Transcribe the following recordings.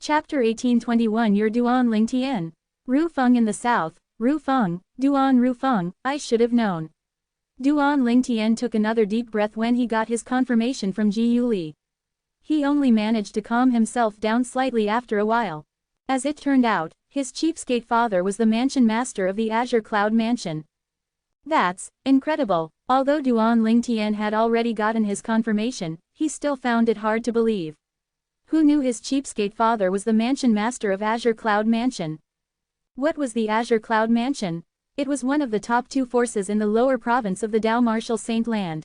Chapter 1821 Your Duan Ling Tian. Ru Feng in the south, Ru Feng, Duan Ru Feng, I should have known. Duan Ling Tian took another deep breath when he got his confirmation from Ji Yuli. He only managed to calm himself down slightly after a while. As it turned out, his cheapskate father was the mansion master of the Azure Cloud Mansion. That's incredible. Although Duan Ling Tian had already gotten his confirmation, he still found it hard to believe. Who knew his cheapskate father was the mansion master of Azure Cloud Mansion? What was the Azure Cloud Mansion? It was one of the top 2 forces in the lower province of the Dao Martial Saint Land.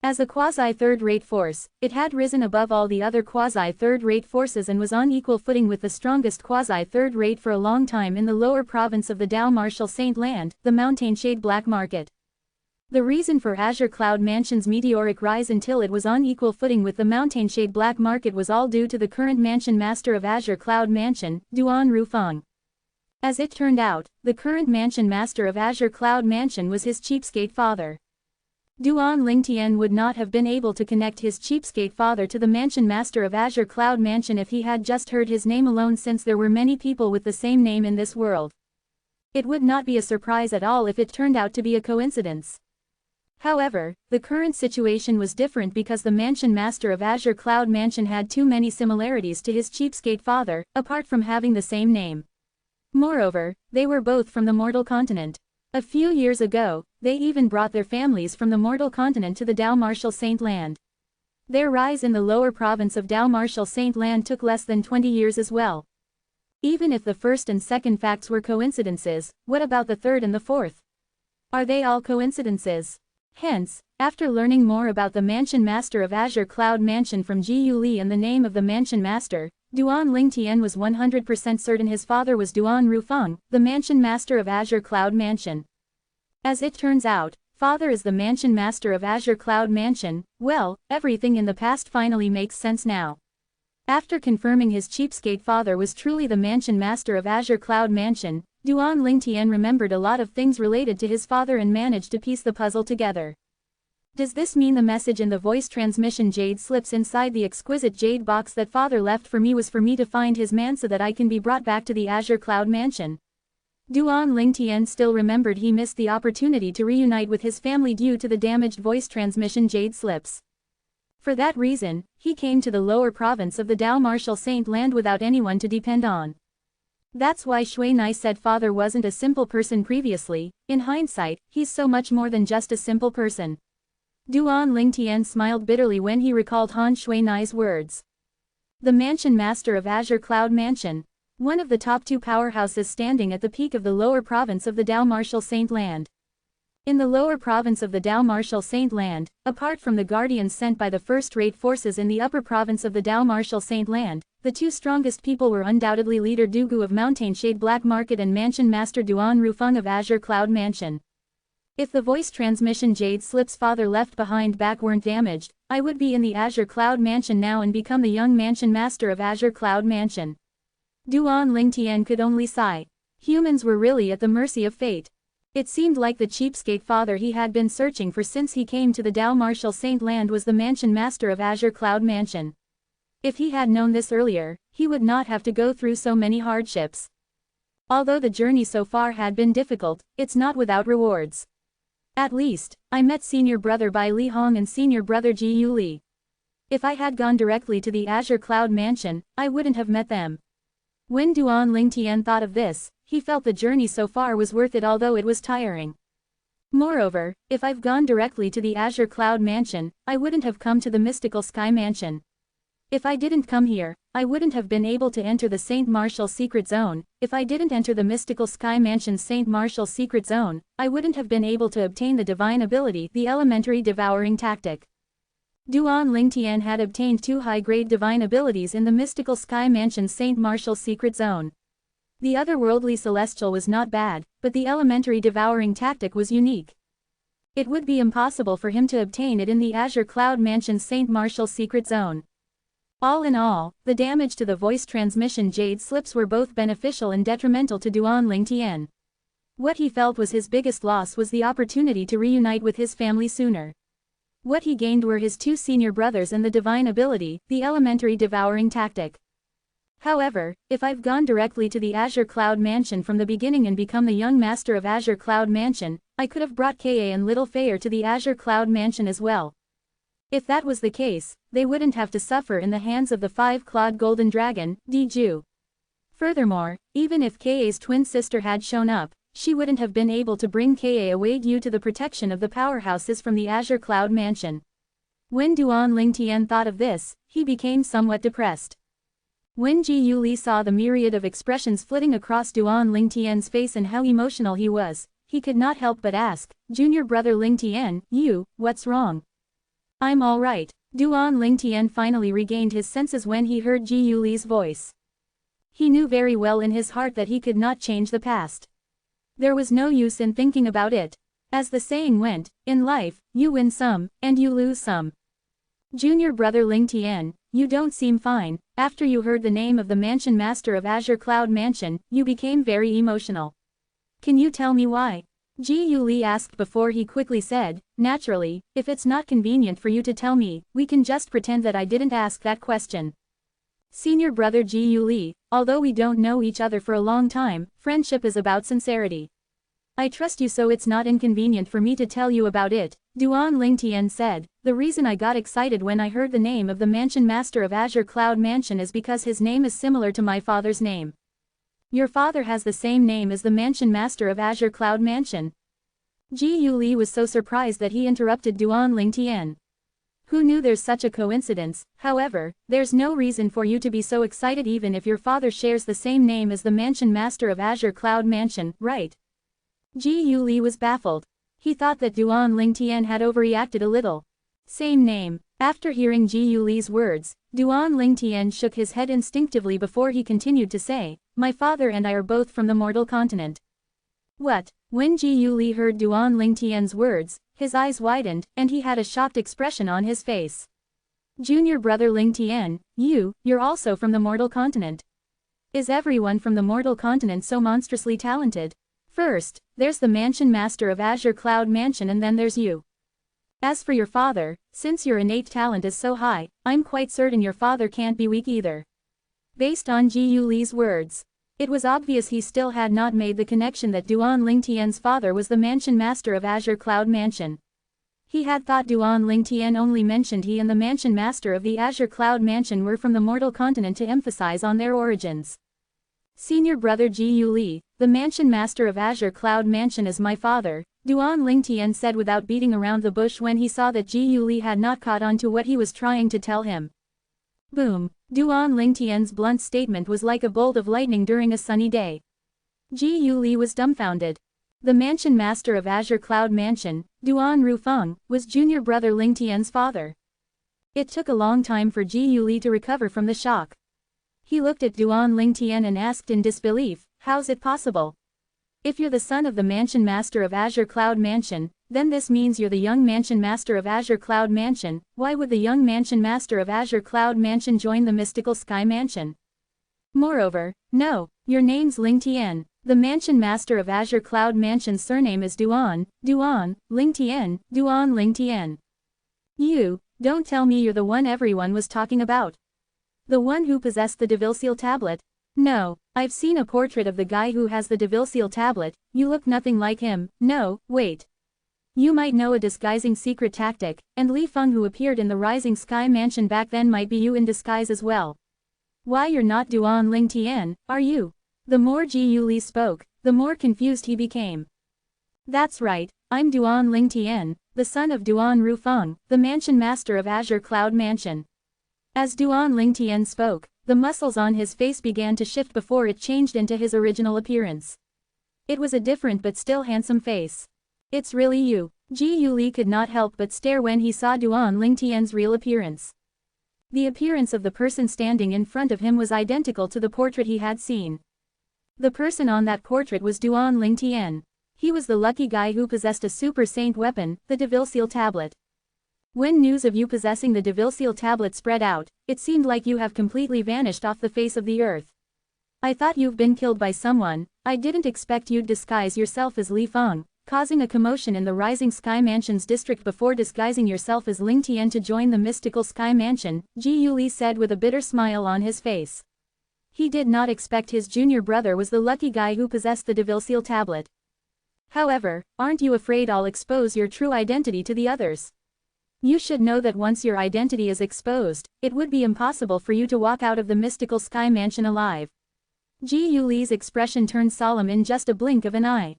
As a quasi-third-rate force, it had risen above all the other quasi-third-rate forces and was on equal footing with the strongest quasi-third-rate for a long time in the lower province of the Dao Martial Saint Land, the Mountainshade Black Market. The reason for Azure Cloud Mansion's meteoric rise until it was on equal footing with the Mountainshade Black Market was all due to the current mansion master of Azure Cloud Mansion, Duan Ru Feng. As it turned out, the current mansion master of Azure Cloud Mansion was his cheapskate father. Duan Ling Tian would not have been able to connect his cheapskate father to the mansion master of Azure Cloud Mansion if he had just heard his name alone, since there were many people with the same name in this world. It would not be a surprise at all if it turned out to be a coincidence. However, the current situation was different because the mansion master of Azure Cloud Mansion had too many similarities to his cheapskate father, apart from having the same name. Moreover, they were both from the mortal continent. A few years ago, they even brought their families from the mortal continent to the Dao Martial Saint Land. Their rise in the lower province of Dao Martial Saint Land took less than 20 years as well. Even if the first and second facts were coincidences, what about the third and the fourth? Are they all coincidences? Hence, after learning more about the mansion master of Azure Cloud Mansion from Ji Yuli and the name of the mansion master, Duan Ling Tian was 100% certain his father was Duan Ru Feng, the mansion master of Azure Cloud Mansion. As it turns out, father is the mansion master of Azure Cloud Mansion. Well, everything in the past finally makes sense now. After confirming his cheapskate father was truly the mansion master of Azure Cloud Mansion, Duan Ling Tian remembered a lot of things related to his father and managed to piece the puzzle together. Does this mean the message in the voice transmission jade slips inside the exquisite jade box that father left for me was for me to find his man so that I can be brought back to the Azure Cloud Mansion? Duan Ling Tian still remembered he missed the opportunity to reunite with his family due to the damaged voice transmission jade slips. For that reason, he came to the lower province of the Dao Martial Saint Land without anyone to depend on. That's why Shui Nai said father wasn't a simple person previously. In hindsight, he's so much more than just a simple person. Duan Ling Tian smiled bitterly when he recalled Han Shui Nai's words. The mansion master of Azure Cloud Mansion, one of the top 2 powerhouses standing at the peak of the lower province of the Dao Martial Saint Land. In the lower province of the Dao Martial Saint Land, apart from the guardians sent by the first-rate forces in the upper province of the Dao Martial Saint Land, the 2 strongest people were undoubtedly leader Dugu of Mountainshade Black Market and mansion master Duan Ru Feng of Azure Cloud Mansion. If the voice transmission jade slips father left behind back weren't damaged, I would be in the Azure Cloud Mansion now and become the young mansion master of Azure Cloud Mansion. Duan Ling Tian could only sigh. Humans were really at the mercy of fate. It seemed like the cheapskate father he had been searching for since he came to the Dao Martial Saint Land was the mansion master of Azure Cloud Mansion. If he had known this earlier, he would not have to go through so many hardships. Although the journey so far had been difficult, it's not without rewards. At least, I met senior brother Bai Li Hong and senior brother Ji Yuli. If I had gone directly to the Azure Cloud Mansion, I wouldn't have met them. When Duan Ling Tian thought of this, he felt the journey so far was worth it although it was tiring. Moreover, if I've gone directly to the Azure Cloud Mansion, I wouldn't have come to the Mystical Sky Mansion. If I didn't come here, I wouldn't have been able to enter the Saint Martial Secret Zone. If I didn't enter the Mystical Sky Mansion's Saint Martial Secret Zone, I wouldn't have been able to obtain the divine ability, the Elementary Devouring Tactic. Duan Ling Tian had obtained 2 high-grade divine abilities in the Mystical Sky Mansion's Saint Martial Secret Zone. The otherworldly celestial was not bad, but the Elementary Devouring Tactic was unique. It would be impossible for him to obtain it in the Azure Cloud Mansion's Saint Martial Secret Zone. All in all, the damage to the voice transmission jade slips were both beneficial and detrimental to Duan Ling Tian. What he felt was his biggest loss was the opportunity to reunite with his family sooner. What he gained were his 2 senior brothers and the divine ability, the Elementary Devouring Tactic. However, if I've gone directly to the Azure Cloud Mansion from the beginning and become the young master of Azure Cloud Mansion, I could have brought Ka and little Fayer to the Azure Cloud Mansion as well. If that was the case, they wouldn't have to suffer in the hands of the five-clawed golden dragon, Diju. Furthermore, even if Ka's twin sister had shown up, she wouldn't have been able to bring Ka away due to the protection of the powerhouses from the Azure Cloud Mansion. When Duan Lingtian thought of this, he became somewhat depressed. When Ji Yuli saw the myriad of expressions flitting across Duan Lingtian's face and how emotional he was, he could not help but ask, "Junior brother Lingtian, what's wrong?" "I'm all right." Duan Lingtian finally regained his senses when he heard Ji Yuli's voice. He knew very well in his heart that he could not change the past. There was no use in thinking about it. As the saying went, in life, you win some, and you lose some. "Junior brother Lingtian, you don't seem fine." After you heard the name of the mansion master of Azure Cloud Mansion, you became very emotional. "Can you tell me why?" Ji Yuli asked before he quickly said, "Naturally, if it's not convenient for you to tell me, we can just pretend that I didn't ask that question." "Senior brother Ji Yuli, although we don't know each other for a long time, friendship is about sincerity. I trust you so it's not inconvenient for me to tell you about it," Duan Lingtian said. "The reason I got excited when I heard the name of the mansion master of Azure Cloud Mansion is because his name is similar to my father's name." "Your father has the same name as the mansion master of Azure Cloud Mansion?" Ji Yuli was so surprised that he interrupted Duan Lingtian. "Who knew there's such a coincidence? However, there's no reason for you to be so excited even if your father shares the same name as the mansion master of Azure Cloud Mansion, right?" Ji Yuli was baffled. He thought that Duan Lingtian had overreacted a little. Same name. After hearing Ji Yuli's words, Duan Lingtian shook his head instinctively before he continued to say, "My father and I are both from the mortal continent." "What?" When Ji Yuli heard Duan Lingtian's words, his eyes widened, and he had a shocked expression on his face. "Junior brother Lingtian, you're also from the mortal continent? Is everyone from the mortal continent so monstrously talented? First, there's the mansion master of Azure Cloud Mansion and then there's you. As for your father, since your innate talent is so high, I'm quite certain your father can't be weak either." Based on Ji Yuli's words, it was obvious he still had not made the connection that Duan Lingtian's father was the mansion master of Azure Cloud Mansion. He had thought Duan Lingtian only mentioned he and the mansion master of the Azure Cloud Mansion were from the mortal continent to emphasize on their origins. "Senior brother Ji Yuli, the mansion master of Azure Cloud Mansion is my father," Duan Lingtian said without beating around the bush when he saw that Ji Yuli had not caught on to what he was trying to tell him. Boom! Duan Lingtian's blunt statement was like a bolt of lightning during a sunny day. Ji Yuli was dumbfounded. The mansion master of Azure Cloud Mansion, Duan Rufeng, was junior brother Lingtian's father. It took a long time for Ji Yuli to recover from the shock. He looked at Duan Lingtian and asked in disbelief, "How's it possible? If you're the son of the mansion master of Azure Cloud Mansion, then this means you're the young mansion master of Azure Cloud Mansion. Why would the young mansion master of Azure Cloud Mansion join the mystical Sky Mansion? Moreover, no, your name's Lingtian. The mansion master of Azure Cloud Mansion's surname is Duan Lingtian, Duan Lingtian. You, don't tell me you're the one everyone was talking about. The one who possessed the Devil Seal tablet? No, I've seen a portrait of the guy who has the Devil Seal tablet. You look nothing like him. No, wait. You might know a disguising secret tactic, and Li Feng who appeared in the Rising Sky Mansion back then might be you in disguise as well. Why you're not Duan Lingtian, are you?" The more Ji Yuli spoke, the more confused he became. "That's right, I'm Duan Lingtian, the son of Duan Rufeng, the mansion master of Azure Cloud Mansion." As Duan Lingtian spoke, the muscles on his face began to shift before it changed into his original appearance. It was a different but still handsome face. "It's really you." Ji Yuli could not help but stare when he saw Duan Lingtian's real appearance. The appearance of the person standing in front of him was identical to the portrait he had seen. The person on that portrait was Duan Lingtian. He was the lucky guy who possessed a super saint weapon, the Devil Seal tablet. When news of you possessing the Devil Seal tablet spread out, it seemed like you have completely vanished off the face of the earth. I thought you've been killed by someone. I didn't expect you'd disguise yourself as Li Feng, causing a commotion in the Rising Sky Mansion's district before disguising yourself as Lingtian to join the mystical Sky Mansion, Ji Yuli said with a bitter smile on his face. He did not expect his junior brother was the lucky guy who possessed the Devil Seal tablet. However, aren't you afraid I'll expose your true identity to the others? You should know that once your identity is exposed, it would be impossible for you to walk out of the mystical sky mansion alive. Ji Yuli's expression turned solemn in just a blink of an eye.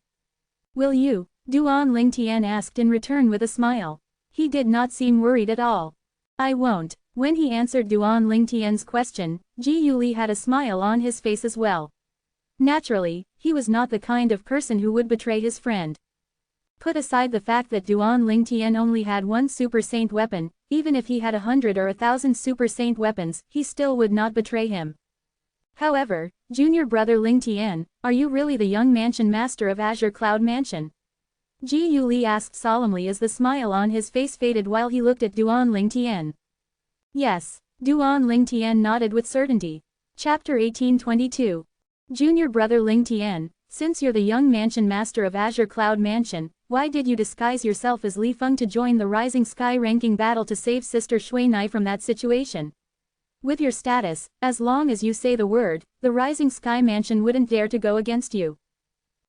Will you? Duan Lingtian asked in return with a smile. He did not seem worried at all. I won't. When he answered Duan Lingtian's question, Ji Yuli had a smile on his face as well. Naturally, he was not the kind of person who would betray his friend. Put aside the fact that Duan Lingtian only had one Super Saint weapon, even if he had 100 or 1,000 Super Saint weapons, he still would not betray him. However, junior brother Lingtian, are you really the young mansion master of Azure Cloud Mansion? Ji Yuli asked solemnly as the smile on his face faded while he looked at Duan Lingtian. Yes, Duan Lingtian nodded with certainty. Chapter 1822. Junior brother Lingtian, since you're the young mansion master of Azure Cloud Mansion, why did you disguise yourself as Li Feng to join the Rising Sky ranking battle to save sister Shui Nai from that situation? With your status, as long as you say the word, the Rising Sky Mansion wouldn't dare to go against you.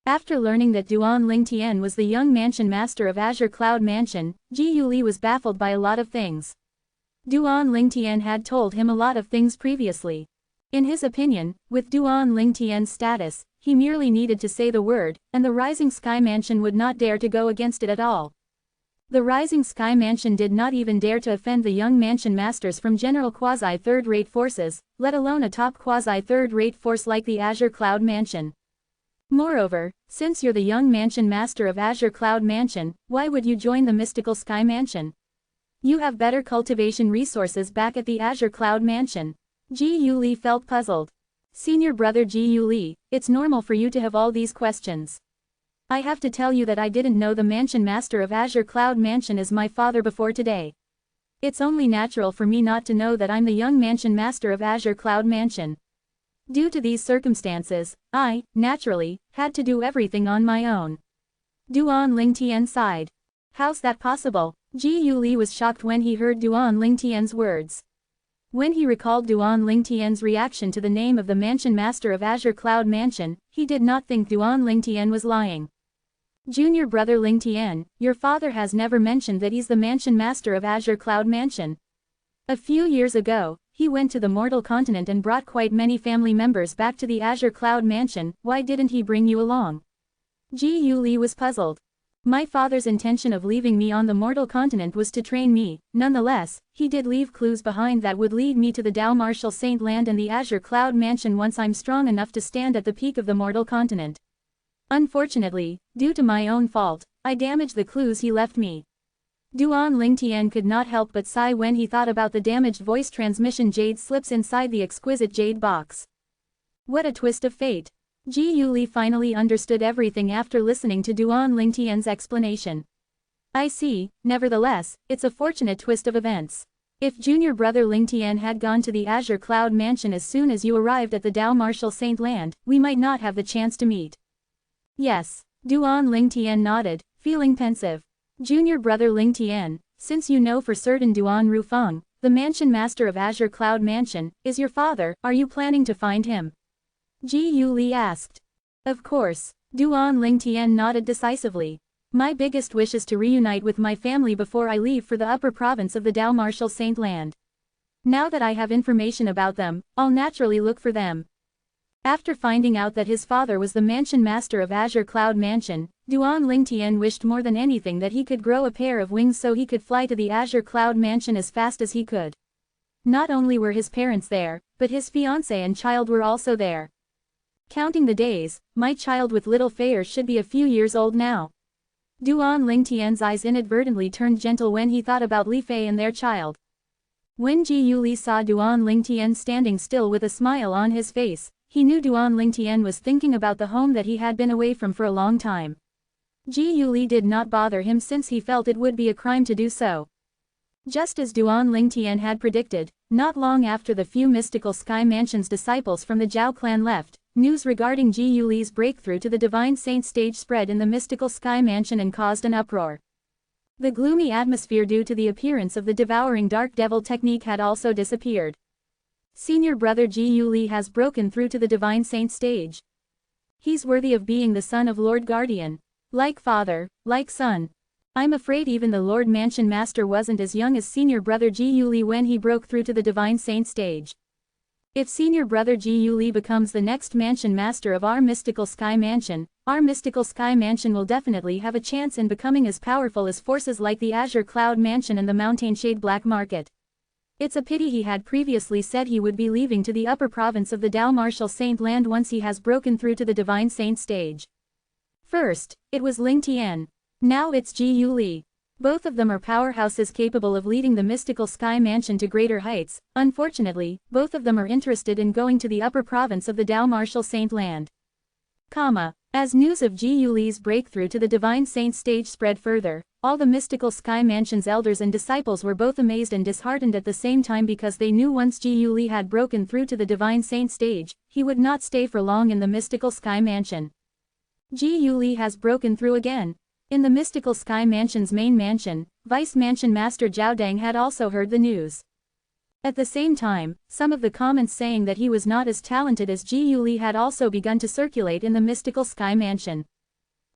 After learning that Duan Lingtian was the young mansion master of Azure Cloud Mansion, Ji Yuli was baffled by a lot of things. Duan Lingtian had told him a lot of things previously. In his opinion, with Duan Lingtian's status, he merely needed to say the word, and the Rising Sky Mansion would not dare to go against it at all. The Rising Sky Mansion did not even dare to offend the young mansion masters from general quasi-third-rate forces, let alone a top quasi-third-rate force like the Azure Cloud Mansion. Moreover, since you're the young mansion master of Azure Cloud Mansion, why would you join the mystical Sky Mansion? You have better cultivation resources back at the Azure Cloud Mansion. Ji Yuli felt puzzled. Senior brother Ji Yuli, it's normal for you to have all these questions. I have to tell you that I didn't know the mansion master of Azure Cloud Mansion as my father before today. It's only natural for me not to know that I'm the young mansion master of Azure Cloud Mansion. Due to these circumstances, I, naturally, had to do everything on my own. Duan Lingtian sighed. How's that possible? Ji Yuli was shocked when he heard Duan Lingtian's words. When he recalled Duan Lingtian's reaction to the name of the mansion master of Azure Cloud Mansion, he did not think Duan Lingtian was lying. Junior brother Lingtian, your father has never mentioned that he's the mansion master of Azure Cloud Mansion. A few years ago, he went to the mortal continent and brought quite many family members back to the Azure Cloud Mansion. Why didn't he bring you along? Ji Yuli was puzzled. My father's intention of leaving me on the mortal continent was to train me. Nonetheless, he did leave clues behind that would lead me to the Dao Martial Saint Land and the Azure Cloud Mansion once I'm strong enough to stand at the peak of the mortal continent. Unfortunately, due to my own fault, I damaged the clues he left me. Duan Lingtian could not help but sigh when he thought about the damaged voice transmission jade slips inside the exquisite jade box. What a twist of fate. Ji Yuli finally understood everything after listening to Duan Lingtian's explanation. I see, nevertheless, it's a fortunate twist of events. If junior brother Lingtian had gone to the Azure Cloud Mansion as soon as you arrived at the Dao Martial Saint Land, we might not have the chance to meet. Yes, Duan Lingtian nodded, feeling pensive. Junior brother Lingtian, since you know for certain Duan Rufeng, the mansion master of Azure Cloud Mansion, is your father, are you planning to find him? Ji Yuli asked. Of course, Duan Lingtian nodded decisively. My biggest wish is to reunite with my family before I leave for the upper province of the Dao Martial Saint Land. Now that I have information about them, I'll naturally look for them. After finding out that his father was the mansion master of Azure Cloud Mansion, Duan Lingtian wished more than anything that he could grow a pair of wings so he could fly to the Azure Cloud Mansion as fast as he could. Not only were his parents there, but his fiancé and child were also there. Counting the days, my child with little Feier should be a few years old now. Duan Lingtian's eyes inadvertently turned gentle when he thought about Li Fei and their child. When Ji Yuli saw Duan Lingtian standing still with a smile on his face, he knew Duan Lingtian was thinking about the home that he had been away from for a long time. Ji Yuli did not bother him since he felt it would be a crime to do so. Just as Duan Lingtian had predicted, not long after the few mystical Sky Mansion's disciples from the Zhao clan left, news regarding Ji Yuli's breakthrough to the Divine Saint stage spread in the mystical Sky Mansion and caused an uproar. The gloomy atmosphere due to the appearance of the devouring dark devil technique had also disappeared. Senior brother Ji Yuli has broken through to the divine saint stage. He's worthy of being the son of Lord Guardian. Like father, like son. I'm afraid even the Lord Mansion Master wasn't as young as senior brother Ji Yuli when he broke through to the divine saint stage. If senior brother Ji Yuli becomes the next Mansion Master of our mystical Sky Mansion, our mystical Sky Mansion will definitely have a chance in becoming as powerful as forces like the Azure Cloud Mansion and the Mountain Shade Black Market. It's a pity he had previously said he would be leaving to the upper province of the Dao Martial Saint Land once he has broken through to the divine saint stage. First, it was Ling Tian. Now it's Ji Yuli. Both of them are powerhouses capable of leading the mystical Sky Mansion to greater heights. Unfortunately, both of them are interested in going to the upper province of the Dao Martial Saint Land. As news of Ji Yuli's breakthrough to the divine saint stage spread further, all the mystical Sky Mansion's elders and disciples were both amazed and disheartened at the same time because they knew once Ji Yuli had broken through to the divine saint stage, he would not stay for long in the mystical Sky Mansion. Ji Yuli has broken through again. In the mystical Sky Mansion's main mansion, Vice Mansion Master Zhao Dang had also heard the news. At the same time, some of the comments saying that he was not as talented as Ji Yuli had also begun to circulate in the mystical Sky Mansion.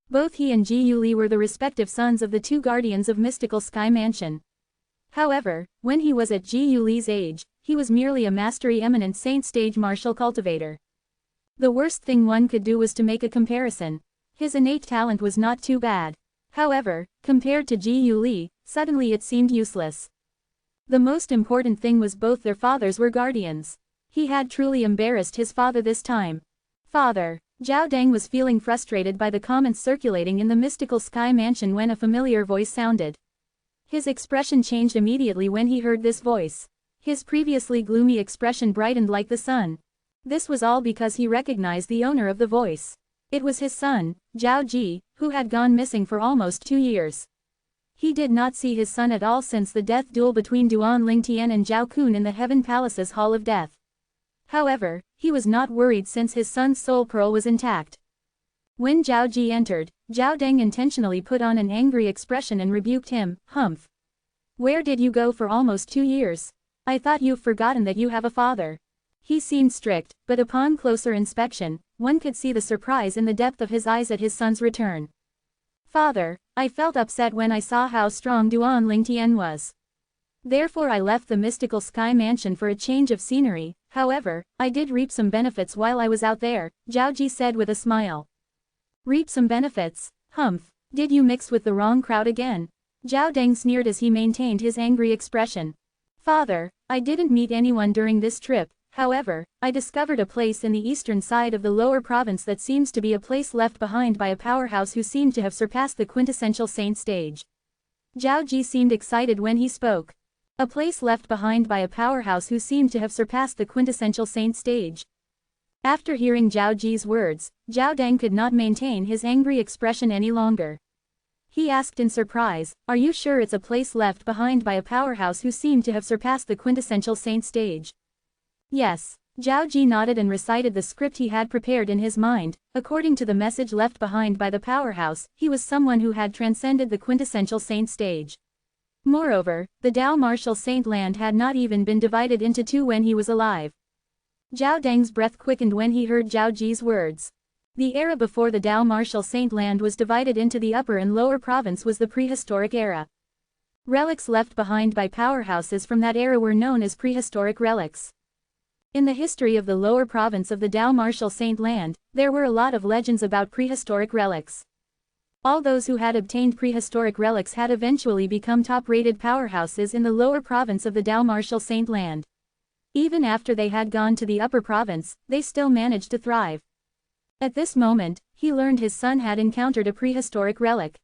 Both he and Ji Yuli were the respective sons of the two guardians of mystical Sky Mansion. However, when he was at Ji Yuli's age, he was merely a mastery eminent saint stage martial cultivator. The worst thing one could do was to make a comparison. His innate talent was not too bad. However, compared to Ji Yuli, suddenly it seemed useless. The most important thing was both their fathers were guardians. He had truly embarrassed his father this time. Father. Zhao Dang was feeling frustrated by the comments circulating in the mystical Sky Mansion when a familiar voice sounded. His expression changed immediately when he heard this voice. His previously gloomy expression brightened like the sun. This was all because he recognized the owner of the voice. It was his son, Zhao Ji, who had gone missing for almost 2 years. He did not see his son at all since the death duel between Duan Lingtian and Zhao Kun in the Heaven Palace's Hall of Death. However, he was not worried since his son's soul pearl was intact. When Zhao Ji entered, Zhao Deng intentionally put on an angry expression and rebuked him. Humph. Where did you go for almost 2 years? I thought you've forgotten that you have a father. He seemed strict, but upon closer inspection, one could see the surprise in the depth of his eyes at his son's return. Father, I felt upset when I saw how strong Duan Lingtian was. Therefore I left the mystical Sky Mansion for a change of scenery. However, I did reap some benefits while I was out there, Zhao Ji said with a smile. Reap some benefits? Humph. Did you mix with the wrong crowd again? Zhao Deng sneered as he maintained his angry expression. Father, I didn't meet anyone during this trip. However, I discovered a place in the eastern side of the lower province that seems to be a place left behind by a powerhouse who seemed to have surpassed the quintessential saint stage. Zhao Ji seemed excited when he spoke. A place left behind by a powerhouse who seemed to have surpassed the quintessential saint stage. After hearing Zhao Ji's words, Zhao Deng could not maintain his angry expression any longer. He asked in surprise, "Are you sure it's a place left behind by a powerhouse who seemed to have surpassed the quintessential saint stage?" Yes. Zhao Ji nodded and recited the script he had prepared in his mind. According to the message left behind by the powerhouse, he was someone who had transcended the quintessential saint stage. Moreover, the Dao Martial Saint Land had not even been divided into two when he was alive. Zhao Deng's breath quickened when he heard Zhao Ji's words. The era before the Dao Martial Saint Land was divided into the upper and lower province was the prehistoric era. Relics left behind by powerhouses from that era were known as prehistoric relics. In the history of the lower province of the Dao Martial Saint Land, there were a lot of legends about prehistoric relics. All those who had obtained prehistoric relics had eventually become top-rated powerhouses in the lower province of the Dao Martial Saint Land. Even after they had gone to the upper province, they still managed to thrive. At this moment, he learned his son had encountered a prehistoric relic.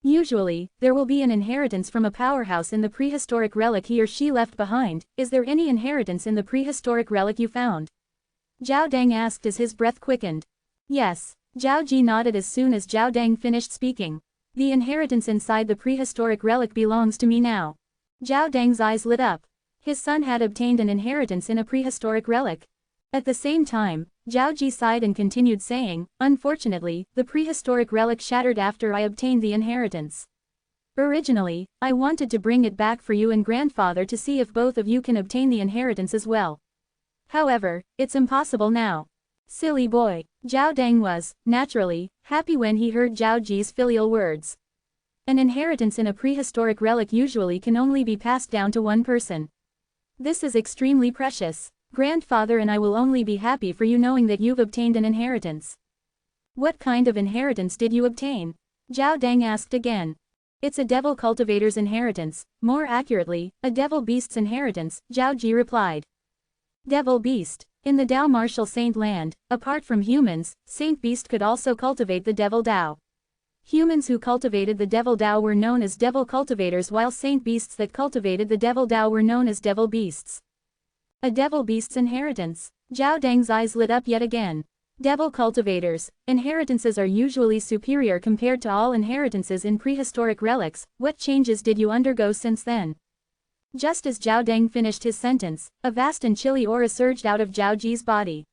Usually, there will be an inheritance from a powerhouse in the prehistoric relic he or she left behind. Is there any inheritance in the prehistoric relic you found? Zhao Deng asked as his breath quickened. Yes. Zhao Ji nodded as soon as Zhao Deng finished speaking. The inheritance inside the prehistoric relic belongs to me now. Zhao Deng's eyes lit up. His son had obtained an inheritance in a prehistoric relic. At the same time, Zhao Ji sighed and continued saying, "Unfortunately, the prehistoric relic shattered after I obtained the inheritance. Originally, I wanted to bring it back for you and grandfather to see if both of you can obtain the inheritance as well. However, it's impossible now. Silly boy. Zhao Dang was, naturally, happy when he heard Zhao Ji's filial words. An inheritance in a prehistoric relic usually can only be passed down to one person. This is extremely precious. Grandfather and I will only be happy for you knowing that you've obtained an inheritance. What kind of inheritance did you obtain? Zhao Dang asked again. It's a devil cultivator's inheritance, more accurately, a devil beast's inheritance, Zhao Ji replied. Devil beast. In the Dao martial saint land, apart from humans, Saint Beast could also cultivate the devil Dao. Humans who cultivated the devil Dao were known as devil cultivators, while saint beasts that cultivated the devil Dao were known as devil beasts. A devil beast's inheritance. Zhao Dang's eyes lit up yet again. Devil cultivators, inheritances are usually superior compared to all inheritances in prehistoric relics. What changes did you undergo since then? Just as Zhao Dang finished his sentence, a vast and chilly aura surged out of Zhao Ji's body.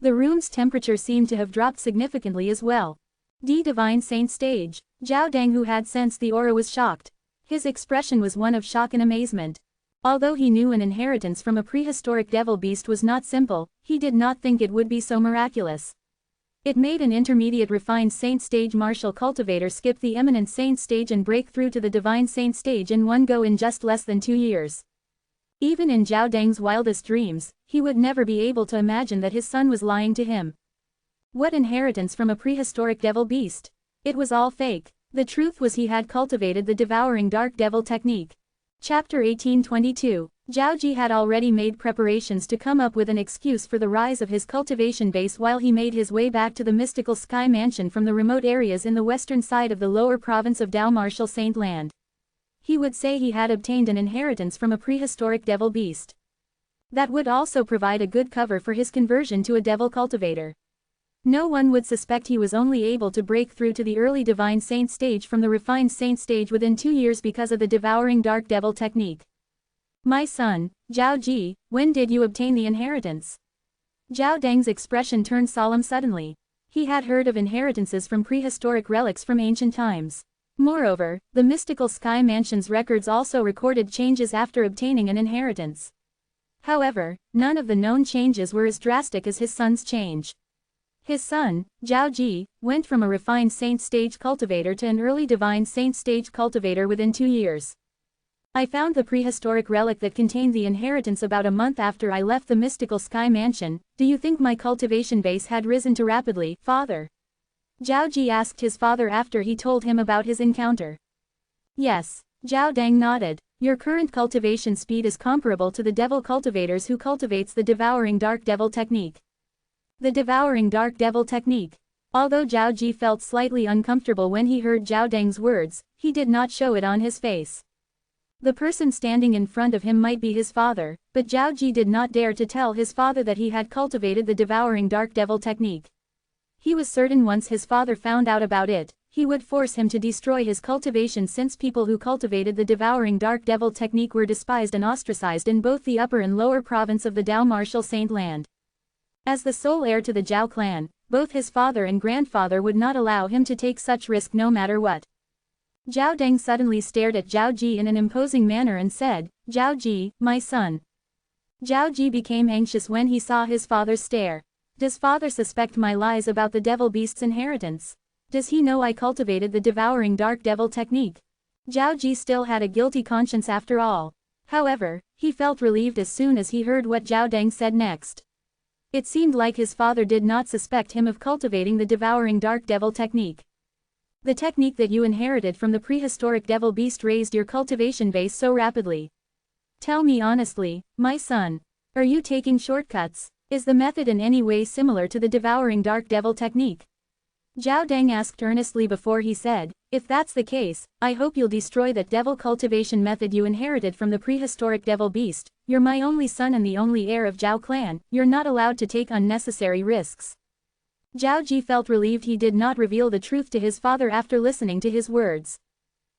The room's temperature seemed to have dropped significantly as well. Divine Saint stage. Zhao Dang, who had sensed the aura, was shocked. His expression was one of shock and amazement. Although he knew an inheritance from a prehistoric devil beast was not simple, he did not think it would be so miraculous. It made an intermediate refined saint stage martial cultivator skip the eminent saint stage and break through to the divine saint stage in one go in just less than 2 years. Even in Zhao Dang's wildest dreams, he would never be able to imagine that his son was lying to him. What inheritance from a prehistoric devil beast? It was all fake. The truth was he had cultivated the devouring dark devil technique. Chapter 1822. Zhao Ji had already made preparations to come up with an excuse for the rise of his cultivation base while he made his way back to the mystical sky mansion from the remote areas in the western side of the lower province of Dao Martial Saint Land. He would say he had obtained an inheritance from a prehistoric devil beast. That would also provide a good cover for his conversion to a devil cultivator. No one would suspect he was only able to break through to the early divine saint stage from the refined saint stage within 2 years because of the devouring dark devil technique. My son, Zhao Ji, when did you obtain the inheritance? Zhao Dang's expression turned solemn suddenly. He had heard of inheritances from prehistoric relics from ancient times. Moreover, the mystical sky mansion's records also recorded changes after obtaining an inheritance. However, none of the known changes were as drastic as his son's change. His son, Zhao Ji, went from a refined saint stage cultivator to an early divine saint stage cultivator within 2 years. I found the prehistoric relic that contained the inheritance about a month after I left the mystical sky mansion. Do you think my cultivation base had risen too rapidly, father? Zhao Ji asked his father after he told him about his encounter. Yes, Zhao Dang nodded. Your current cultivation speed is comparable to the devil cultivators who cultivates the devouring dark devil technique. The devouring dark devil technique. Although Zhao Ji felt slightly uncomfortable when he heard Zhao Dang's words, he did not show it on his face. The person standing in front of him might be his father, but Zhao Ji did not dare to tell his father that he had cultivated the devouring dark devil technique. He was certain once his father found out about it, he would force him to destroy his cultivation, since people who cultivated the devouring dark devil technique were despised and ostracized in both the upper and lower province of the Dao Martial Saint Land. As the sole heir to the Zhao clan, both his father and grandfather would not allow him to take such risk no matter what. Zhao Dang suddenly stared at Zhao Ji in an imposing manner and said, Zhao Ji, my son. Zhao Ji became anxious when he saw his father's stare. Does father suspect my lies about the devil beast's inheritance? Does he know I cultivated the devouring dark devil technique? Zhao Ji still had a guilty conscience after all. However, he felt relieved as soon as he heard what Zhao Dang said next. It seemed like his father did not suspect him of cultivating the devouring dark devil technique. The technique that you inherited from the prehistoric devil beast raised your cultivation base so rapidly. Tell me honestly, my son. Are you taking shortcuts? Is the method in any way similar to the devouring dark devil technique? Zhao Dang asked earnestly before he said, if that's the case, I hope you'll destroy that devil cultivation method you inherited from the prehistoric devil beast. You're my only son and the only heir of Zhao clan, you're not allowed to take unnecessary risks. Zhao Ji felt relieved he did not reveal the truth to his father after listening to his words.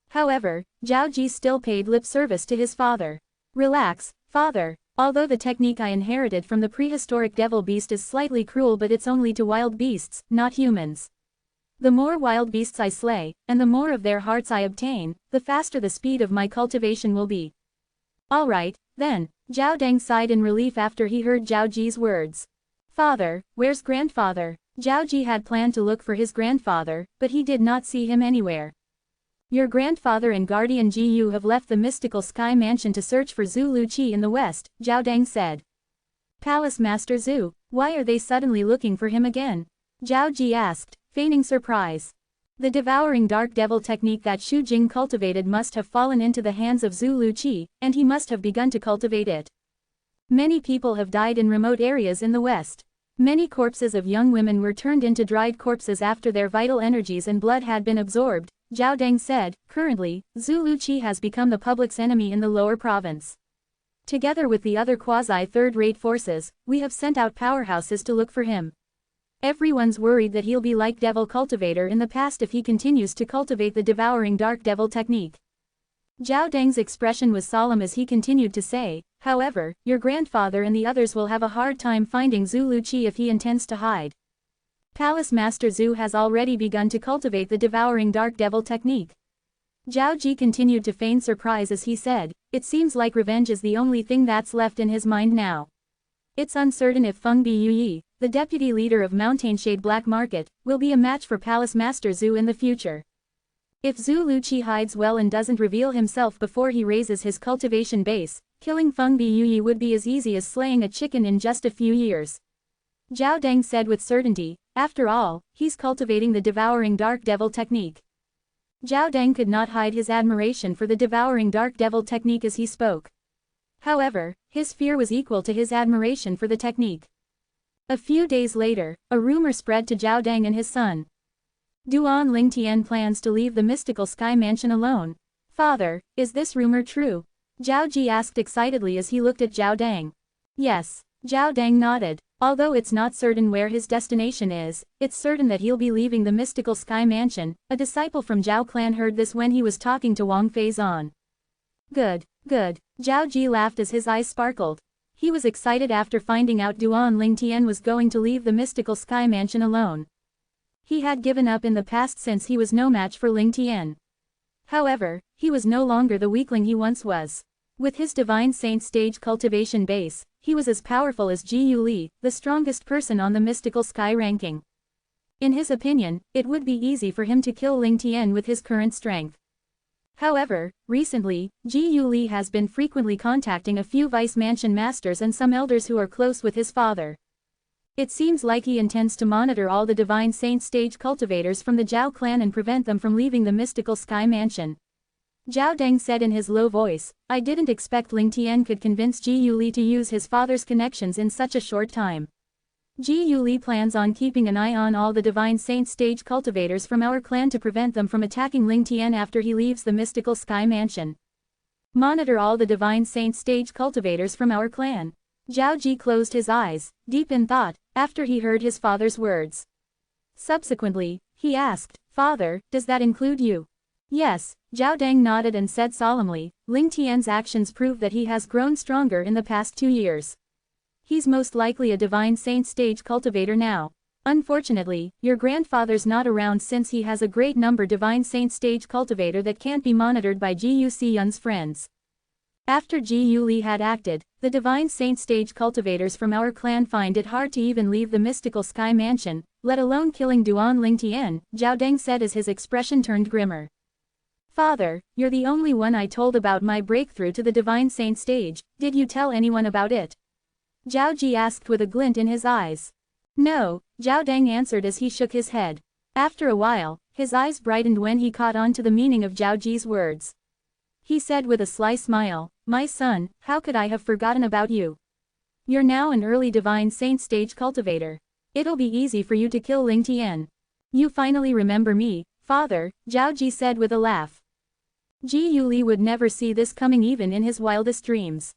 However, Zhao Ji still paid lip service to his father. Relax, father. Although the technique I inherited from the prehistoric devil beast is slightly cruel, but it's only to wild beasts, not humans. The more wild beasts I slay, and the more of their hearts I obtain, the faster the speed of my cultivation will be. Alright, then, Zhao Deng sighed in relief after he heard Zhao Ji's words. Father, where's grandfather? Zhao Ji had planned to look for his grandfather, but he did not see him anywhere. Your grandfather and guardian Ji Yu have left the mystical sky mansion to search for Zhu Luqi in the west, Zhao Deng said. Palace Master Zhu, why are they suddenly looking for him again? Zhao Ji asked, feigning surprise. The devouring dark devil technique that Xu Jing cultivated must have fallen into the hands of Zhu Luqi, and he must have begun to cultivate it. Many people have died in remote areas in the west. Many corpses of young women were turned into dried corpses after their vital energies and blood had been absorbed, Zhao Deng said. Currently, Zhu Luqi has become the public's enemy in the lower province. Together with the other quasi-third-rate forces, we have sent out powerhouses to look for him. Everyone's worried that he'll be like Devil Cultivator in the past if he continues to cultivate the devouring dark devil technique. Zhao Deng's expression was solemn as he continued to say, however, your grandfather and the others will have a hard time finding Zhu Luqi if he intends to hide. Palace Master Zhu has already begun to cultivate the devouring dark devil technique. Zhao Ji continued to feign surprise as he said, it seems like revenge is the only thing that's left in his mind now. It's uncertain if Feng Biyuyi, the deputy leader of Mountainshade Black Market, will be a match for Palace Master Zhu in the future. If Zhu Luqi hides well and doesn't reveal himself before he raises his cultivation base, killing Feng Biyuyi would be as easy as slaying a chicken in just a few years. Zhao Deng said with certainty, after all, he's cultivating the devouring dark devil technique. Zhao Deng could not hide his admiration for the devouring dark devil technique as he spoke. However, his fear was equal to his admiration for the technique. A few days later, a rumor spread to Zhao Deng and his son. Duan Lingtian plans to leave the mystical sky mansion alone. Father, is this rumor true? Zhao Ji asked excitedly as he looked at Zhao Deng. Yes, Zhao Deng nodded. Although it's not certain where his destination is, it's certain that he'll be leaving the mystical sky mansion. A disciple from Zhao clan heard this when he was talking to Wang Feizan. Good, good, Zhao Ji laughed as his eyes sparkled. He was excited after finding out Duan Lingtian was going to leave the mystical sky mansion alone. He had given up in the past since he was no match for Lingtian. However, he was no longer the weakling he once was. With his divine saint stage cultivation base, he was as powerful as Ji Yu Li, the strongest person on the mystical sky ranking. In his opinion, it would be easy for him to kill Lingtian with his current strength. However, recently, Ji Yu Li has been frequently contacting a few vice mansion masters and some elders who are close with his father. It seems like he intends to monitor all the divine saint stage cultivators from the Zhao clan and prevent them from leaving the mystical sky mansion. Zhao Deng said in his low voice, I didn't expect Lingtian could convince Ji Yu Li to use his father's connections in such a short time. Ji Yu Li plans on keeping an eye on all the divine saint stage cultivators from our clan to prevent them from attacking Lingtian after he leaves the mystical sky mansion. Monitor all the divine saint stage cultivators from our clan. Zhao Ji closed his eyes, deep in thought, after he heard his father's words. Subsequently, he asked, Father, does that include you? Yes, Zhao Deng nodded and said solemnly, Lingtian's actions prove that he has grown stronger in the past 2 years. He's most likely a divine saint stage cultivator now. Unfortunately, your grandfather's not around since he has a great number divine saint stage cultivator that can't be monitored by Ji Yu Xiyun's friends. After Ji Yu Li had acted, the divine saint stage cultivators from our clan find it hard to even leave the mystical sky mansion, let alone killing Duan Lingtian, Zhao Deng said as his expression turned grimmer. Father, you're the only one I told about my breakthrough to the divine saint stage, did you tell anyone about it? Zhao Ji asked with a glint in his eyes. No, Zhao Deng answered as he shook his head. After a while, his eyes brightened when he caught on to the meaning of Zhao Ji's words. He said with a sly smile, My son, how could I have forgotten about you? You're now an early divine saint stage cultivator. It'll be easy for you to kill Lingtian. You finally remember me, father, Zhao Ji said with a laugh. Ji Yu Li would never see this coming even in his wildest dreams.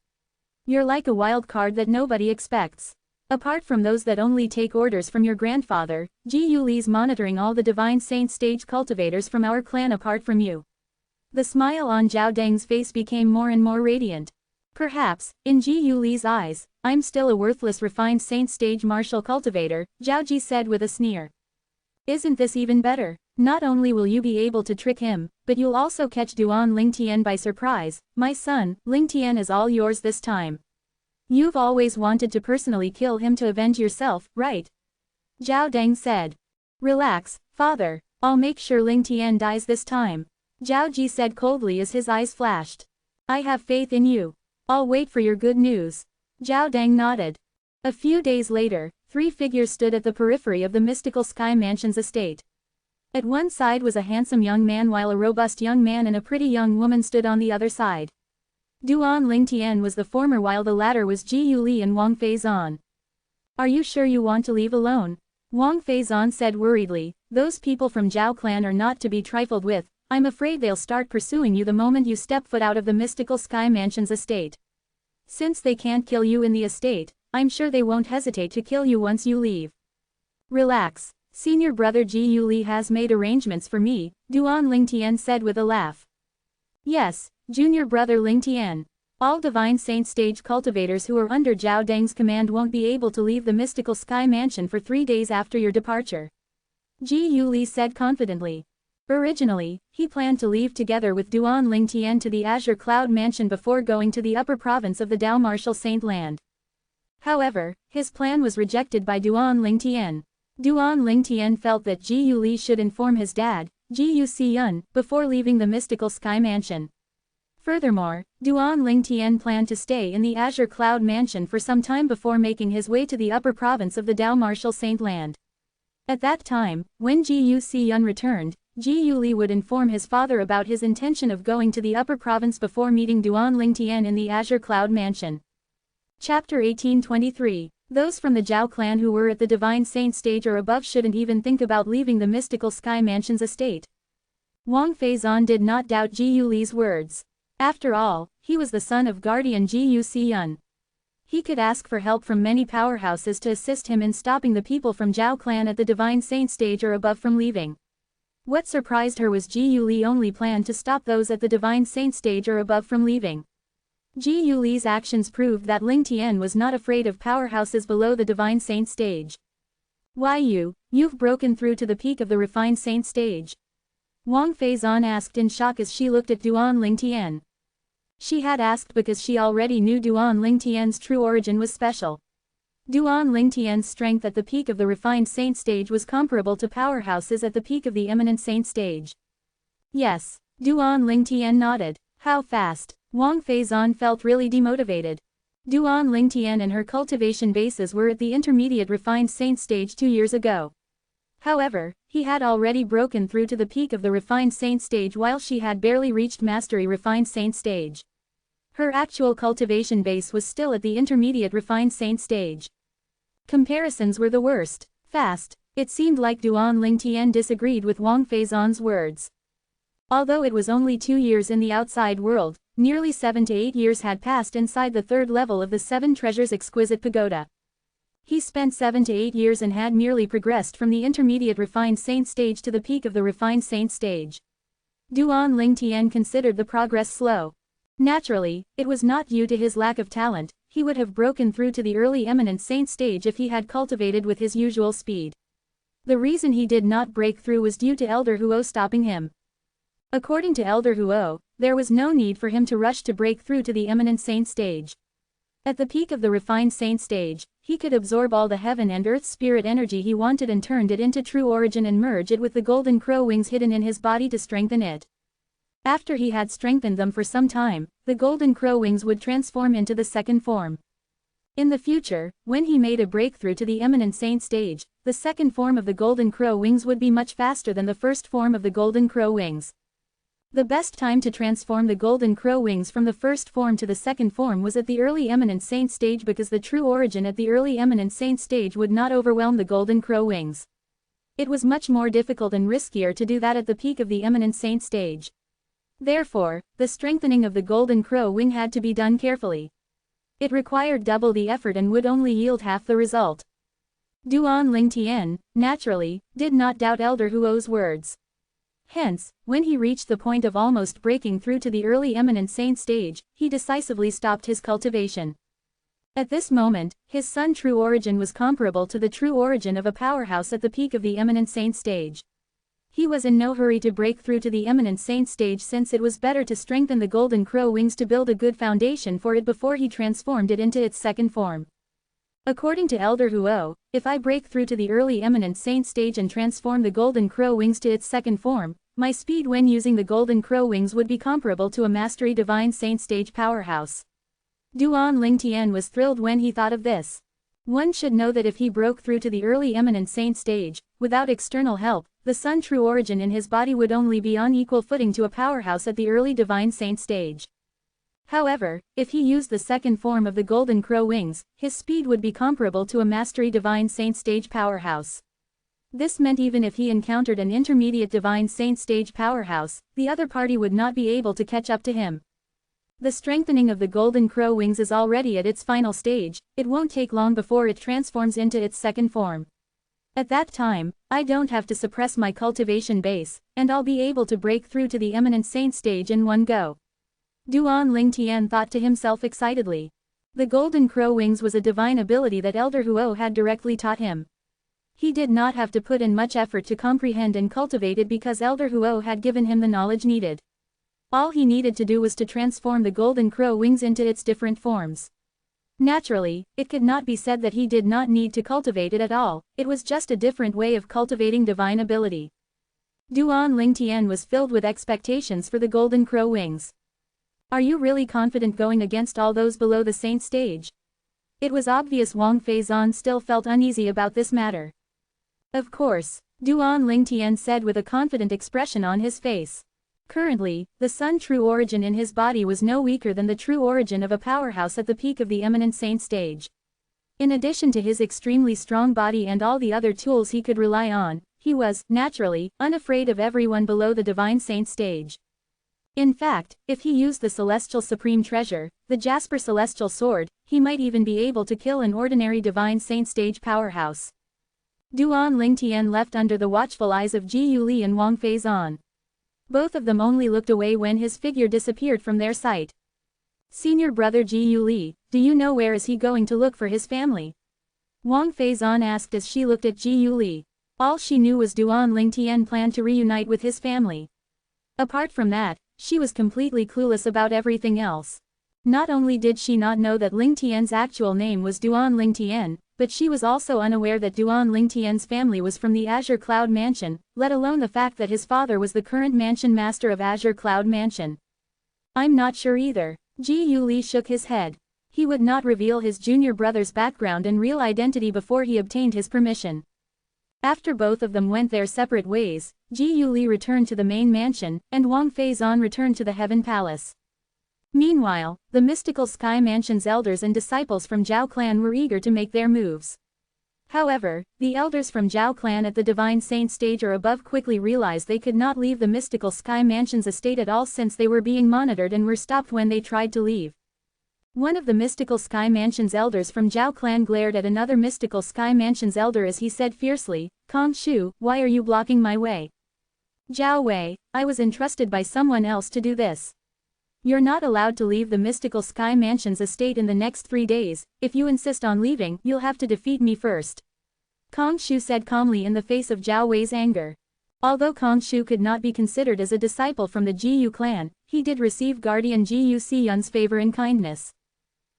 You're like a wild card that nobody expects. Apart from those that only take orders from your grandfather, Ji Yu Li's monitoring all the divine saint stage cultivators from our clan apart from you. The smile on Zhao Deng's face became more and more radiant. Perhaps, in Ji Yu Li's eyes, I'm still a worthless refined saint stage martial cultivator, Zhao Ji said with a sneer. Isn't this even better? Not only will you be able to trick him, but you'll also catch Duan Lingtian by surprise. My son, Lingtian is all yours this time. You've always wanted to personally kill him to avenge yourself, right? Zhao Deng said. Relax, father. I'll make sure Ling Tian dies this time. Zhao Ji said coldly as his eyes flashed. I have faith in you. I'll wait for your good news. Zhao Deng nodded. A few days later, 3 figures stood at the periphery of the mystical Sky Mansion's estate. At one side was a handsome young man while a robust young man and a pretty young woman stood on the other side. Duan Ling Tian was the former while the latter was Ji Yuli and Wang Feizan. Are you sure you want to leave alone? Wang Feizan said worriedly, those people from Zhao clan are not to be trifled with, I'm afraid they'll start pursuing you the moment you step foot out of the mystical Sky Mansion's estate. Since they can't kill you in the estate, I'm sure they won't hesitate to kill you once you leave. Relax, senior brother Ji Yuli has made arrangements for me, Duan Ling Tian said with a laugh. Yes, junior brother Ling Tian. All Divine Saint stage cultivators who are under Zhao Deng's command won't be able to leave the mystical Sky Mansion for 3 days after your departure. Ji Yuli said confidently. Originally, he planned to leave together with Duan Ling Tian to the Azure Cloud Mansion before going to the upper province of the Dao Martial Saint Land. However, his plan was rejected by Duan Ling Tian. Duan Ling Tian felt that Ji Yuli should inform his dad, Ji Yu Xiyun, before leaving the mystical Sky Mansion. Furthermore, Duan Ling Tian planned to stay in the Azure Cloud Mansion for some time before making his way to the upper province of the Dao Martial Saint Land. At that time, when Ji Yu Xiyun returned, Ji Yuli would inform his father about his intention of going to the upper province before meeting Duan Ling Tian in the Azure Cloud Mansion. Chapter 1823. Those from the Zhao clan who were at the Divine Saint stage or above shouldn't even think about leaving the mystical Sky Mansion's estate. Wang Feizan did not doubt Ji Yuli's words. After all, he was the son of guardian Ji Yu Xiyun. He could ask for help from many powerhouses to assist him in stopping the people from Zhao clan at the Divine Saint stage or above from leaving. What surprised her was Ji Yuli only planned to stop those at the Divine Saint stage or above from leaving. Ji Yuli's actions proved that Ling Tian was not afraid of powerhouses below the Divine Saint stage. Why you've broken through to the peak of the Refined Saint stage? Wang Feizan asked in shock as she looked at Duan Ling Tian. She had asked because she already knew Duan Ling Tian's true origin was special. Duan Ling Tian's strength at the peak of the Refined Saint stage was comparable to powerhouses at the peak of the Eminent Saint stage. Yes, Duan Ling Tian nodded. How fast? Wang Feizan felt really demotivated. Duan Ling Tian and her cultivation bases were at the intermediate Refined Saint stage 2 years ago. However, he had already broken through to the peak of the Refined Saint stage while she had barely reached Mastery Refined Saint stage. Her actual cultivation base was still at the intermediate Refined Saint stage. Comparisons were the worst. Fast. It seemed like Duan Ling Tian disagreed with Wang Feizan's words. Although it was only 2 years in the outside world, nearly 7 to 8 years had passed inside the 3rd level of the 7 Treasures Exquisite Pagoda. He spent 7 to 8 years and had merely progressed from the intermediate Refined Saint stage to the peak of the Refined Saint stage. Duan Ling Tian considered the progress slow. Naturally, it was not due to his lack of talent, he would have broken through to the early Eminent Saint stage if he had cultivated with his usual speed. The reason he did not break through was due to Elder Huo stopping him. According to Elder Huo, there was no need for him to rush to break through to the Eminent Saint stage. At the peak of the Refined Saint stage, he could absorb all the heaven and earth spirit energy he wanted and turned it into true origin and merge it with the golden crow wings hidden in his body to strengthen it. After he had strengthened them for some time, the golden crow wings would transform into the second form. In the future, when he made a breakthrough to the Eminent Saint stage, the second form of the golden crow wings would be much faster than the first form of the golden crow wings. The best time to transform the golden crow wings from the first form to the second form was at the early Eminent Saint stage because the true origin at the early Eminent Saint stage would not overwhelm the golden crow wings. It was much more difficult and riskier to do that at the peak of the Eminent Saint stage. Therefore, the strengthening of the golden crow wing had to be done carefully. It required double the effort and would only yield half the result. Duan Ling Tian, naturally, did not doubt Elder Huo's words. Hence, when he reached the point of almost breaking through to the early Eminent Saint stage, he decisively stopped his cultivation. At this moment, his son true origin was comparable to the true origin of a powerhouse at the peak of the Eminent Saint stage. He was in no hurry to break through to the eminent saint stage, since it was better to strengthen the golden crow wings to build a good foundation for it before he transformed it into its second form. According to Elder Huo, if I break through to the early eminent saint stage and transform the golden crow wings to its second form, my speed when using the golden crow wings would be comparable to a mastery divine saint stage powerhouse. Duan Lingtian was thrilled when he thought of this. One should know that if he broke through to the early eminent saint stage, without external help, the Sun true origin in his body would only be on equal footing to a powerhouse at the early divine saint stage. However, if he used the second form of the golden crow wings, his speed would be comparable to a mastery divine saint stage powerhouse. This meant even if he encountered an intermediate divine saint stage powerhouse, the other party would not be able to catch up to him. The strengthening of the golden crow wings is already at its final stage. It won't take long before it transforms into its second form. At that time, I don't have to suppress my cultivation base, and I'll be able to break through to the eminent saint stage in one go. Duan Lingtian thought to himself excitedly. The golden crow wings was a divine ability that Elder Huo had directly taught him. He did not have to put in much effort to comprehend and cultivate it because Elder Huo had given him the knowledge needed. All he needed to do was to transform the golden crow wings into its different forms. Naturally, it could not be said that he did not need to cultivate it at all, it was just a different way of cultivating divine ability. Duan Lingtian was filled with expectations for the golden crow wings. Are you really confident going against all those below the saint stage? It was obvious Wang Feizan still felt uneasy about this matter. Of course, Duan Lingtian said with a confident expression on his face. Currently, the Sun true origin in his body was no weaker than the true origin of a powerhouse at the peak of the eminent saint stage. In addition to his extremely strong body and all the other tools he could rely on, he was, naturally, unafraid of everyone below the divine saint stage. In fact, if he used the celestial supreme treasure, the Jasper celestial sword, he might even be able to kill an ordinary divine saint stage powerhouse. Duan Lingtian left under the watchful eyes of Ji Yuli and Wang Feizan. Both of them only looked away when his figure disappeared from their sight. Senior brother Ji Yuli, do you know where is he going to look for his family? Wang Feizan asked as she looked at Ji Yuli. All she knew was Duan Lingtian planned to reunite with his family. Apart from that, she was completely clueless about everything else. Not only did she not know that Lingtian's actual name was Duan Lingtian, but she was also unaware that Duan Lingtian's family was from the Azure Cloud Mansion, let alone the fact that his father was the current mansion master of Azure Cloud Mansion. I'm not sure either. Ji Yuli shook his head. He would not reveal his junior brother's background and real identity before he obtained his permission. After both of them went their separate ways, Ji Yuli returned to the main mansion, and Wang Feizan returned to the Heaven Palace. Meanwhile, the mystical Sky Mansion's elders and disciples from Zhao Clan were eager to make their moves. However, the elders from Zhao Clan at the Divine Saint stage or above quickly realized they could not leave the mystical Sky Mansion's estate at all since they were being monitored and were stopped when they tried to leave. One of the mystical Sky Mansion's elders from Zhao Clan glared at another mystical Sky Mansion's elder as he said fiercely, Kong Shu, why are you blocking my way? Zhao Wei, I was entrusted by someone else to do this. You're not allowed to leave the mystical Sky Mansion's estate in the next 3 days. If you insist on leaving, you'll have to defeat me first. Kong Shu said calmly in the face of Zhao Wei's anger. Although Kong Shu could not be considered as a disciple from the Jiyu clan, he did receive guardian Jiyu Siyun's favor and kindness.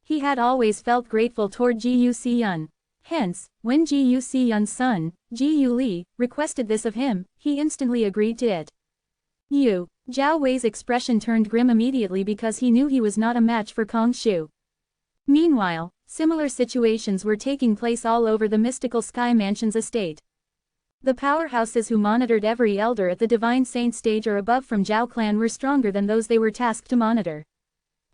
He had always felt grateful toward Jiyu Siyun. Hence, when Jiyu Siyun's son, Jiyu Li, requested this of him, he instantly agreed to it. Zhao Wei's expression turned grim immediately because he knew he was not a match for Kong Shu. Meanwhile, similar situations were taking place all over the mystical Sky Mansion's estate. The powerhouses who monitored every elder at the Divine Saint stage or above from Zhao clan were stronger than those they were tasked to monitor.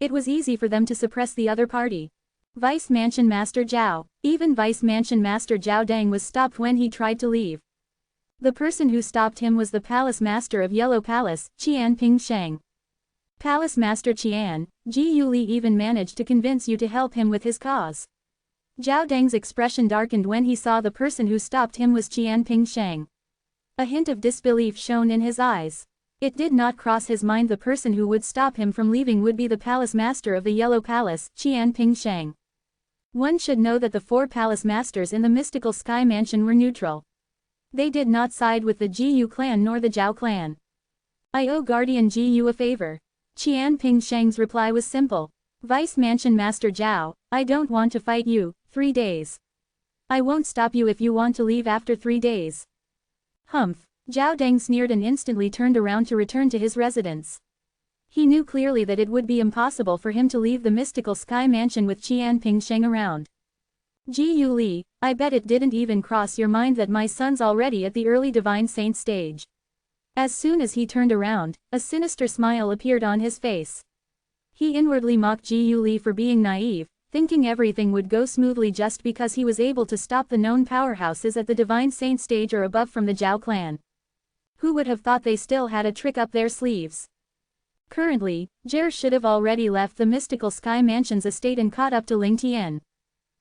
It was easy for them to suppress the other party. Vice Mansion Master Zhao, even Vice Mansion Master Zhao Deng was stopped when he tried to leave. The person who stopped him was the Palace Master of Yellow Palace, Qian Pingsheng. Palace Master Qian, Ji Yuli even managed to convince you to help him with his cause. Zhao Deng's expression darkened when he saw the person who stopped him was Qian Pingsheng. A hint of disbelief shone in his eyes. It did not cross his mind the person who would stop him from leaving would be the Palace Master of the Yellow Palace, Qian Pingsheng. One should know that the 4 Palace Masters in the mystical Sky Mansion were neutral. They did not side with the Gu clan nor the Zhao clan. I owe Guardian Gu a favor. Qian Pingsheng's reply was simple. Vice Mansion Master Zhao, I don't want to fight you, 3 days. I won't stop you if you want to leave after 3 days. Humph. Zhao Deng sneered and instantly turned around to return to his residence. He knew clearly that it would be impossible for him to leave the mystical sky mansion with Qian Pingsheng around. Ji Yuli, I bet it didn't even cross your mind that my son's already at the early divine saint stage. As soon as he turned around, a sinister smile appeared on his face. He inwardly mocked Ji Yuli for being naive, thinking everything would go smoothly just because he was able to stop the known powerhouses at the divine saint stage or above from the Zhao clan. Who would have thought they still had a trick up their sleeves? Currently, Jer should have already left the mystical sky mansion's estate and caught up to Ling Tian.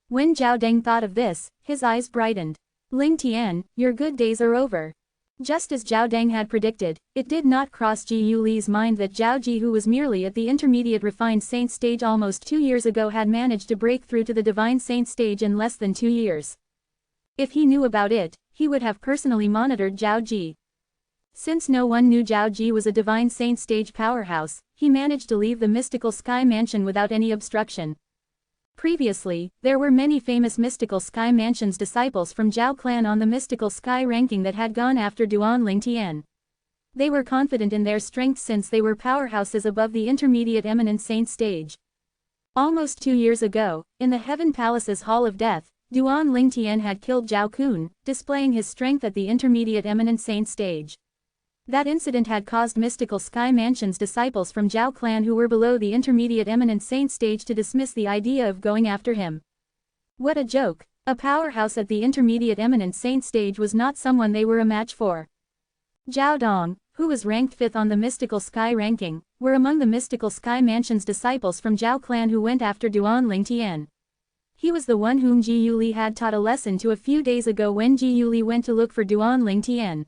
When Zhao Deng thought of this, his eyes brightened. Ling Tian, your good days are over. Just as Zhao Deng had predicted, it did not cross Ji Yuli's mind that Zhao Ji, who was merely at the intermediate refined saint stage almost 2 years ago, had managed to break through to the divine saint stage in less than 2 years. If he knew about it, he would have personally monitored Zhao Ji. Since no one knew Zhao Ji was a divine saint stage powerhouse, he managed to leave the mystical sky mansion without any obstruction. Previously, there were many famous mystical sky mansion's disciples from Zhao clan on the mystical sky ranking that had gone after Duan Ling Tian. They were confident in their strength since they were powerhouses above the intermediate eminent saint stage. Almost 2 years ago, in the Heaven Palace's Hall of Death, Duan Ling Tian had killed Zhao Kun, displaying his strength at the intermediate eminent saint stage. That incident had caused mystical sky mansion's disciples from Zhao clan who were below the intermediate eminent saint stage to dismiss the idea of going after him. What a joke! A powerhouse at the intermediate eminent saint stage was not someone they were a match for. Zhao Dong, who was ranked 5th on the mystical sky ranking, were among the mystical sky mansion's disciples from Zhao clan who went after Duan Ling Tian. He was the one whom Ji Yuli had taught a lesson to a few days ago when Ji Yuli went to look for Duan Ling Tian.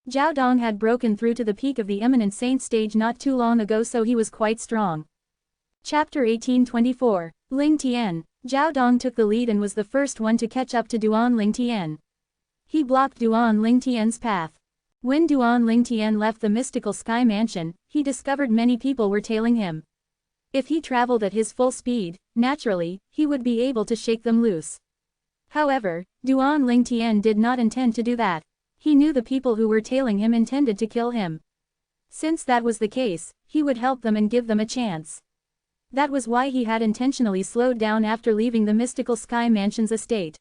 Zhao Dong had broken through to the peak of the eminent saint stage not too long ago, so he was quite strong. Chapter 1824. Ling Tian. Zhao Dong took the lead and was the first one to catch up to Duan Ling Tian. He blocked Duan Ling Tian's path. When Duan Ling Tian left the mystical sky mansion, he discovered many people were tailing him. If he traveled at his full speed, naturally, he would be able to shake them loose. However, Duan Ling Tian did not intend to do that. He knew the people who were tailing him intended to kill him. Since that was the case, he would help them and give them a chance. That was why he had intentionally slowed down after leaving the mystical sky mansion's estate.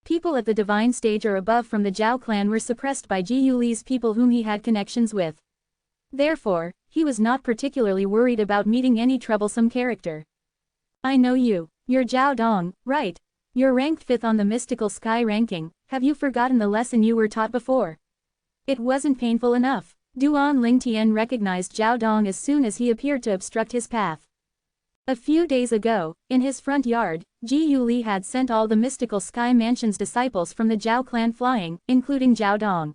People at the divine stage or above from the Zhao clan were suppressed by Ji Yuli's people whom he had connections with. Therefore, he was not particularly worried about meeting any troublesome character. I know you. You're Zhao Dong, right? You're ranked 5th on the mystical sky ranking. Have you forgotten the lesson you were taught before? It wasn't painful enough. Duan Ling Tian recognized Zhao Dong as soon as he appeared to obstruct his path. A few days ago, in his front yard, Ji Yuli had sent all the mystical sky mansion's disciples from the Zhao clan flying, including Zhao Dong.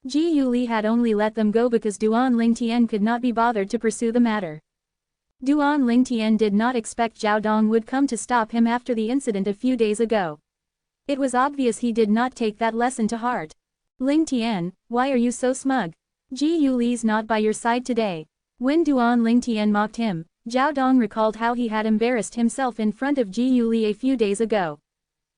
Ji Yuli had only let them go because Duan Ling Tian could not be bothered to pursue the matter. Duan Ling Tian did not expect Zhao Dong would come to stop him after the incident a few days ago. It was obvious he did not take that lesson to heart. Ling Tian, why are you so smug? Ji Yuli's not by your side today. When Duan Ling Tian mocked him, Zhao Dong recalled how he had embarrassed himself in front of Ji Yuli a few days ago.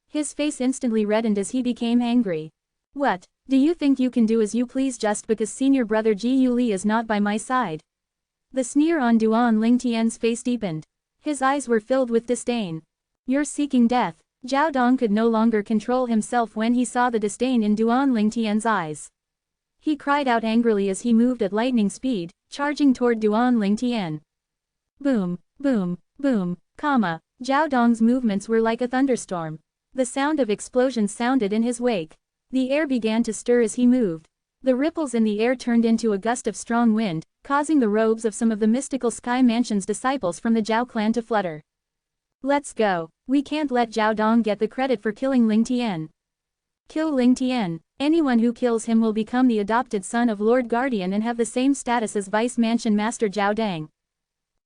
His face instantly reddened as he became angry. What, do you think you can do as you please just because senior brother Ji Yuli is not by my side? The sneer on Duan Ling Tian's face deepened. His eyes were filled with disdain. You're seeking death. Zhao Dong could no longer control himself when he saw the disdain in Duan Ling Tian's eyes. He cried out angrily as he moved at lightning speed, charging toward Duan Ling Tian. Boom, boom, boom, comma. Zhao Dong's movements were like a thunderstorm. The sound of explosions sounded in his wake. The air began to stir as he moved. The ripples in the air turned into a gust of strong wind, causing the robes of some of the mystical sky mansion's disciples from the Zhao clan to flutter. Let's go. We can't let Zhao Dong get the credit for killing Ling Tian. Kill Ling Tian. Anyone who kills him will become the adopted son of Lord Guardian and have the same status as Vice Mansion Master Zhao Deng.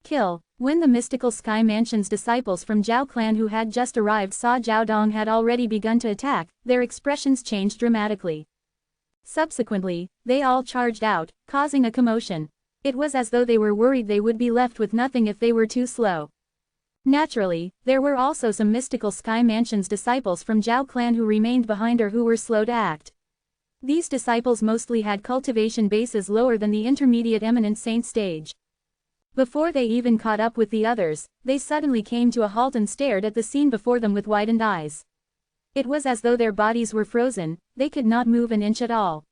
Kill. When the mystical sky mansion's disciples from Zhao clan who had just arrived saw Zhao Dong had already begun to attack, their expressions changed dramatically. Subsequently, they all charged out, causing a commotion. It was as though they were worried they would be left with nothing if they were too slow. Naturally, there were also some mystical Sky Mansion's disciples from Zhao clan who remained behind or who were slow to act. These disciples mostly had cultivation bases lower than the intermediate eminent saint stage. Before they even caught up with the others, they suddenly came to a halt and stared at the scene before them with widened eyes. It was as though their bodies were frozen, they could not move an inch at all.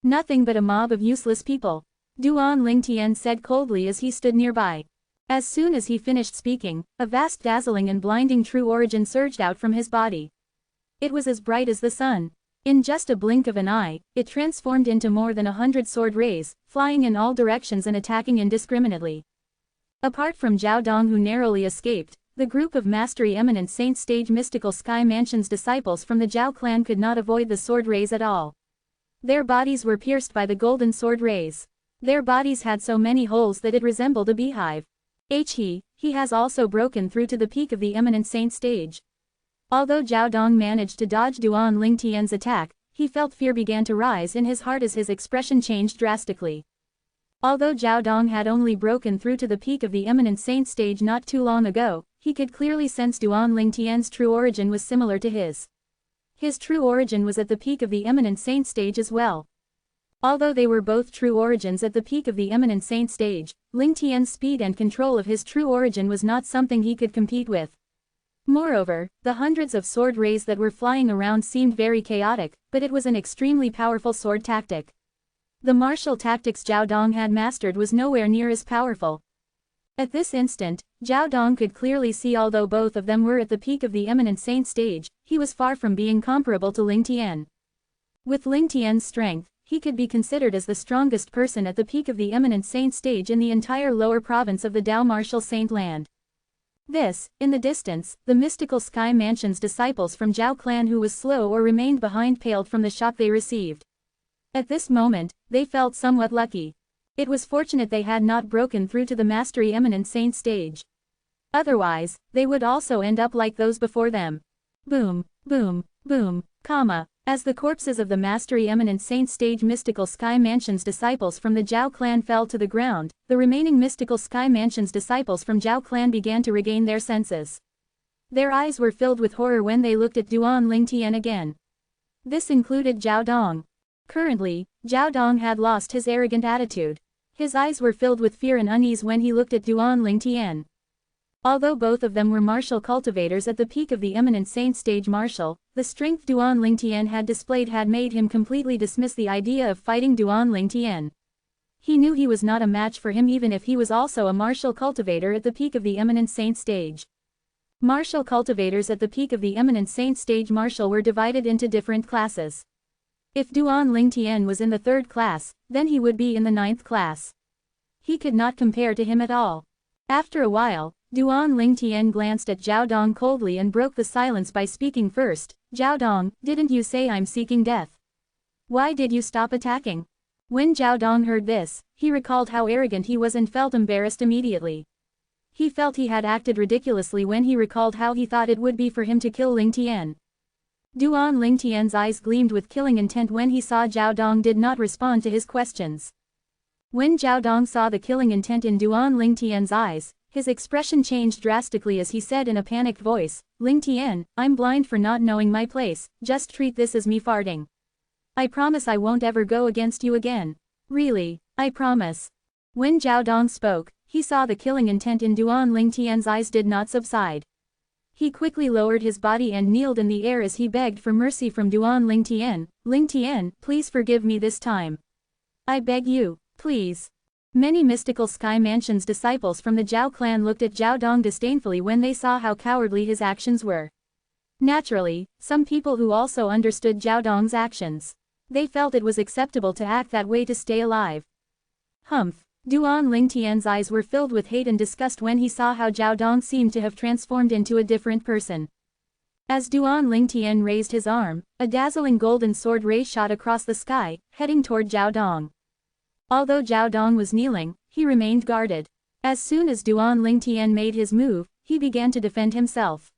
Nothing but a mob of useless people, Duan Lingtian said coldly as he stood nearby. As soon as he finished speaking, a vast dazzling and blinding true origin surged out from his body. It was as bright as the sun. In just a blink of an eye, it transformed into more than 100 sword rays, flying in all directions and attacking indiscriminately. Apart from Zhao Dong who narrowly escaped, the group of Mastery Eminent Saint Stage Mystical Sky Mansion's disciples from the Zhao clan could not avoid the sword rays at all. Their bodies were pierced by the golden sword rays. Their bodies had so many holes that it resembled a beehive. He has also broken through to the peak of the Eminent Saint Stage. Although Zhao Dong managed to dodge Duan Lingtian's attack, he felt fear began to rise in his heart as his expression changed drastically. Although Zhao Dong had only broken through to the peak of the Eminent Saint Stage not too long ago, he could clearly sense Duan Lingtian's true origin was similar to his. His true origin was at the peak of the Eminent Saint Stage as well. Although they were both true origins at the peak of the Eminent Saint Stage, Lingtian's speed and control of his true origin was not something he could compete with. Moreover, the hundreds of sword rays that were flying around seemed very chaotic, but it was an extremely powerful sword tactic. The martial tactics Zhao Dong had mastered was nowhere near as powerful. At this instant, Zhao Dong could clearly see although both of them were at the peak of the Eminent Saint Stage, he was far from being comparable to Lingtian. With Lingtian's strength, he could be considered as the strongest person at the peak of the Eminent Saint Stage in the entire lower province of the Dao Martial Saint Land. This, in the distance, the mystical Sky Mansion's disciples from Zhao clan who was slow or remained behind paled from the shock they received. At this moment, they felt somewhat lucky. It was fortunate they had not broken through to the Mastery Eminent Saint Stage. Otherwise, they would also end up like those before them. Boom, boom, boom, as the corpses of the Mastery Eminent Saint Stage Mystical Sky Mansion's disciples from the Zhao clan fell to the ground, the remaining Mystical Sky Mansion's disciples from Zhao clan began to regain their senses. Their eyes were filled with horror when they looked at Duan Lingtian again. This included Zhao Dong. Currently, Zhao Dong had lost his arrogant attitude. His eyes were filled with fear and unease when he looked at Duan Lingtian. Although both of them were martial cultivators at the peak of the Eminent Saint Stage martial, the strength Duan Lingtian had displayed had made him completely dismiss the idea of fighting Duan Lingtian. He knew he was not a match for him even if he was also a martial cultivator at the peak of the Eminent Saint Stage. Martial cultivators at the peak of the Eminent Saint Stage martial were divided into different classes. If Duan Lingtian was in the 3rd class, then he would be in the 9th class. He could not compare to him at all. After a while, Duan Lingtian glanced at Zhao Dong coldly and broke the silence by speaking first. Zhao Dong, didn't you say I'm seeking death? Why did you stop attacking? When Zhao Dong heard this, he recalled how arrogant he was and felt embarrassed immediately. He felt he had acted ridiculously when he recalled how he thought it would be for him to kill Lingtian. Duan Lingtian's eyes gleamed with killing intent when he saw Zhao Dong did not respond to his questions. When Zhao Dong saw the killing intent in Duan Lingtian's eyes, his expression changed drastically as he said in a panicked voice, Lingtian, I'm blind for not knowing my place, just treat this as me farting. I promise I won't ever go against you again. Really, I promise. When Zhao Dong spoke, he saw the killing intent in Duan Lingtian's eyes did not subside. He quickly lowered his body and kneeled in the air as he begged for mercy from Duan Lingtian. Lingtian, please forgive me this time. I beg you, please. Many mystical Sky Mansion's disciples from the Zhao clan looked at Zhao Dong disdainfully when they saw how cowardly his actions were. Naturally, some people who also understood Zhao Dong's actions. They felt it was acceptable to act that way to stay alive. Humph. Duan Lingtian's eyes were filled with hate and disgust when he saw how Zhao Dong seemed to have transformed into a different person. As Duan Lingtian raised his arm, a dazzling golden sword ray shot across the sky, heading toward Zhao Dong. Although Zhao Dong was kneeling, he remained guarded. As soon as Duan Lingtian made his move, he began to defend himself.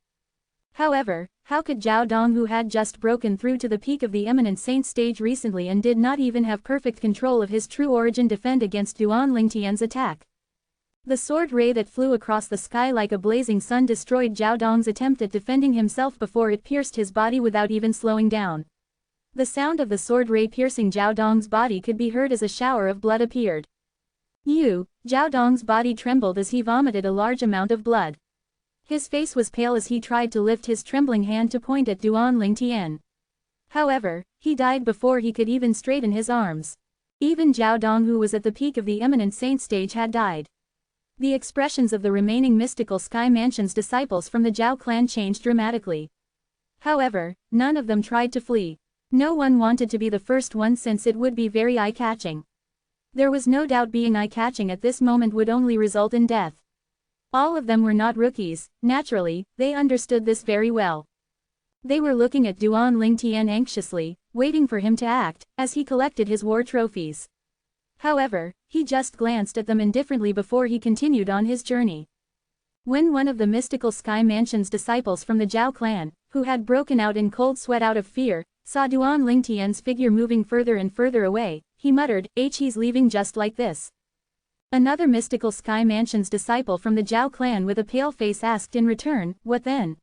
However, How could Zhao Dong, who had just broken through to the peak of the eminent saint stage recently and did not even have perfect control of his true origin, defend against Duan Lingtian's attack? The sword ray that flew across the sky like a blazing sun destroyed Zhao Dong's attempt at defending himself before it pierced his body without even slowing down. The sound of the sword ray piercing Zhao Dong's body could be heard as a shower of blood appeared. Zhao Dong's body trembled as he vomited a large amount of blood. His face was pale as he tried to lift his trembling hand to point at Duan Lingtian. However, he died before he could even straighten his arms. Even Zhao Dong, who was at the peak of the eminent saint stage, had died. The expressions of the remaining mystical Sky Mansion's disciples from the Zhao clan changed dramatically. However, none of them tried to flee. No one wanted to be the first one since it would be very eye-catching. There was no doubt being eye-catching at this moment would only result in death. All of them were not rookies, naturally, they understood this very well. They were looking at Duan Lingtian anxiously, waiting for him to act, as he collected his war trophies. However, he just glanced at them indifferently before he continued on his journey. When one of the mystical Sky Mansion's disciples from the Zhao clan, who had broken out in cold sweat out of fear, saw Duan Lingtian's figure moving further and further away, he muttered, he's leaving just like this. Another mystical Sky Mansion's disciple from the Zhao clan with a pale face asked in return, what then?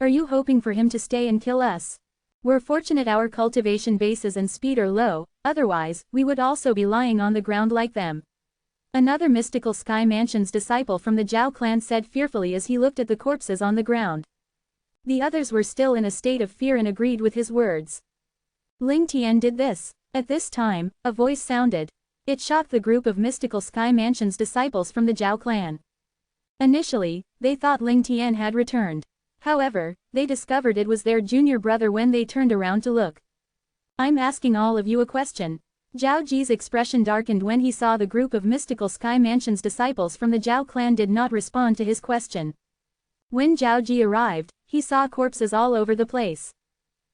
Are you hoping for him to stay and kill us? We're fortunate our cultivation bases and speed are low, otherwise, we would also be lying on the ground like them. Another mystical Sky Mansion's disciple from the Zhao clan said fearfully as he looked at the corpses on the ground. The others were still in a state of fear and agreed with his words. Lingtian did this. At this time, a voice sounded. It shocked the group of mystical Sky Mansion's disciples from the Zhao clan. Initially, they thought Lingtian had returned. However, they discovered it was their junior brother when they turned around to look. I'm asking all of you a question. Zhao Ji's expression darkened when he saw the group of mystical Sky Mansion's disciples from the Zhao clan did not respond to his question. When Zhao Ji arrived, he saw corpses all over the place.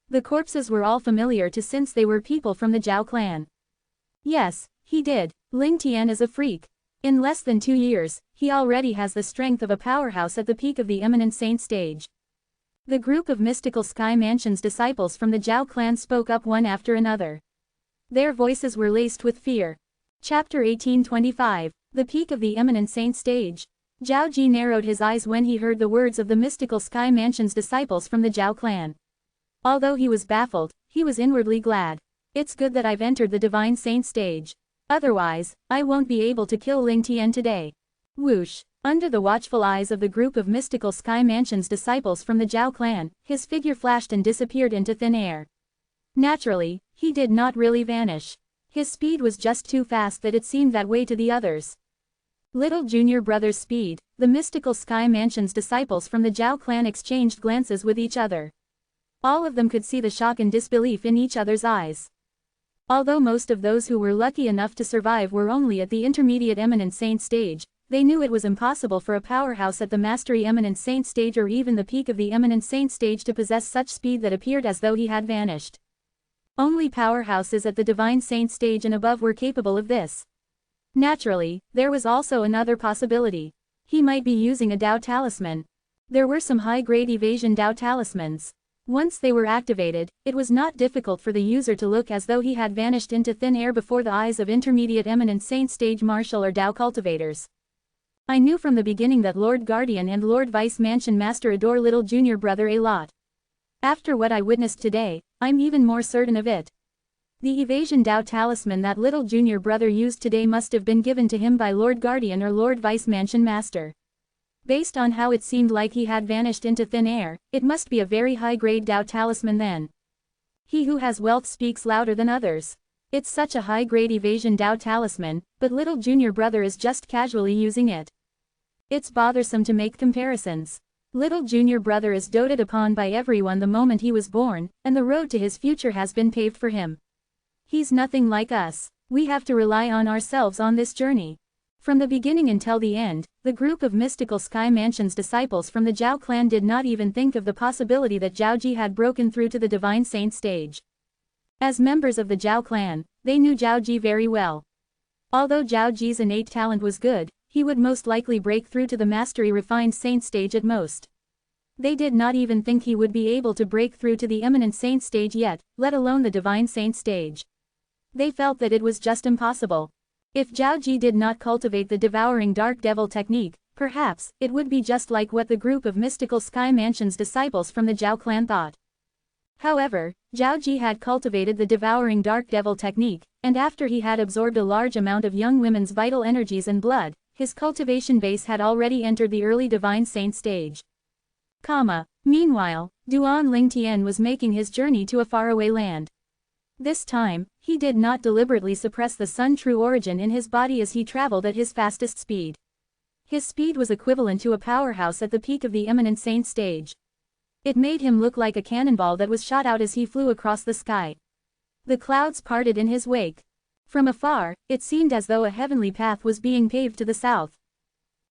The corpses were all familiar to since they were people from the Zhao clan. Yes, he did. Lingtian is a freak. In less than 2 years, he already has the strength of a powerhouse at the peak of the eminent saint stage. The group of mystical Sky Mansion's disciples from the Zhao clan spoke up one after another. Their voices were laced with fear. Chapter 1825, The Peak of the Eminent Saint Stage. Zhao Ji narrowed his eyes when he heard the words of the mystical Sky Mansion's disciples from the Zhao clan. Although he was baffled, he was inwardly glad. It's good that I've entered the Divine Saint stage. Otherwise, I won't be able to kill Lingtian today. Whoosh! Under the watchful eyes of the group of mystical Sky Mansion's disciples from the Zhao clan, his figure flashed and disappeared into thin air. Naturally, he did not really vanish. His speed was just too fast that it seemed that way to the others. Little junior brother's speed, the mystical Sky Mansion's disciples from the Zhao clan exchanged glances with each other. All of them could see the shock and disbelief in each other's eyes. Although most of those who were lucky enough to survive were only at the intermediate eminent saint stage, they knew it was impossible for a powerhouse at the mastery eminent saint stage or even the peak of the eminent saint stage to possess such speed that appeared as though he had vanished. Only powerhouses at the divine saint stage and above were capable of this. Naturally, there was also another possibility. He might be using a Dao talisman. There were some high-grade evasion Dao talismans. Once they were activated, it was not difficult for the user to look as though he had vanished into thin air before the eyes of intermediate eminent saint stage martial or Dao cultivators. I knew from the beginning that Lord Guardian and Lord Vice Mansion Master adore little junior brother a lot. After what I witnessed today, I'm even more certain of it. The evasion Dao talisman that little junior brother used today must have been given to him by Lord Guardian or Lord Vice Mansion Master. Based on how it seemed like he had vanished into thin air, it must be a very high-grade Dao talisman then. He who has wealth speaks louder than others. It's such a high-grade evasion Dao talisman, but little junior brother is just casually using it. It's bothersome to make comparisons. Little junior brother is doted upon by everyone the moment he was born, and the road to his future has been paved for him. He's nothing like us. We have to rely on ourselves on this journey. From the beginning until the end, the group of mystical Sky Mansion's disciples from the Zhao clan did not even think of the possibility that Zhao Ji had broken through to the Divine Saint stage. As members of the Zhao clan, they knew Zhao Ji very well. Although Zhao Ji's innate talent was good, he would most likely break through to the mastery refined saint stage at most. They did not even think he would be able to break through to the eminent saint stage yet, let alone the divine saint stage. They felt that it was just impossible. If Zhao Ji did not cultivate the devouring dark devil technique, perhaps, it would be just like what the group of mystical Sky Mansion's disciples from the Zhao clan thought. However, Zhao Ji had cultivated the devouring dark devil technique, and after he had absorbed a large amount of young women's vital energies and blood, his cultivation base had already entered the early divine saint stage. Meanwhile, Duan Lingtian was making his journey to a faraway land. This time, he did not deliberately suppress the sun true origin in his body as he traveled at his fastest speed. His speed was equivalent to a powerhouse at the peak of the eminent saint stage. It made him look like a cannonball that was shot out as he flew across the sky. The clouds parted in his wake. From afar, it seemed as though a heavenly path was being paved to the south.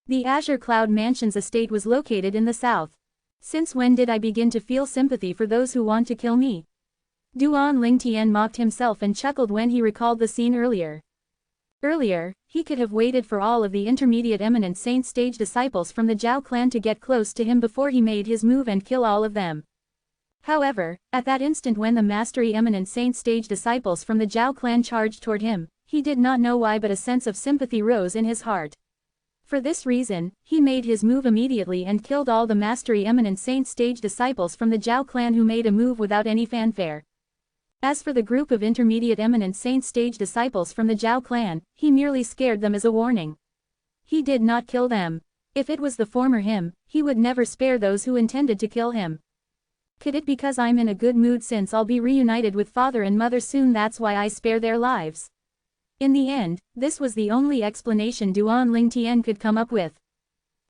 The Azure Cloud Mansion's estate was located in the south. Since when did I begin to feel sympathy for those who want to kill me? Duan Lingtian mocked himself and chuckled when he recalled the scene earlier. Earlier, he could have waited for all of the intermediate eminent saint stage disciples from the Zhao clan to get close to him before he made his move and kill all of them. However, at that instant when the mastery eminent saint stage disciples from the Zhao clan charged toward him, he did not know why but a sense of sympathy rose in his heart. For this reason, he made his move immediately and killed all the mastery eminent saint stage disciples from the Zhao clan who made a move without any fanfare. As for the group of intermediate eminent saint stage disciples from the Zhao clan, he merely scared them as a warning. He did not kill them. If it was the former him, he would never spare those who intended to kill him. Could it because I'm in a good mood since I'll be reunited with father and mother soon, that's why I spare their lives? In the end, this was the only explanation Duan Lingtian could come up with.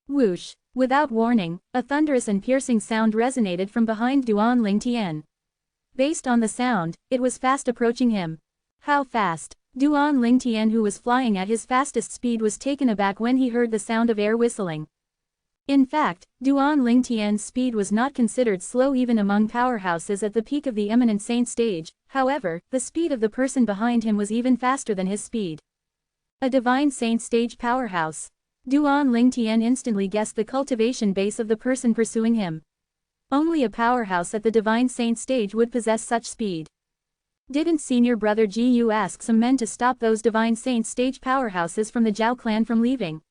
Whoosh! Without warning, a thunderous and piercing sound resonated from behind Duan Lingtian. Based on the sound, it was fast approaching him. How fast? Duan Lingtian, who was flying at his fastest speed, was taken aback when he heard the sound of air whistling. In fact, Duan Lingtian's speed was not considered slow even among powerhouses at the peak of the eminent saint stage. However, the speed of the person behind him was even faster than his speed. A divine saint stage powerhouse. Duan Lingtian instantly guessed the cultivation base of the person pursuing him. Only a powerhouse at the divine saint stage would possess such speed. Didn't senior brother Gu ask some men to stop those divine saint stage powerhouses from the Zhao clan from leaving?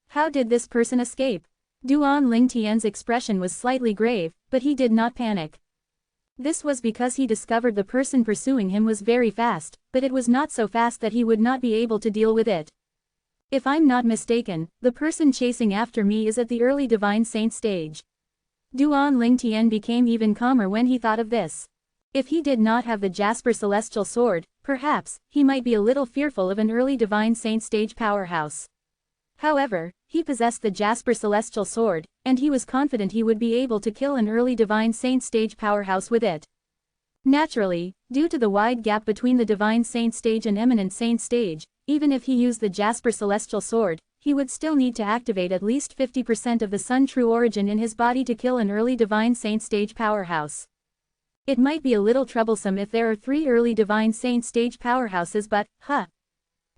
How did this person escape? Duan Lingtian's expression was slightly grave, but he did not panic. This was because he discovered the person pursuing him was very fast, but it was not so fast that he would not be able to deal with it. If I'm not mistaken, the person chasing after me is at the early divine saint stage. Duan Lingtian became even calmer when he thought of this. If he did not have the Jasper Celestial Sword, perhaps, he might be a little fearful of an early divine saint stage powerhouse. However, he possessed the Jasper Celestial Sword, and he was confident he would be able to kill an early divine saint stage powerhouse with it. Naturally, due to the wide gap between the divine saint stage and eminent saint stage, even if he used the Jasper Celestial Sword, he would still need to activate at least 50% of the sun true origin in his body to kill an early divine saint stage powerhouse. It might be a little troublesome if there are 3 early divine saint stage powerhouses, but,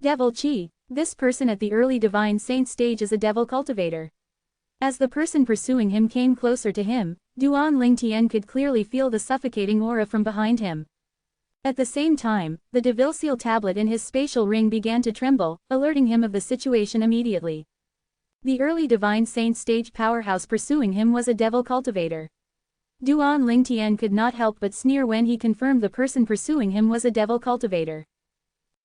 Devil Chi, this person at the early divine saint stage is a devil cultivator. As the person pursuing him came closer to him, Duan Lingtian could clearly feel the suffocating aura from behind him. At the same time, the Devilseal tablet in his spatial ring began to tremble, alerting him of the situation immediately. The early divine saint stage powerhouse pursuing him was a devil cultivator. Duan Lingtian could not help but sneer when he confirmed the person pursuing him was a devil cultivator.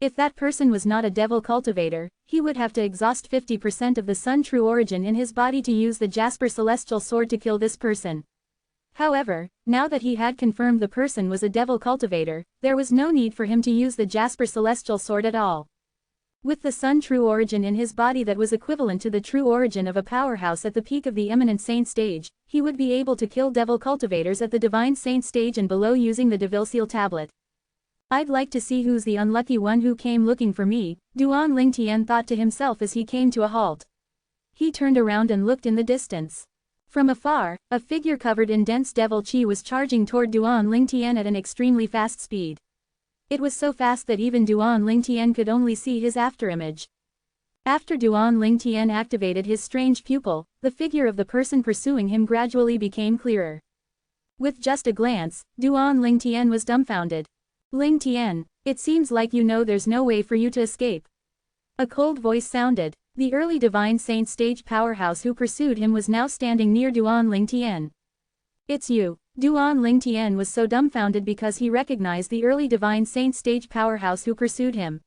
If that person was not a devil cultivator, he would have to exhaust 50% of the sun true origin in his body to use the Jasper Celestial Sword to kill this person. However, now that he had confirmed the person was a devil cultivator, there was no need for him to use the Jasper Celestial Sword at all. With the sun true origin in his body that was equivalent to the true origin of a powerhouse at the peak of the eminent saint stage, he would be able to kill devil cultivators at the divine saint stage and below using the Devilseal tablet. I'd like to see who's the unlucky one who came looking for me, Duan Lingtian thought to himself as he came to a halt. He turned around and looked in the distance. From afar, a figure covered in dense devil chi was charging toward Duan Lingtian at an extremely fast speed. It was so fast that even Duan Lingtian could only see his afterimage. After Duan Lingtian activated his strange pupil, the figure of the person pursuing him gradually became clearer. With just a glance, Duan Lingtian was dumbfounded. Lingtian, it seems like you know there's no way for you to escape. A cold voice sounded. The early divine saint stage powerhouse who pursued him was now standing near Duan Lingtian. It's you. Duan Lingtian was so dumbfounded because he recognized the early divine saint stage powerhouse who pursued him.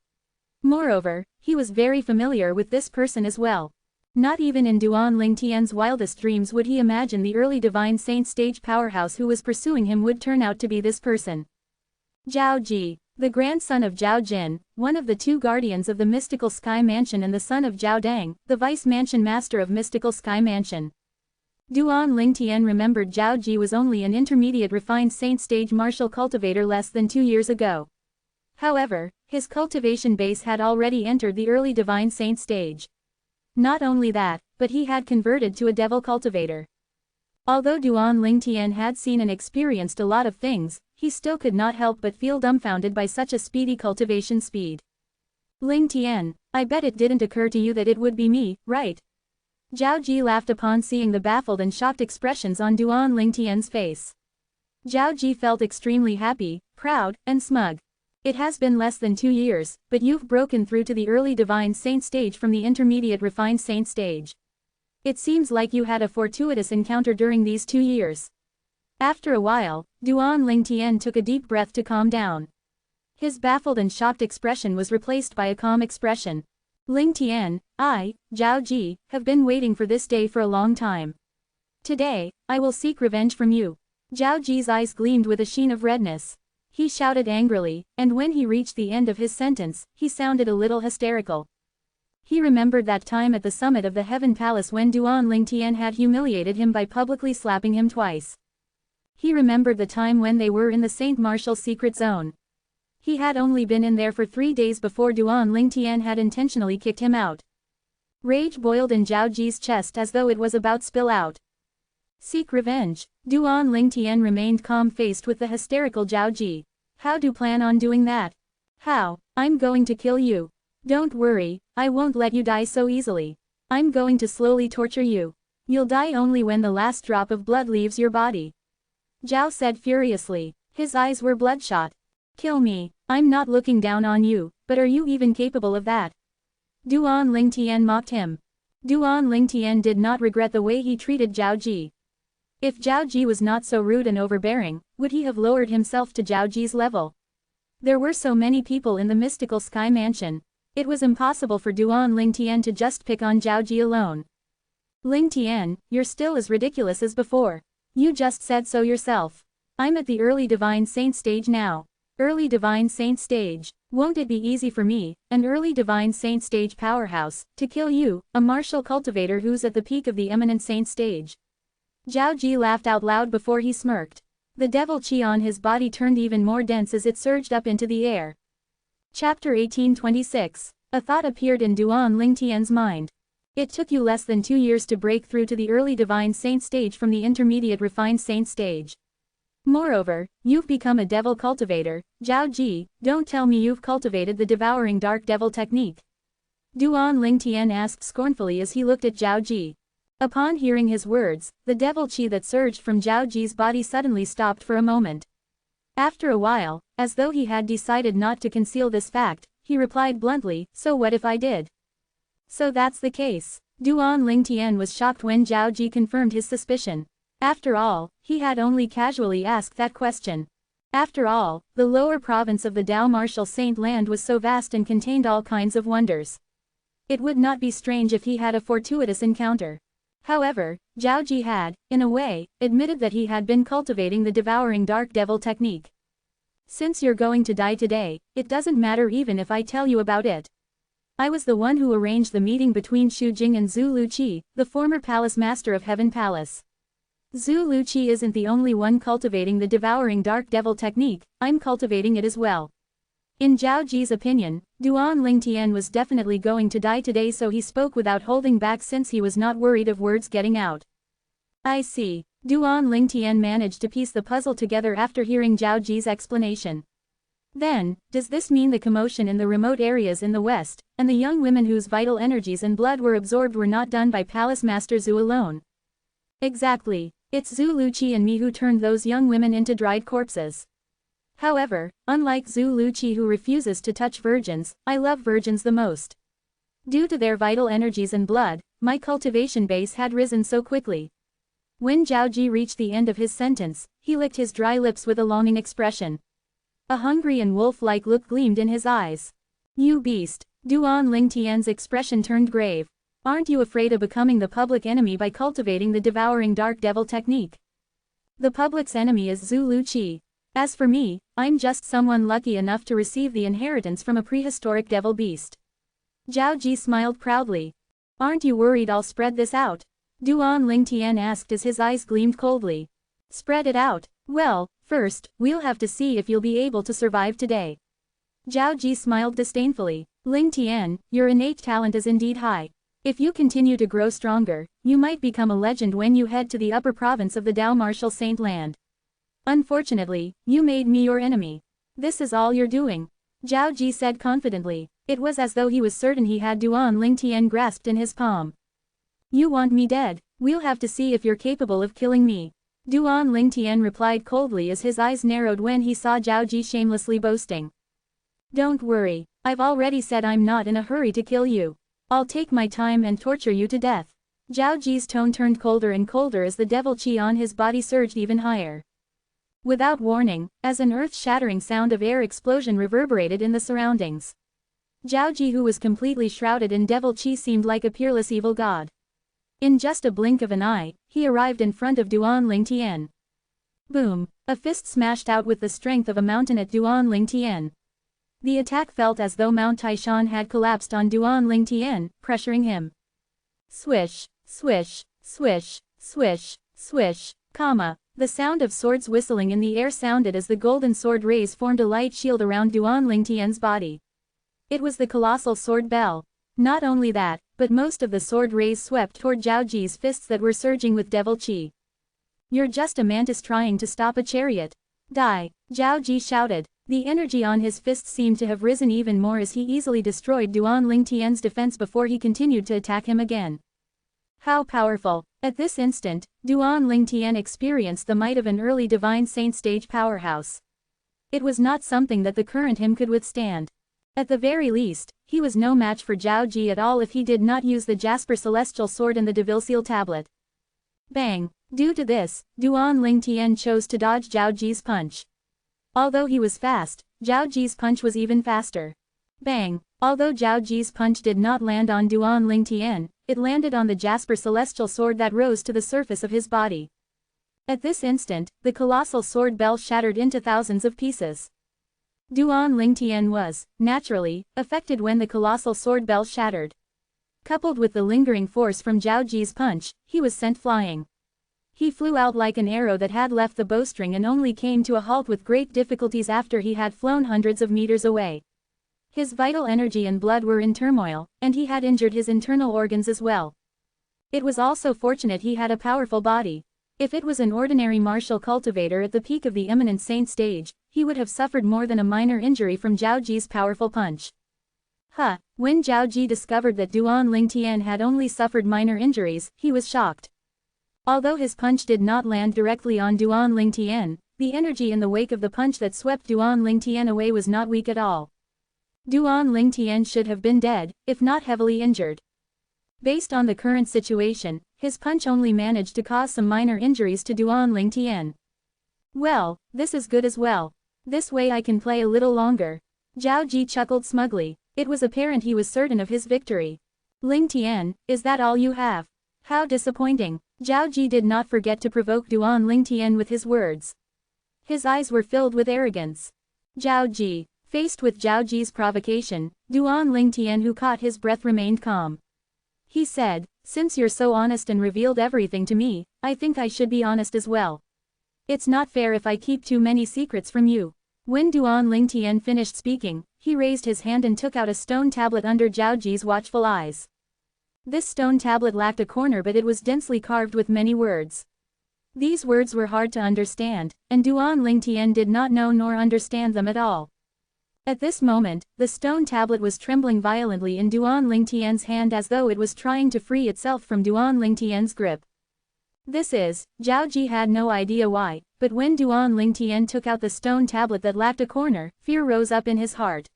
Moreover, he was very familiar with this person as well. Not even in Duan Lingtian's wildest dreams would he imagine the early divine saint stage powerhouse who was pursuing him would turn out to be this person. Zhao Ji, the grandson of Zhao Jin, one of the two guardians of the mystical sky mansion and the son of Zhao Dang, the vice mansion master of mystical sky mansion. Duan Lingtian remembered Zhao Ji was only an intermediate refined saint stage martial cultivator less than 2 years ago. However, his cultivation base had already entered the early divine saint stage. Not only that, but he had converted to a devil cultivator. Although Duan Lingtian had seen and experienced a lot of things, he still could not help but feel dumbfounded by such a speedy cultivation speed. Lingtian, I bet it didn't occur to you that it would be me, right? Zhao Ji laughed upon seeing the baffled and shocked expressions on Duan Lingtian's face. Zhao Ji felt extremely happy, proud, and smug. It has been less than 2 years, but you've broken through to the early divine saint stage from the intermediate refined saint stage. It seems like you had a fortuitous encounter during these 2 years. After a while, Duan Lingtian took a deep breath to calm down. His baffled and shocked expression was replaced by a calm expression. Lingtian, I, Zhao Ji, have been waiting for this day for a long time. Today, I will seek revenge from you. Zhao Ji's eyes gleamed with a sheen of redness. He shouted angrily, and when he reached the end of his sentence, he sounded a little hysterical. He remembered that time at the summit of the Heaven Palace when Duan Lingtian had humiliated him by publicly slapping him twice. He remembered the time when they were in the Saint Martial secret zone. He had only been in there for 3 days before Duan Lingtian had intentionally kicked him out. Rage boiled in Zhao Ji's chest as though it was about to spill out. Seek revenge. Duan Lingtian remained calm-faced with the hysterical Zhao Ji. How do you plan on doing that? How? I'm going to kill you. Don't worry, I won't let you die so easily. I'm going to slowly torture you. You'll die only when the last drop of blood leaves your body. Zhao said furiously. His eyes were bloodshot. Kill me. I'm not looking down on you, but are you even capable of that? Duan Lingtian mocked him. Duan Lingtian did not regret the way he treated Zhao Ji. If Zhao Ji was not so rude and overbearing, would he have lowered himself to Zhao Ji's level? There were so many people in the mystical sky mansion. It was impossible for Duan Lingtian to just pick on Zhao Ji alone. Lingtian, you're still as ridiculous as before. You just said so yourself. I'm at the early divine saint stage now. Early divine saint stage. Won't it be easy for me, an early divine saint stage powerhouse, to kill you, a martial cultivator who's at the peak of the eminent saint stage? Zhao Ji laughed out loud before he smirked. The devil chi on his body turned even more dense as it surged up into the air. Chapter 1826. A thought appeared in Duan Lingtian's mind. It took you less than 2 years to break through to the early divine saint stage from the intermediate refined saint stage. Moreover, you've become a devil cultivator. Zhao Ji, don't tell me you've cultivated the devouring dark devil technique. Duan Lingtian asked scornfully as he looked at Zhao Ji. Upon hearing his words, the devil chi that surged from Zhao Ji's body suddenly stopped for a moment. After a while, as though he had decided not to conceal this fact, he replied bluntly, so what if I did? So that's the case. Duan Lingtian was shocked when Zhao Ji confirmed his suspicion. After all, he had only casually asked that question. After all, the lower province of the Dao Martial Saint Land was so vast and contained all kinds of wonders. It would not be strange if he had a fortuitous encounter. However, Zhao Ji had, in a way, admitted that he had been cultivating the devouring dark devil technique. Since you're going to die today, it doesn't matter even if I tell you about it. I was the one who arranged the meeting between Xu Jing and Zhu Luqi, the former palace master of Heaven Palace. Zhu Luqi isn't the only one cultivating the devouring dark devil technique, I'm cultivating it as well. In Zhao Ji's opinion, Duan Lingtian was definitely going to die today, so he spoke without holding back since he was not worried of words getting out. I see. Duan Lingtian managed to piece the puzzle together after hearing Zhao Ji's explanation. Then, does this mean the commotion in the remote areas in the west, and the young women whose vital energies and blood were absorbed were not done by Palace Master Zhu alone? Exactly. It's Zhu Luqi and me who turned those young women into dried corpses. However, unlike Zhu Luqi who refuses to touch virgins, I love virgins the most. Due to their vital energies and blood, my cultivation base had risen so quickly. When Zhao Ji reached the end of his sentence, he licked his dry lips with a longing expression. A hungry and wolf-like look gleamed in his eyes. You beast! Duan Lingtian's expression turned grave. Aren't you afraid of becoming the public enemy by cultivating the devouring dark devil technique? The public's enemy is Zhu Luqi. As for me, I'm just someone lucky enough to receive the inheritance from a prehistoric devil beast. Zhao Ji smiled proudly. Aren't you worried I'll spread this out? Duan Lingtian asked as his eyes gleamed coldly. Spread it out? Well, first, we'll have to see if you'll be able to survive today. Zhao Ji smiled disdainfully. Lingtian, your innate talent is indeed high. If you continue to grow stronger, you might become a legend when you head to the upper province of the Dao Martial Saint Land. Unfortunately, you made me your enemy. This is all you're doing. Zhao Ji said confidently. It was as though he was certain he had Duan Lingtian grasped in his palm. You want me dead? We'll have to see if you're capable of killing me. Duan Lingtian replied coldly as his eyes narrowed when he saw Zhao Ji shamelessly boasting. Don't worry, I've already said I'm not in a hurry to kill you. I'll take my time and torture you to death. Zhao Ji's tone turned colder and colder as the devil chi on his body surged even higher. Without warning, as an earth-shattering sound of air explosion reverberated in the surroundings. Zhao Ji, who was completely shrouded in devil chi, seemed like a peerless evil god. In just a blink of an eye, he arrived in front of Duan Lingtian. Boom! A fist smashed out with the strength of a mountain at Duan Lingtian. The attack felt as though Mount Taishan had collapsed on Duan Lingtian, pressuring him. Swish, swish, swish, swish, swish, comma. The sound of swords whistling in the air sounded as the golden sword rays formed a light shield around Duan Lingtian's body. It was the colossal sword bell. Not only that, but most of the sword rays swept toward Zhao Ji's fists that were surging with devil chi. You're just a mantis trying to stop a chariot. Die! Zhao Ji shouted. The energy on his fists seemed to have risen even more as he easily destroyed Duan Lingtian's defense before he continued to attack him again. How powerful! At this instant, Duan Lingtian experienced the might of an early divine saint stage powerhouse. It was not something that the current him could withstand. At the very least, he was no match for Zhao Ji at all if he did not use the Jasper Celestial Sword and the Devil Seal Tablet. Bang! Due to this, Duan Lingtian chose to dodge Zhao Ji's punch. Although he was fast, Zhao Ji's punch was even faster. Bang! Although Zhao Ji's punch did not land on Duan Lingtian, it landed on the Jasper Celestial Sword that rose to the surface of his body. At this instant, the colossal sword bell shattered into thousands of pieces. Duan Lingtian was, naturally, affected when the colossal sword bell shattered. Coupled with the lingering force from Zhao Ji's punch, he was sent flying. He flew out like an arrow that had left the bowstring and only came to a halt with great difficulties after he had flown hundreds of meters away. His vital energy and blood were in turmoil, and he had injured his internal organs as well. It was also fortunate he had a powerful body. If it was an ordinary martial cultivator at the peak of the eminent saint stage, he would have suffered more than a minor injury from Zhao Ji's powerful punch. When Zhao Ji discovered that Duan Lingtian had only suffered minor injuries, he was shocked. Although his punch did not land directly on Duan Lingtian, the energy in the wake of the punch that swept Duan Lingtian away was not weak at all. Duan Lingtian should have been dead, if not heavily injured. Based on the current situation, his punch only managed to cause some minor injuries to Duan Lingtian. Well, this is good as well. This way I can play a little longer. Zhao Ji chuckled smugly. It was apparent he was certain of his victory. Lingtian, is that all you have? How disappointing. Zhao Ji did not forget to provoke Duan Lingtian with his words. His eyes were filled with arrogance. Zhao Ji. Faced with Zhao Ji's provocation, Duan Lingtian, who caught his breath, remained calm. He said, since you're so honest and revealed everything to me, I think I should be honest as well. It's not fair if I keep too many secrets from you. When Duan Lingtian finished speaking, he raised his hand and took out a stone tablet under Zhao Ji's watchful eyes. This stone tablet lacked a corner, but it was densely carved with many words. These words were hard to understand, and Duan Lingtian did not know nor understand them at all. At this moment, the stone tablet was trembling violently in Duan Lingtian's hand as though it was trying to free itself from Duan Lingtian's grip. This is, Zhao Ji had no idea why, but when Duan Lingtian took out the stone tablet that lacked a corner, fear rose up in his heart.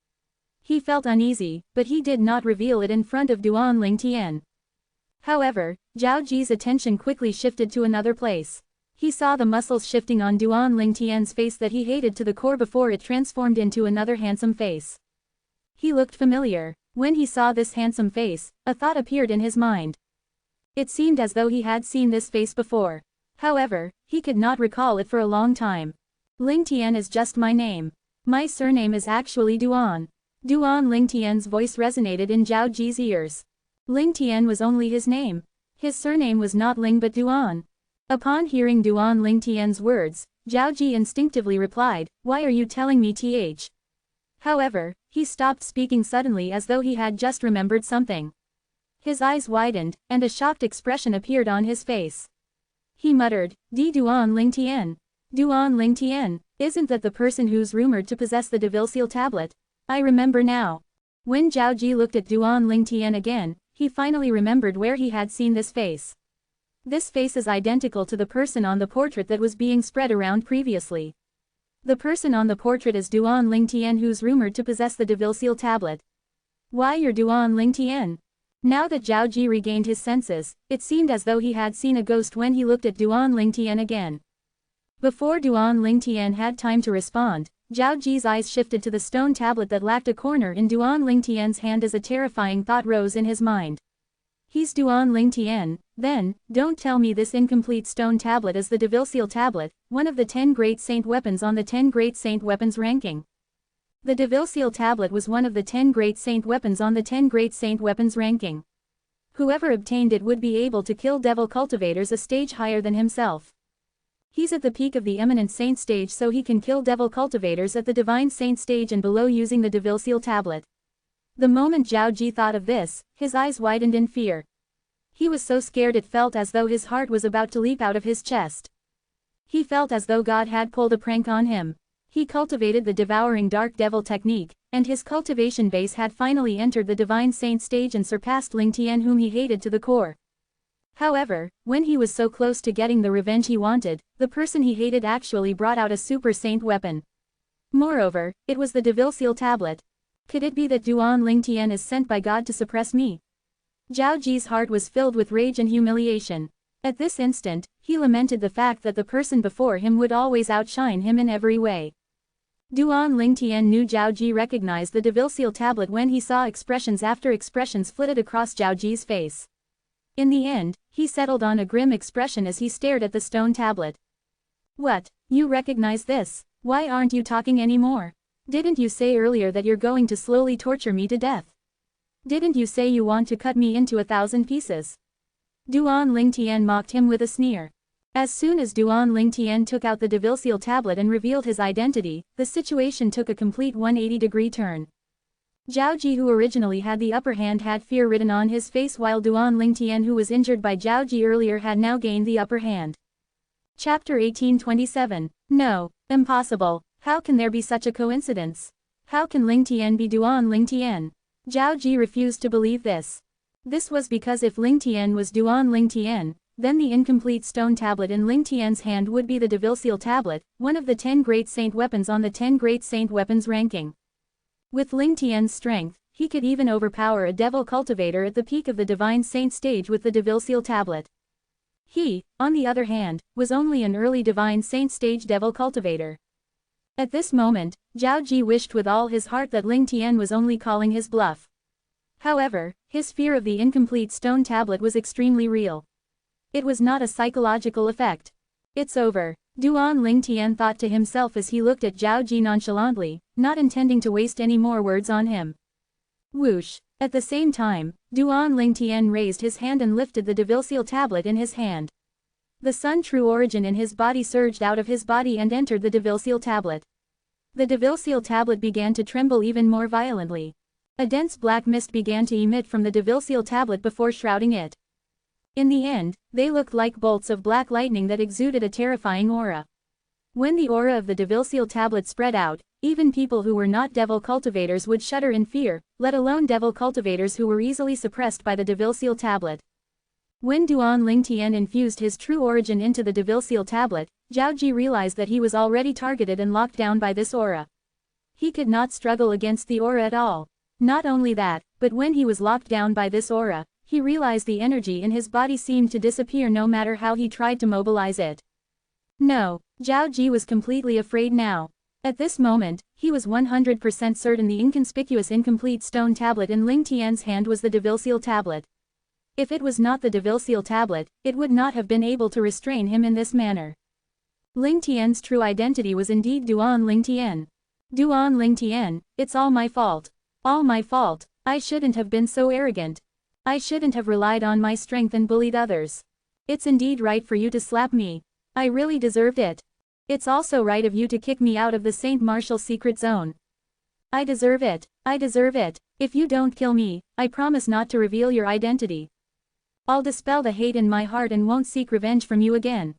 He felt uneasy, but he did not reveal it in front of Duan Lingtian. However, Zhao Ji's attention quickly shifted to another place. He saw the muscles shifting on Duan Lingtian's face that he hated to the core before it transformed into another handsome face. He looked familiar. When he saw this handsome face, a thought appeared in his mind. It seemed as though he had seen this face before. However, he could not recall it for a long time. Lingtian is just my name. My surname is actually Duan. Duan Lingtian's voice resonated in Zhao Ji's ears. Lingtian was only his name. His surname was not Ling but Duan. Upon hearing Duan Lingtian's words, Zhao Ji instinctively replied, "Why are you telling me th?" However, he stopped speaking suddenly as though he had just remembered something. His eyes widened, and a shocked expression appeared on his face. He muttered, Duan Lingtian. Duan Lingtian, isn't that the person who's rumored to possess the Devil Seal tablet? I remember now. When Zhao Ji looked at Duan Lingtian again, he finally remembered where he had seen this face. This face is identical to the person on the portrait that was being spread around previously. The person on the portrait is Duan Lingtian, who's rumored to possess the Devil Seal tablet. Why, you're Duan Lingtian? Now that Zhao Ji regained his senses, it seemed as though he had seen a ghost when he looked at Duan Lingtian again. Before Duan Lingtian had time to respond, Zhao Ji's eyes shifted to the stone tablet that lacked a corner in Duan Lingtian's hand as a terrifying thought rose in his mind. He's Duan Lingtian, then, don't tell me this incomplete stone tablet is the Devil Seal tablet, one of the 10 great saint weapons on the 10 great saint weapons ranking. The Devil Seal tablet was one of the 10 great saint weapons on the 10 great saint weapons ranking. Whoever obtained it would be able to kill devil cultivators a stage higher than himself. He's at the peak of the eminent saint stage, so he can kill devil cultivators at the divine saint stage and below using the Devil Seal tablet. The moment Zhao Ji thought of this, his eyes widened in fear. He was so scared it felt as though his heart was about to leap out of his chest. He felt as though God had pulled a prank on him. He cultivated the devouring dark devil technique, and his cultivation base had finally entered the divine saint stage and surpassed Lingtian, whom he hated to the core. However, when he was so close to getting the revenge he wanted, the person he hated actually brought out a super saint weapon. Moreover, it was the Devil Seal tablet. Could it be that Duan Lingtian is sent by God to suppress me? Zhao Ji's heart was filled with rage and humiliation. At this instant, he lamented the fact that the person before him would always outshine him in every way. Duan Lingtian knew Zhao Ji recognized the Devil Seal tablet when he saw expressions after expressions flitted across Zhao Ji's face. In the end, he settled on a grim expression as he stared at the stone tablet. What? You recognize this? Why aren't you talking anymore? Didn't you say earlier that you're going to slowly torture me to death? Didn't you say you want to cut me into 1,000 pieces? Duan Lingtian mocked him with a sneer. As soon as Duan Lingtian took out the Devil Seal tablet and revealed his identity, the situation took a complete 180-degree turn. Zhao Ji, who originally had the upper hand, had fear written on his face, while Duan Lingtian, who was injured by Zhao Ji earlier, had now gained the upper hand. Chapter 1827. No, impossible. How can there be such a coincidence? How can Lingtian be Duan Lingtian? Zhao Ji refused to believe this. This was because if Lingtian was Duan Lingtian, then the incomplete stone tablet in Lingtian's hand would be the Devil Seal tablet, one of the 10 great saint weapons on the 10 great saint weapons ranking. With Lingtian's strength, he could even overpower a devil cultivator at the peak of the divine saint stage with the Devil Seal tablet. He, on the other hand, was only an early divine saint stage devil cultivator. At this moment, Zhao Ji wished with all his heart that Lingtian was only calling his bluff. However, his fear of the incomplete stone tablet was extremely real. It was not a psychological effect. It's over, Duan Lingtian thought to himself as he looked at Zhao Ji nonchalantly, not intending to waste any more words on him. Whoosh! At the same time, Duan Lingtian raised his hand and lifted the Devil Seal tablet in his hand. The Sun True Origin in his body surged out of his body and entered the Devil Seal tablet. The Devil Seal tablet began to tremble even more violently. A dense black mist began to emit from the Devil Seal tablet before shrouding it. In the end, they looked like bolts of black lightning that exuded a terrifying aura. When the aura of the Devil Seal tablet spread out, Even people who were not devil cultivators would shudder in fear, let alone devil cultivators who were easily suppressed by the Devil Seal tablet. When Duan Lingtian infused his true origin into the Devil Seal tablet, Zhao Ji realized that he was already targeted and locked down by this aura. He could not struggle against the aura at all. Not only that, but when he was locked down by this aura, he realized the energy in his body seemed to disappear no matter how he tried to mobilize it. No, Zhao Ji was completely afraid now. At this moment, he was 100% certain the inconspicuous incomplete stone tablet in Ling Tian's hand was the Devil Seal tablet. If it was not the Devil Seal tablet, it would not have been able to restrain him in this manner. Ling Tian's true identity was indeed Duan Lingtian. Duan Lingtian, it's all my fault. All my fault, I shouldn't have been so arrogant. I shouldn't have relied on my strength and bullied others. It's indeed right for you to slap me. I really deserved it. It's also right of you to kick me out of the Saint Martial secret zone. I deserve it, I deserve it. If you don't kill me, I promise not to reveal your identity. I'll dispel the hate in my heart and won't seek revenge from you again.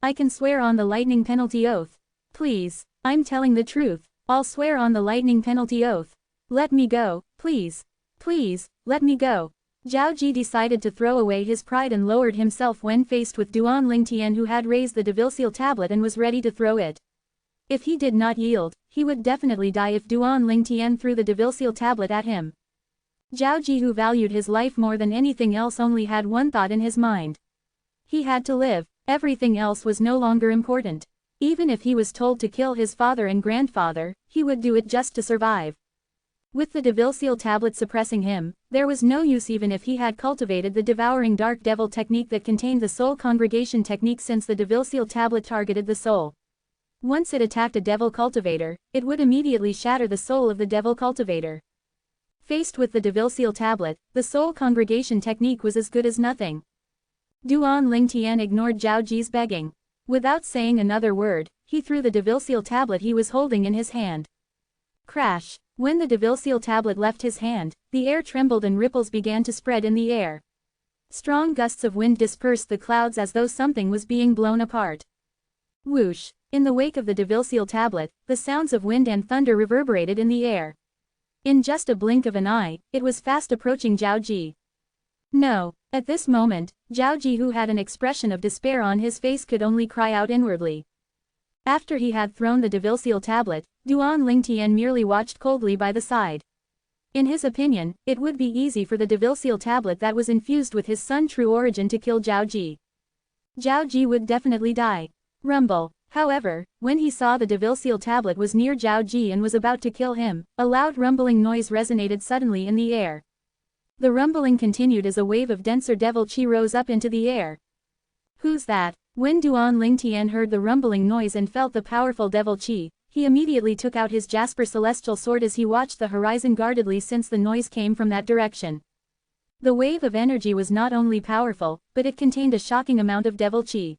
I can swear on the lightning penalty oath. Please, I'm telling the truth. I'll swear on the lightning penalty oath. Let me go, please. Please, let me go. Zhao Ji decided to throw away his pride and lowered himself when faced with Duan Lingtian, who had raised the Devil Seal tablet and was ready to throw it. If he did not yield, he would definitely die if Duan Lingtian threw the Devil Seal tablet at him. Zhao Ji, who valued his life more than anything else, only had one thought in his mind. He had to live, everything else was no longer important. Even if he was told to kill his father and grandfather, he would do it just to survive. With the Devil Seal tablet suppressing him, there was no use even if he had cultivated the devouring dark devil technique that contained the soul congregation technique, since the Devil Seal tablet targeted the soul. Once it attacked a devil cultivator, it would immediately shatter the soul of the devil cultivator. Faced with the Devil Seal tablet, the soul congregation technique was as good as nothing. Duan Lingtian ignored Zhao Ji's begging. Without saying another word, he threw the Devil Seal tablet he was holding in his hand. Crash! When the Devil Seal tablet left his hand, the air trembled and ripples began to spread in the air. Strong gusts of wind dispersed the clouds as though something was being blown apart. Whoosh! In the wake of the Devil Seal tablet, the sounds of wind and thunder reverberated in the air. In just a blink of an eye, it was fast approaching Zhao Ji. No! At this moment, Zhao Ji, who had an expression of despair on his face, could only cry out inwardly. After he had thrown the Devil Seal tablet, Duan Lingtian merely watched coldly by the side. In his opinion, it would be easy for the Devil Seal tablet that was infused with his son's true origin to kill Zhao Ji. Zhao Ji would definitely die. Rumble. However, when he saw the Devil Seal tablet was near Zhao Ji and was about to kill him, a loud rumbling noise resonated suddenly in the air. The rumbling continued as a wave of denser devil chi rose up into the air. Who's that? When Duan Lingtian heard the rumbling noise and felt the powerful devil chi, he immediately took out his Jasper celestial sword as he watched the horizon guardedly, since the noise came from that direction. The wave of energy was not only powerful, but it contained a shocking amount of devil chi.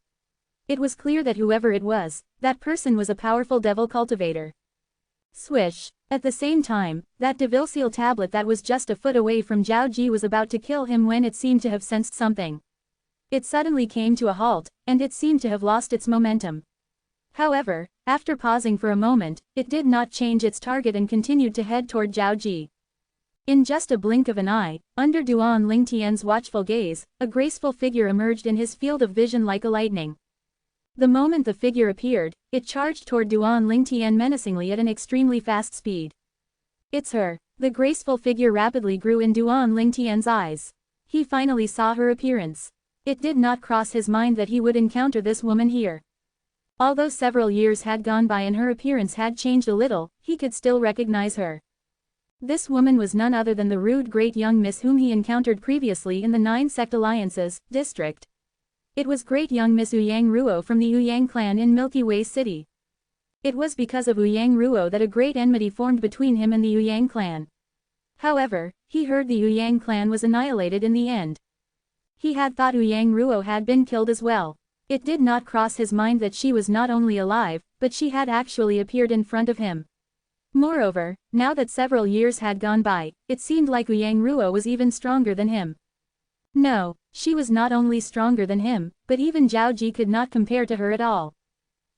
It was clear that whoever it was, that person was a powerful devil cultivator. Swish! At the same time, that Devil Seal tablet that was just a foot away from Zhao Ji was about to kill him when it seemed to have sensed something. It suddenly came to a halt, and it seemed to have lost its momentum. However, after pausing for a moment, it did not change its target and continued to head toward Zhao Ji. In just a blink of an eye, under Duan Lingtian's watchful gaze, a graceful figure emerged in his field of vision like a lightning. The moment the figure appeared, it charged toward Duan Lingtian menacingly at an extremely fast speed. It's her. The graceful figure rapidly grew in Duan Lingtian's eyes. He finally saw her appearance. It did not cross his mind that he would encounter this woman here. Although several years had gone by and her appearance had changed a little, he could still recognize her. This woman was none other than the rude great young miss whom he encountered previously in the 9 Sect Alliances district. It was great young Miss Ouyang Ruo from the Ouyang clan in Milky Way City. It was because of Ouyang Ruo that a great enmity formed between him and the Ouyang clan. However, he heard the Ouyang clan was annihilated in the end. He had thought Ouyang Ruo had been killed as well. It did not cross his mind that she was not only alive, but she had actually appeared in front of him. Moreover, now that several years had gone by, it seemed like Ouyang Ruo was even stronger than him. No, she was not only stronger than him, but even Zhao Ji could not compare to her at all.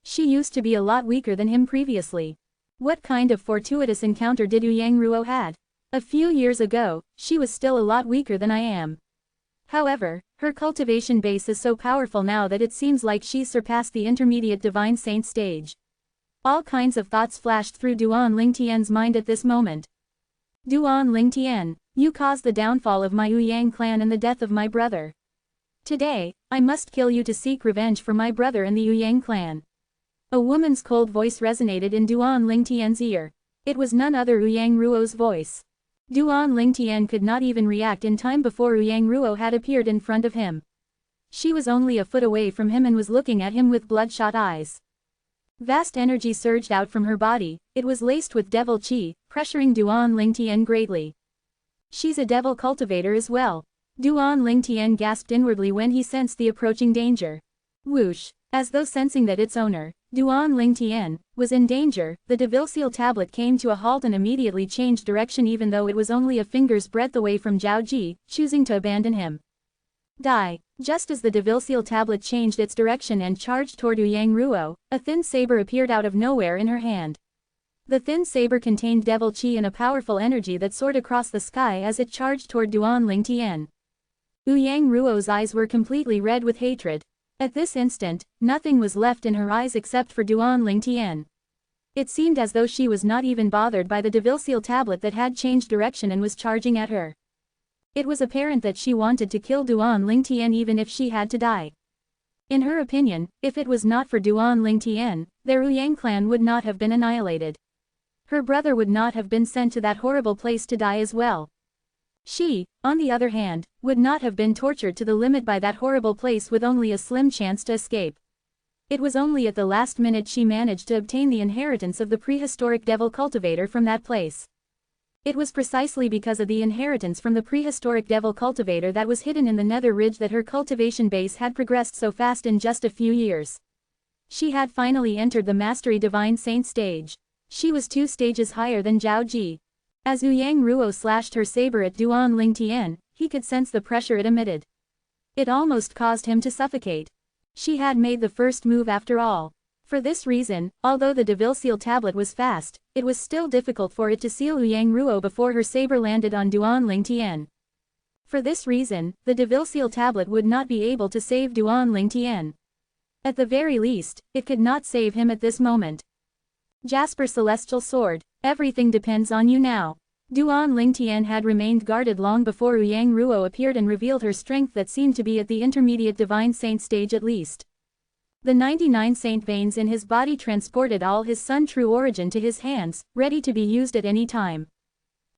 She used to be a lot weaker than him previously. What kind of fortuitous encounter did Yang Ruo had? A few years ago, she was still a lot weaker than I am. However, her cultivation base is so powerful now that it seems like she's surpassed the intermediate divine saint stage. All kinds of thoughts flashed through Duan Lingtian's mind at this moment. Duan Lingtian, you caused the downfall of my Ouyang clan and the death of my brother. Today, I must kill you to seek revenge for my brother and the Ouyang clan. A woman's cold voice resonated in Duan Lingtian's ear. It was none other Ouyang Ruo's voice. Duan Lingtian could not even react in time before Ouyang Ruo had appeared in front of him. She was only a foot away from him and was looking at him with bloodshot eyes. Vast energy surged out from her body, it was laced with devil qi, pressuring Duan Lingtian greatly. She's a devil cultivator as well. Duan Lingtian gasped inwardly when he sensed the approaching danger. Whoosh! As though sensing that its owner, Duan Lingtian, was in danger, the Devilseal tablet came to a halt and immediately changed direction even though it was only a finger's breadth away from Zhao Ji, choosing to abandon him. Die! Just as the Devilseal tablet changed its direction and charged toward Ouyang Ruo, a thin saber appeared out of nowhere in her hand. The thin saber contained devil qi and a powerful energy that soared across the sky as it charged toward Duan Lingtian. Ouyang Ruo's eyes were completely red with hatred. At this instant, nothing was left in her eyes except for Duan Lingtian. It seemed as though she was not even bothered by the Devilseal tablet that had changed direction and was charging at her. It was apparent that she wanted to kill Duan Lingtian even if she had to die. In her opinion, if it was not for Duan Lingtian, their Ouyang clan would not have been annihilated. Her brother would not have been sent to that horrible place to die as well. She, on the other hand, would not have been tortured to the limit by that horrible place with only a slim chance to escape. It was only at the last minute she managed to obtain the inheritance of the prehistoric devil cultivator from that place. It was precisely because of the inheritance from the prehistoric devil cultivator that was hidden in the nether ridge that her cultivation base had progressed so fast in just a few years. She had finally entered the Mastery Divine Saint stage. She was 2 stages higher than Zhao Ji. As Ouyang Ruo slashed her saber at Duan Lingtian, he could sense the pressure it emitted. It almost caused him to suffocate. She had made the first move after all. For this reason, although the Devilseal tablet was fast, it was still difficult for it to seal Ouyang Ruo before her saber landed on Duan Lingtian. For this reason, the Devilseal tablet would not be able to save Duan Lingtian. At the very least, it could not save him at this moment. Jasper Celestial Sword, everything depends on you now. Duan Lingtian had remained guarded long before Ouyang Ruo appeared and revealed her strength that seemed to be at the intermediate divine saint stage at least. The 99 saint veins in his body transported all his sun true origin to his hands, ready to be used at any time.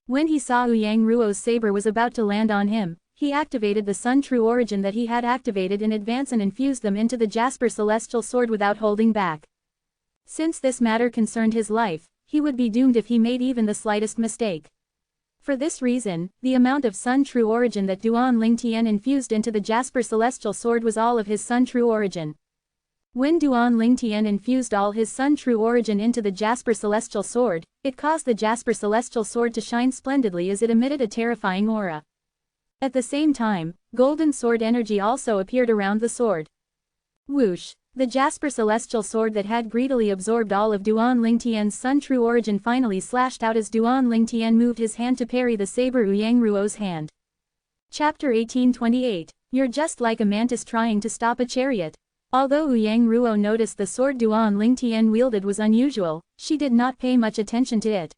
When he saw Ouyang Ruo's saber was about to land on him, he activated the sun true origin that he had activated in advance and infused them into the Jasper Celestial Sword without holding back. Since this matter concerned his life, he would be doomed if he made even the slightest mistake. For this reason, the amount of Sun True Origin that Duan Lingtian infused into the Jasper Celestial Sword was all of his Sun True Origin. When Duan Lingtian infused all his Sun True Origin into the Jasper Celestial Sword, it caused the Jasper Celestial Sword to shine splendidly as it emitted a terrifying aura. At the same time, golden sword energy also appeared around the sword. Whoosh! The Jasper Celestial Sword that had greedily absorbed all of Duan Lingtian's Sun True Origin finally slashed out as Duan Lingtian moved his hand to parry the saber Ouyang Ruo's hand. Chapter 1828. You're just like a mantis trying to stop a chariot. Although Ouyang Ruo noticed the sword Duan Lingtian wielded was unusual, she did not pay much attention to it.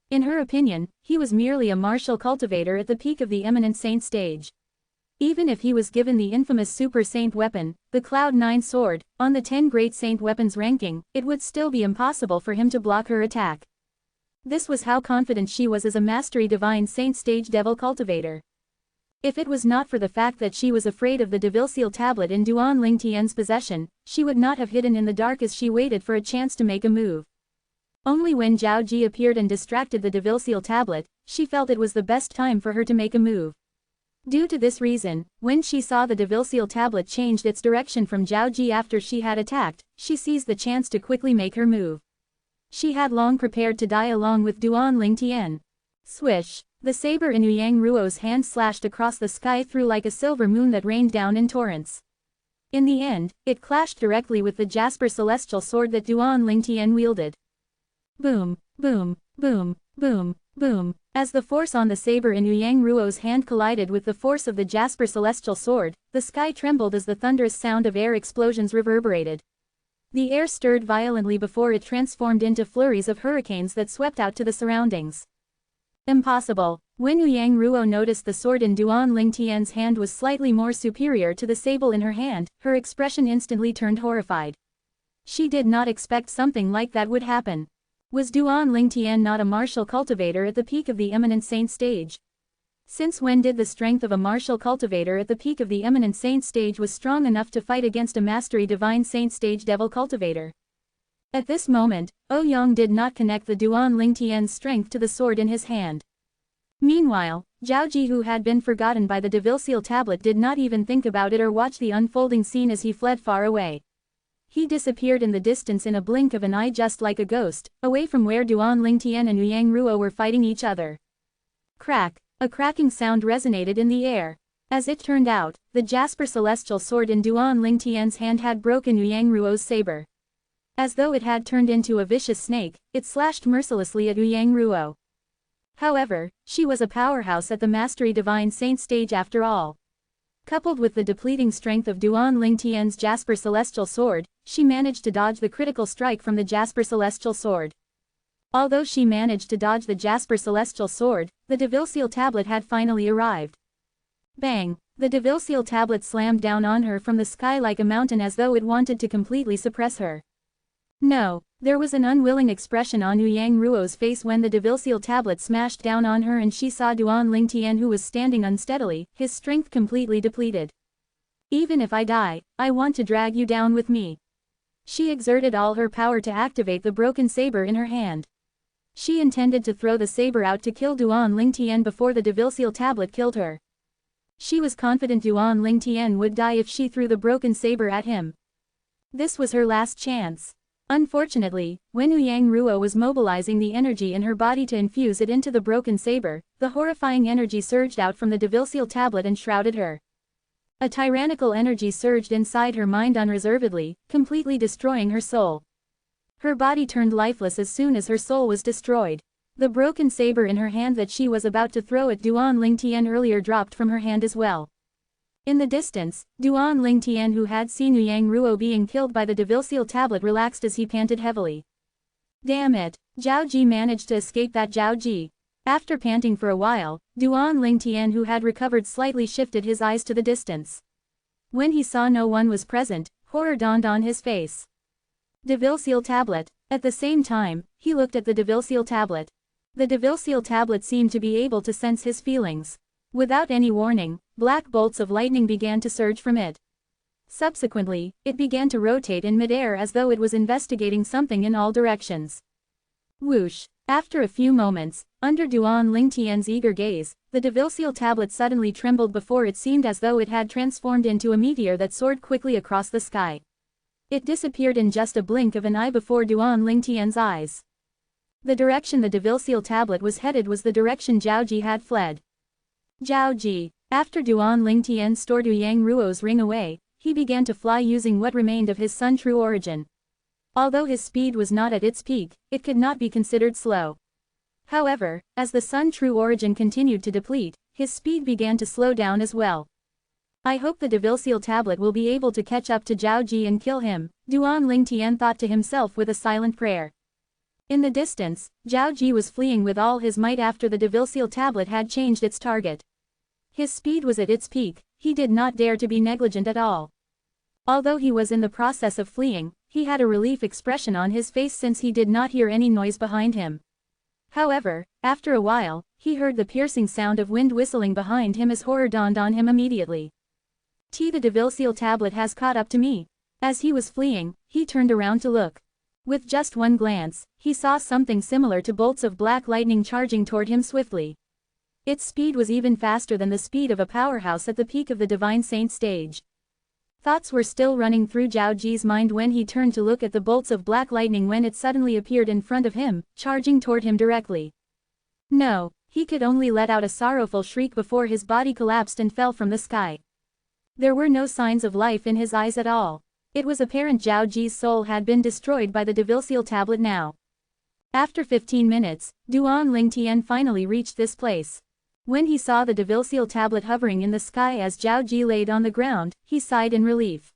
In her opinion, he was merely a martial cultivator at the peak of the eminent saint stage. Even if he was given the infamous Super Saint weapon, the Cloud-9 sword, on the 10 Great Saint weapons ranking, it would still be impossible for him to block her attack. This was how confident she was as a Mastery Divine Saint stage devil cultivator. If it was not for the fact that she was afraid of the Devilseal tablet in Duan Lingtian's possession, she would not have hidden in the dark as she waited for a chance to make a move. Only when Zhao Ji appeared and distracted the Devilseal tablet, she felt it was the best time for her to make a move. Due to this reason, when she saw the Devilseal tablet changed its direction from Zhao Ji after she had attacked, she seized the chance to quickly make her move. She had long prepared to die along with Duan Lingtian. Swish! The saber in Ouyang Ruo's hand slashed across the sky through like a silver moon that rained down in torrents. In the end, it clashed directly with the Jasper Celestial Sword that Duan Lingtian wielded. Boom, boom, boom, boom, boom. As the force on the saber in Yang Ruo's hand collided with the force of the Jasper celestial sword, the sky trembled as the thunderous sound of air explosions reverberated. The air stirred violently before it transformed into flurries of hurricanes that swept out to the surroundings. Impossible. When Yang Ruo noticed the sword in Duan Lingtian's hand was slightly more superior to the sable in her hand, her expression instantly turned horrified. She did not expect something like that would happen. Was Duan Lingtian not a martial cultivator at the peak of the eminent saint stage? Since when did the strength of a martial cultivator at the peak of the eminent saint stage was strong enough to fight against a mastery divine saint stage devil cultivator? At this moment, Ouyang did not connect the Duan Lingtian's strength to the sword in his hand. Meanwhile, Zhao Ji, who had been forgotten by the Devil Seal tablet, did not even think about it or watch the unfolding scene as he fled far away. He disappeared in the distance in a blink of an eye, just like a ghost, away from where Duan Lingtian and Yang Ruo were fighting each other. Crack! A cracking sound resonated in the air. As it turned out, the Jasper celestial sword in Duan Lingtian's hand had broken Yang Ruo's saber. As though it had turned into a vicious snake, it slashed mercilessly at Yang Ruo. However, she was a powerhouse at the Mastery Divine Saint stage after all. Coupled with the depleting strength of Duan Lingtian's Jasper Celestial Sword, she managed to dodge the critical strike from the Jasper Celestial Sword. Although she managed to dodge the Jasper Celestial Sword, the Devil Seal tablet had finally arrived. Bang! The Devil Seal tablet slammed down on her from the sky like a mountain, as though it wanted to completely suppress her. No, there was an unwilling expression on Yang Ruo's face when the Devil Seal tablet smashed down on her and she saw Duan Lingtian, who was standing unsteadily, his strength completely depleted. Even if I die, I want to drag you down with me. She exerted all her power to activate the broken saber in her hand. She intended to throw the saber out to kill Duan Lingtian before the Devil Seal tablet killed her. She was confident Duan Lingtian would die if she threw the broken saber at him. This was her last chance. Unfortunately, when Yang Ruo was mobilizing the energy in her body to infuse it into the broken saber, the horrifying energy surged out from the Devil Seal tablet and shrouded her. A tyrannical energy surged inside her mind unreservedly, completely destroying her soul. Her body turned lifeless as soon as her soul was destroyed. The broken saber in her hand that she was about to throw at Duan Lingtian earlier dropped from her hand as well. In the distance, Duan Lingtian, who had seen Yang Ruo being killed by the Devil Seal tablet, relaxed as he panted heavily. Damn it, Zhao Ji managed to escape that. Zhao Ji. After panting for a while, Duan Lingtian, who had recovered slightly, shifted his eyes to the distance. When he saw no one was present, horror dawned on his face. Devil Seal tablet. At the same time, he looked at the Devil Seal tablet. The Devil Seal tablet seemed to be able to sense his feelings. Without any warning, black bolts of lightning began to surge from it. Subsequently, it began to rotate in midair as though it was investigating something in all directions. Whoosh! After a few moments, under Duan Lingtian's eager gaze, the Devil Seal tablet suddenly trembled before it seemed as though it had transformed into a meteor that soared quickly across the sky. It disappeared in just a blink of an eye before Duan Lingtian's eyes. The direction the Devil Seal tablet was headed was the direction Zhao Ji had fled. Zhao Ji. After Duan Lingtian stored Yang Ruo's ring away, he began to fly using what remained of his Sun True Origin. Although his speed was not at its peak, it could not be considered slow. However, as the Sun True Origin continued to deplete, his speed began to slow down as well. I hope the Devil Seal tablet will be able to catch up to Zhao Ji and kill him, Duan Lingtian thought to himself with a silent prayer. In the distance, Zhao Ji was fleeing with all his might after the Devil Seal tablet had changed its target. His speed was at its peak, he did not dare to be negligent at all. Although he was in the process of fleeing, he had a relief expression on his face since he did not hear any noise behind him. However, after a while, he heard the piercing sound of wind whistling behind him as horror dawned on him immediately. The Devil Seal tablet has caught up to me. As he was fleeing, he turned around to look. With just one glance, he saw something similar to bolts of black lightning charging toward him swiftly. Its speed was even faster than the speed of a powerhouse at the peak of the Divine Saint stage. Thoughts were still running through Zhao Ji's mind when he turned to look at the bolts of black lightning when it suddenly appeared in front of him, charging toward him directly. No, he could only let out a sorrowful shriek before his body collapsed and fell from the sky. There were no signs of life in his eyes at all. It was apparent Zhao Ji's soul had been destroyed by the Devil Seal tablet now. After 15 minutes, Duan Lingtian finally reached this place. When he saw the Devilseal tablet hovering in the sky as Zhao Ji laid on the ground, he sighed in relief.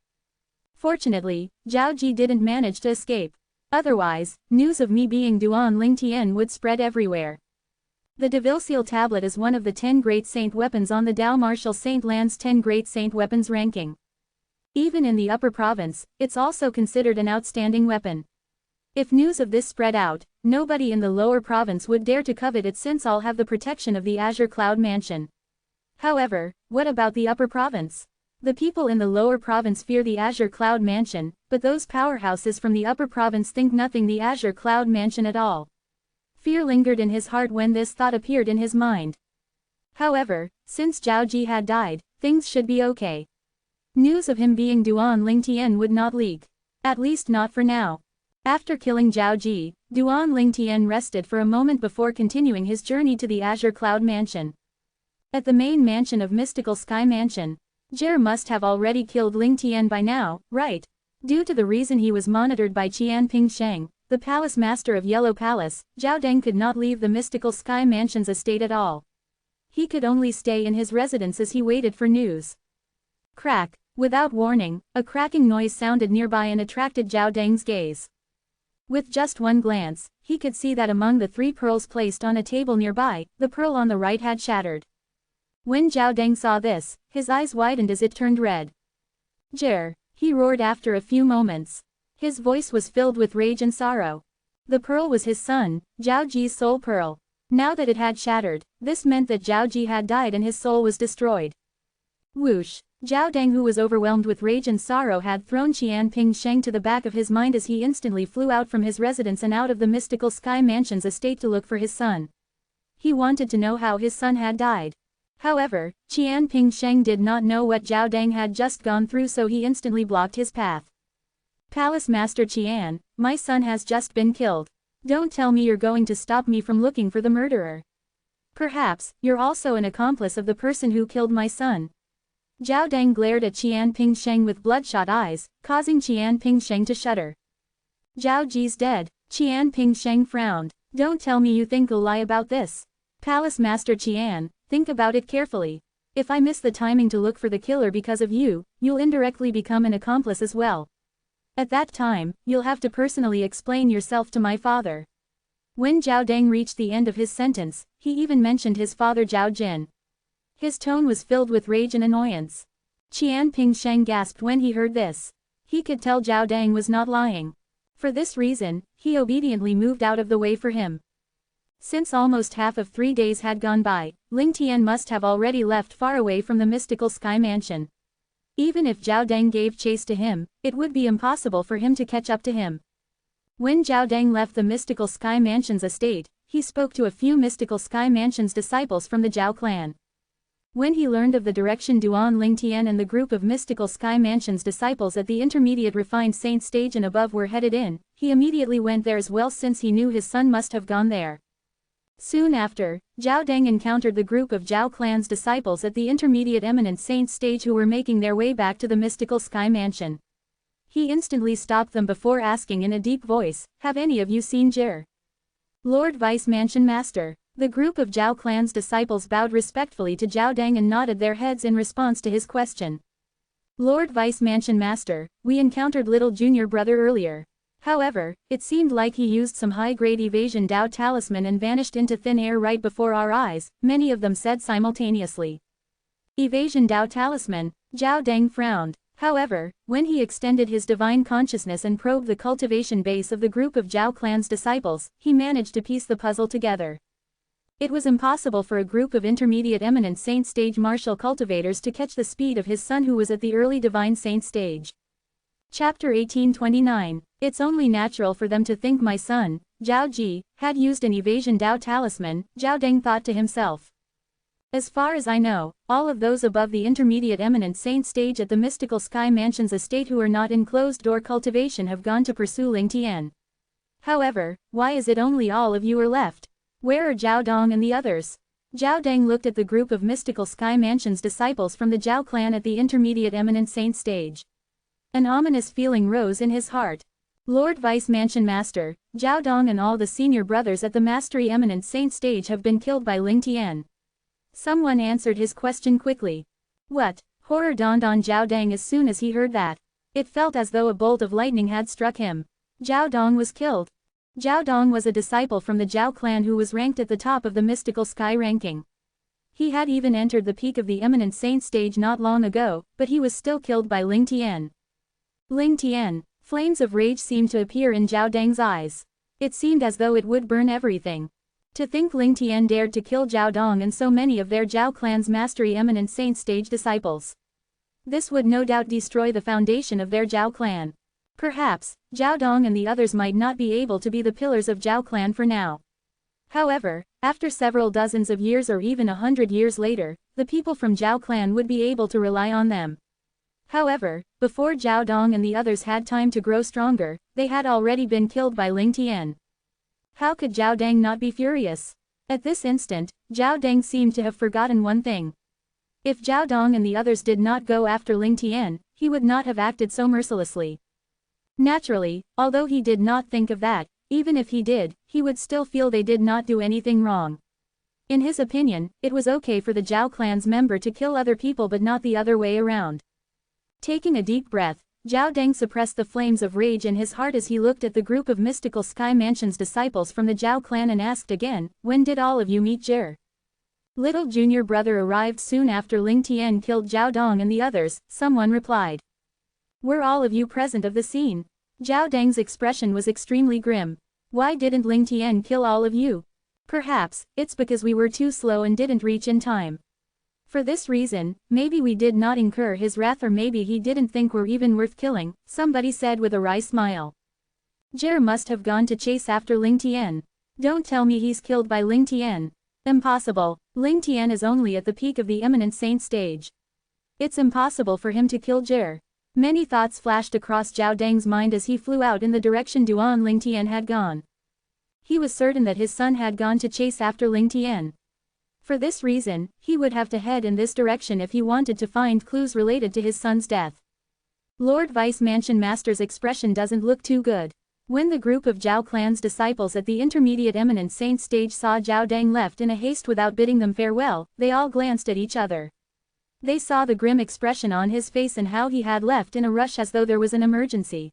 Fortunately, Zhao Ji didn't manage to escape. Otherwise, news of me being Duan Lingtian would spread everywhere. The Devilseal tablet is one of the 10 great saint weapons on the Dao Martial Saint Land's 10 great saint weapons ranking. Even in the upper province, it's also considered an outstanding weapon. If news of this spread out, nobody in the lower province would dare to covet it since all have the protection of the Azure Cloud Mansion. However, what about the upper province? The people in the lower province fear the Azure Cloud Mansion, but those powerhouses from the upper province think nothing the Azure Cloud Mansion at all. Fear lingered in his heart when this thought appeared in his mind. However, since Zhao Ji had died, things should be okay. News of him being Duan Lingtian would not leak. At least not for now. After killing Zhao Ji, Duan Lingtian rested for a moment before continuing his journey to the Azure Cloud Mansion. At the main mansion of Mystical Sky Mansion, Jer must have already killed Lingtian by now, right? Due to the reason he was monitored by Qianping Sheng, the palace master of Yellow Palace, Zhao Deng could not leave the Mystical Sky Mansion's estate at all. He could only stay in his residence as he waited for news. Crack! Without warning, a cracking noise sounded nearby and attracted Zhao Deng's gaze. With just one glance, he could see that among the 3 pearls placed on a table nearby, the pearl on the right had shattered. When Zhao Deng saw this, his eyes widened as it turned red. Jer! He roared after a few moments. His voice was filled with rage and sorrow. The pearl was his son, Zhao Ji's soul pearl. Now that it had shattered, this meant that Zhao Ji had died and his soul was destroyed. Whoosh! Zhao Deng, who was overwhelmed with rage and sorrow, had thrown Qianping Sheng to the back of his mind as he instantly flew out from his residence and out of the Mystical Sky Mansion's estate to look for his son. He wanted to know how his son had died. However, Qianping Sheng did not know what Zhao Deng had just gone through, so he instantly blocked his path. Palace Master Qian, my son has just been killed. Don't tell me you're going to stop me from looking for the murderer. Perhaps, you're also an accomplice of the person who killed my son. Zhao Deng glared at Qianping Sheng with bloodshot eyes, causing Qianping Sheng to shudder. Zhao Ji's dead, Qianping Sheng frowned. Don't tell me you think I'll lie about this. Palace Master Qian, think about it carefully. If I miss the timing to look for the killer because of you, you'll indirectly become an accomplice as well. At that time, you'll have to personally explain yourself to my father. When Zhao Deng reached the end of his sentence, he even mentioned his father Zhao Jin. His tone was filled with rage and annoyance. Qianping Sheng gasped when he heard this. He could tell Zhao Deng was not lying. For this reason, he obediently moved out of the way for him. Since almost half of 3 days had gone by, Lingtian must have already left far away from the Mystical Sky Mansion. Even if Zhao Deng gave chase to him, it would be impossible for him to catch up to him. When Zhao Deng left the Mystical Sky Mansion's estate, he spoke to a few Mystical Sky Mansion's disciples from the Zhao clan. When he learned of the direction Duan Lingtian and the group of Mystical Sky Mansion's disciples at the intermediate refined saint stage and above were headed in, he immediately went there as well since he knew his son must have gone there. Soon after, Zhao Deng encountered the group of Zhao clan's disciples at the intermediate eminent saint stage who were making their way back to the Mystical Sky Mansion. He instantly stopped them before asking in a deep voice, "Have any of you seen Jer?" Lord Vice Mansion Master. The group of Zhao clan's disciples bowed respectfully to Zhao Deng and nodded their heads in response to his question. Lord Vice Mansion Master, we encountered little junior brother earlier. However, it seemed like he used some high-grade evasion Dao talisman and vanished into thin air right before our eyes, many of them said simultaneously. Evasion Dao talisman, Zhao Deng frowned. However, when he extended his divine consciousness and probed the cultivation base of the group of Zhao clan's disciples, he managed to piece the puzzle together. It was impossible for a group of intermediate eminent saint stage martial cultivators to catch the speed of his son who was at the early divine saint stage. Chapter 1829. It's only natural for them to think my son, Zhao Ji, had used an evasion Dao talisman, Zhao Deng thought to himself. As far as I know, all of those above the intermediate eminent saint stage at the Mystical Sky Mansion's estate who are not in closed-door cultivation have gone to pursue Lingtian. However, why is it only all of you are left? Where are Zhao Dong and the others? Zhao Deng looked at the group of Mystical Sky Mansion's disciples from the Zhao clan at the intermediate eminent saint stage. An ominous feeling rose in his heart. Lord Vice Mansion Master, Zhao Dong and all the senior brothers at the Mastery Eminent Saint stage have been killed by Ling Tian. Someone answered his question quickly. What? Horror dawned on Zhao Dang as soon as he heard that. It felt as though a bolt of lightning had struck him. Zhao Dong was killed. Zhao Dong was a disciple from the Zhao clan who was ranked at the top of the mystical sky ranking. He had even entered the peak of the Eminent Saint stage not long ago, but he was still killed by Ling Tian. Ling Tian. Flames of rage seemed to appear in Zhao Dang's eyes. It seemed as though it would burn everything. To think Ling Tian dared to kill Zhao Dong and so many of their Zhao clan's Mastery Eminent Saint stage disciples. This would no doubt destroy the foundation of their Zhao clan. Perhaps, Zhao Dong and the others might not be able to be the pillars of Zhao clan for now. However, after several dozens of years or even 100 years later, the people from Zhao clan would be able to rely on them. However, before Zhao Dong and the others had time to grow stronger, they had already been killed by Ling Tian. How could Zhao Dang not be furious? At this instant, Zhao Dang seemed to have forgotten one thing. If Zhao Dong and the others did not go after Ling Tian, he would not have acted so mercilessly. Naturally, although he did not think of that, even if he did, he would still feel they did not do anything wrong. In his opinion, it was okay for the Zhao clan's member to kill other people but not the other way around. Taking a deep breath, Zhao Dang suppressed the flames of rage in his heart as he looked at the group of mystical Sky Mansion's disciples from the Zhao clan and asked again, "When did all of you meet Jer?" Little junior brother arrived soon after Ling Tian killed Zhao Dong and the others, someone replied. "Were all of you present of the scene?" Zhao Dang's expression was extremely grim. "Why didn't Ling Tian kill all of you?" "Perhaps, it's because we were too slow and didn't reach in time. For this reason, maybe we did not incur his wrath or maybe he didn't think we're even worth killing," somebody said with a wry smile. "Jer must have gone to chase after Ling Tian. Don't tell me he's killed by Ling Tian. Impossible, Ling Tian is only at the peak of the Eminent Saint stage. It's impossible for him to kill Jer." Many thoughts flashed across Zhao Dang's mind as he flew out in the direction Duan Ling Tian had gone. He was certain that his son had gone to chase after Ling Tian. For this reason, he would have to head in this direction if he wanted to find clues related to his son's death. Lord Vice Mansion Master's expression doesn't look too good. When the group of Zhao clan's disciples at the intermediate Eminent Saint stage saw Zhao Dang left in a haste without bidding them farewell, they all glanced at each other. They saw the grim expression on his face and how he had left in a rush as though there was an emergency.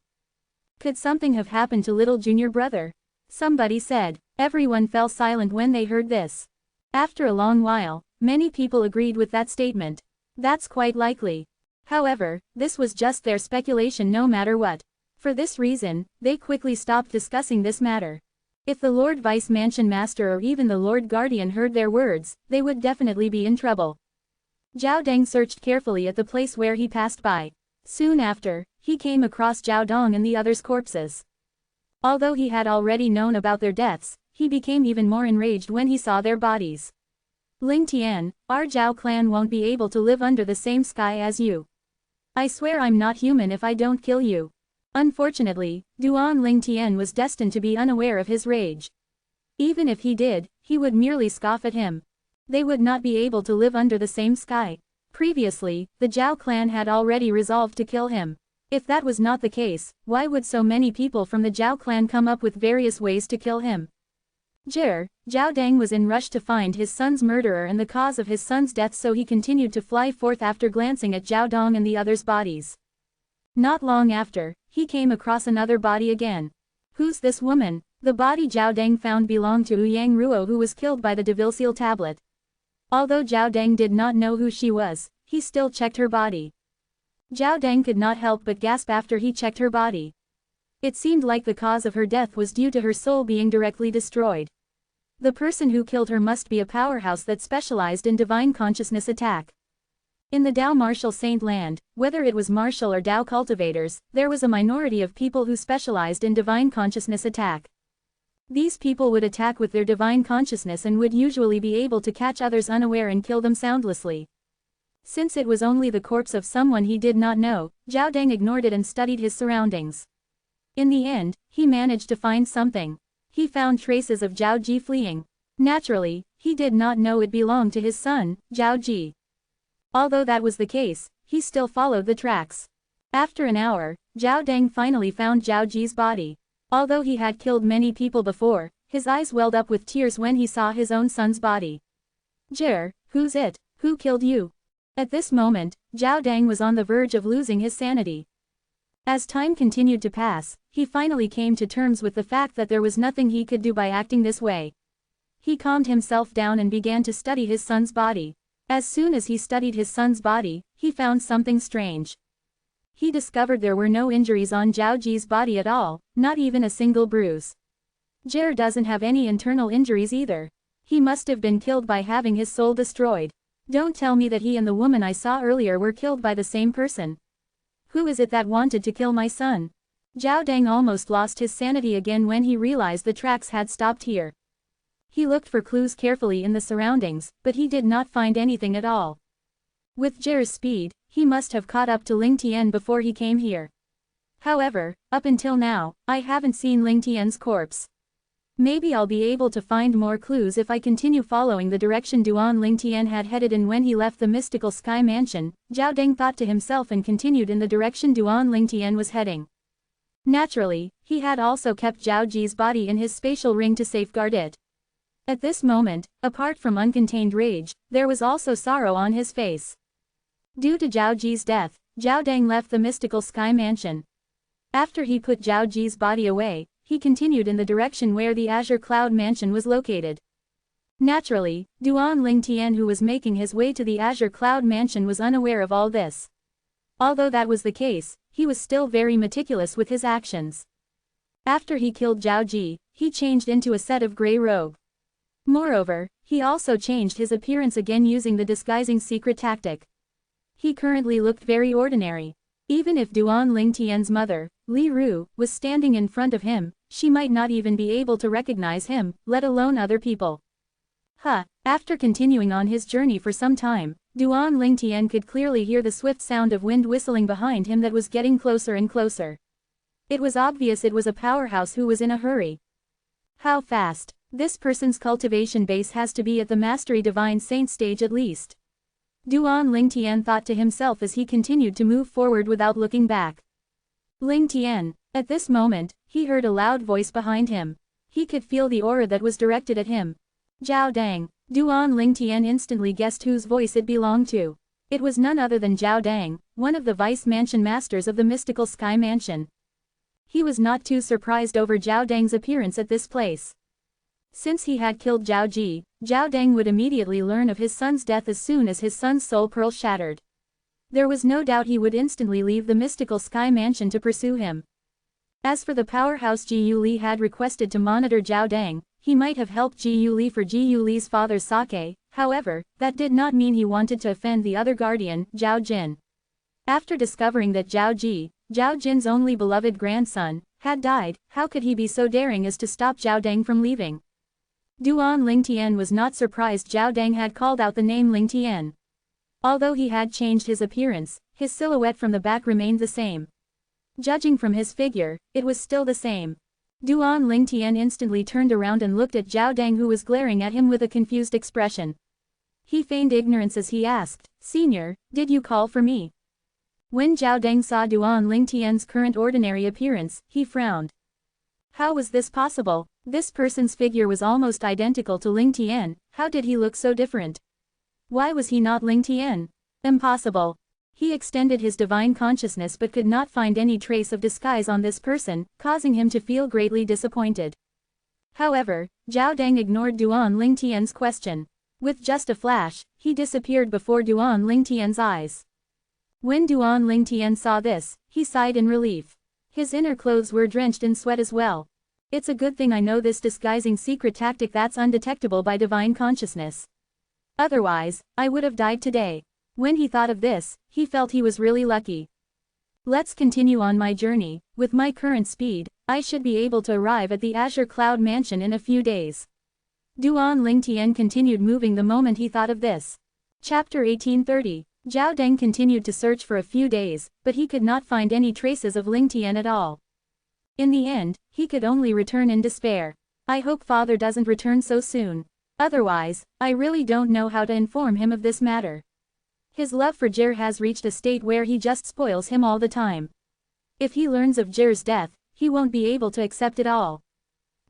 Could something have happened to little junior brother? Somebody said. Everyone fell silent when they heard this. After a long while, many people agreed with that statement. That's quite likely. However, this was just their speculation no matter what. For this reason, they quickly stopped discussing this matter. If the Lord Vice Mansion Master or even the Lord Guardian heard their words, they would definitely be in trouble. Zhao Dang searched carefully at the place where he passed by. Soon after, he came across Zhao Dong and the others' corpses. Although he had already known about their deaths, he became even more enraged when he saw their bodies. "Ling Tian, our Zhao clan won't be able to live under the same sky as you. I swear I'm not human if I don't kill you." Unfortunately, Duan Ling Tian was destined to be unaware of his rage. Even if he did, he would merely scoff at him. They would not be able to live under the same sky. Previously, the Zhao clan had already resolved to kill him. If that was not the case, why would so many people from the Zhao clan come up with various ways to kill him? Zhao Dang was in rush to find his son's murderer and the cause of his son's death, so he continued to fly forth after glancing at Zhao Dong and the others' bodies. Not long after, he came across another body again. "Who's this woman?" The body Zhao Dang found belonged to Ouyang Ruo, who was killed by the Devil Seal tablet. Although Zhao Dang did not know who she was, he still checked her body. Zhao Dang could not help but gasp after he checked her body. It seemed like the cause of her death was due to her soul being directly destroyed. The person who killed her must be a powerhouse that specialized in divine consciousness attack. In the Dao Martial Saint land, whether it was martial or Dao cultivators, there was a minority of people who specialized in divine consciousness attack. These people would attack with their divine consciousness and would usually be able to catch others unaware and kill them soundlessly. Since it was only the corpse of someone he did not know, Zhao Dang ignored it and studied his surroundings. In the end, he managed to find something. He found traces of Zhao Ji fleeing. Naturally, he did not know it belonged to his son, Zhao Ji. Although that was the case, he still followed the tracks. After an hour, Zhao Dang finally found Zhao Ji's body. Although he had killed many people before, his eyes welled up with tears when he saw his own son's body. "Jir, who's it? Who killed you?" At this moment, Zhao Dang was on the verge of losing his sanity. As time continued to pass, he finally came to terms with the fact that there was nothing he could do by acting this way. He calmed himself down and began to study his son's body. As soon as he studied his son's body, he found something strange. He discovered there were no injuries on Zhao Ji's body at all, not even a single bruise. Jir doesn't have any internal injuries either. He must have been killed by having his soul destroyed. Don't tell me that he and the woman I saw earlier were killed by the same person. Who is it that wanted to kill my son? Zhao Dang almost lost his sanity again when he realized the tracks had stopped here. He looked for clues carefully in the surroundings, but he did not find anything at all. With Jir's speed, he must have caught up to Ling Tian before he came here. However, up until now, I haven't seen Ling Tian's corpse. Maybe I'll be able to find more clues if I continue following the direction Duan Ling Tian had headed in when he left the mystical sky mansion, Zhao Dang thought to himself and continued in the direction Duan Ling Tian was heading. Naturally, he had also kept Zhao Ji's body in his spatial ring to safeguard it. At this moment, apart from uncontained rage, there was also sorrow on his face. Due to Zhao Ji's death, Zhao Dang left the mystical sky mansion. After he put Zhao Ji's body away, he continued in the direction where the Azure Cloud Mansion was located. Naturally, Duan Ling Tian, who was making his way to the Azure Cloud Mansion, was unaware of all this. Although that was the case, he was still very meticulous with his actions. After he killed Zhao Ji, he changed into a set of grey robe. Moreover, he also changed his appearance again using the disguising secret tactic. He currently looked very ordinary. Even if Duan Ling Tian's mother, Li Ru, was standing in front of him, she might not even be able to recognize him, let alone other people. After continuing on his journey for some time, Duan Ling Tian could clearly hear the swift sound of wind whistling behind him that was getting closer and closer. It was obvious it was a powerhouse who was in a hurry. How fast? This person's cultivation base has to be at the Mastery Divine Saint stage at least. Duan Ling Tian thought to himself as he continued to move forward without looking back. Ling Tian. At this moment, he heard a loud voice behind him. He could feel the aura that was directed at him. Zhao Dang. Duan Ling Tian instantly guessed whose voice it belonged to. It was none other than Zhao Dang, one of the vice mansion masters of the mystical sky mansion. He was not too surprised over Zhao Dang's appearance at this place. Since he had killed Zhao Ji, Zhao Dang would immediately learn of his son's death as soon as his son's soul pearl shattered. There was no doubt he would instantly leave the mystical sky mansion to pursue him. As for the powerhouse Ji Yu Li had requested to monitor Zhao Dang, he might have helped Ji Yu Li for Ji Yu Li's father's sake, however, that did not mean he wanted to offend the other guardian, Zhao Jin. After discovering that Zhao Ji, Zhao Jin's only beloved grandson, had died, how could he be so daring as to stop Zhao Dang from leaving? Duan Ling Tian was not surprised Zhao Dang had called out the name Ling Tian. Although he had changed his appearance, his silhouette from the back remained the same. Judging from his figure, it was still the same. Duan Ling Tian instantly turned around and looked at Zhao Dang, who was glaring at him with a confused expression. He feigned ignorance as he asked, "Senior, did you call for me?" When Zhao Dang saw Duan Ling Tian's current ordinary appearance, he frowned. How was this possible? This person's figure was almost identical to Ling Tian. How did he look so different? Why was he not Ling Tian? Impossible. He extended his divine consciousness but could not find any trace of disguise on this person, causing him to feel greatly disappointed. However, Zhao Dang ignored Duan Ling Tian's question. With just a flash, he disappeared before Duan Ling Tian's eyes. When Duan Ling Tian saw this, he sighed in relief. His inner clothes were drenched in sweat as well. It's a good thing I know this disguising secret tactic that's undetectable by divine consciousness. Otherwise, I would have died today. When he thought of this, he felt he was really lucky. Let's continue on my journey. With my current speed, I should be able to arrive at the Azure Cloud Mansion in a few days. Duan Ling Tian continued moving the moment he thought of this. Chapter 1830. Zhao Dang continued to search for a few days, but he could not find any traces of Ling Tian at all. In the end, he could only return in despair. I hope father doesn't return so soon. Otherwise, I really don't know how to inform him of this matter. His love for Jir has reached a state where he just spoils him all the time. If he learns of Jir's death, he won't be able to accept it all.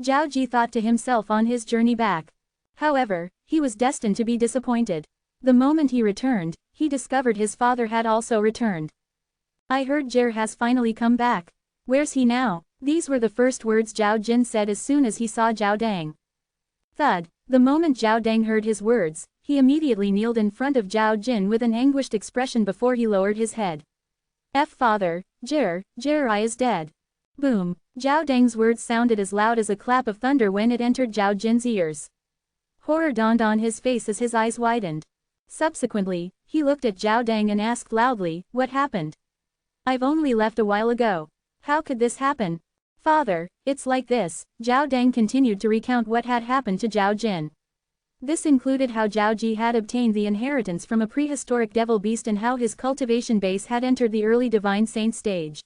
Zhao Ji thought to himself on his journey back. However, he was destined to be disappointed. The moment he returned, he discovered his father had also returned. I heard Jir has finally come back. Where's he now? These were the first words Zhao Jin said as soon as he saw Zhao Dang. Thud. The moment Zhao Dang heard his words, he immediately kneeled in front of Zhao Jin with an anguished expression before he lowered his head. Father, Jir is dead. Boom. Zhao Dang's words sounded as loud as a clap of thunder when it entered Zhao Jin's ears. Horror dawned on his face as his eyes widened. Subsequently, he looked at Zhao Dang and asked loudly, "What happened? I've only left a while ago. How could this happen?" "Father, it's like this." Zhao Dang continued to recount what had happened to Zhao Jin. This included how Zhao Ji had obtained the inheritance from a prehistoric devil beast and how his cultivation base had entered the early divine saint stage.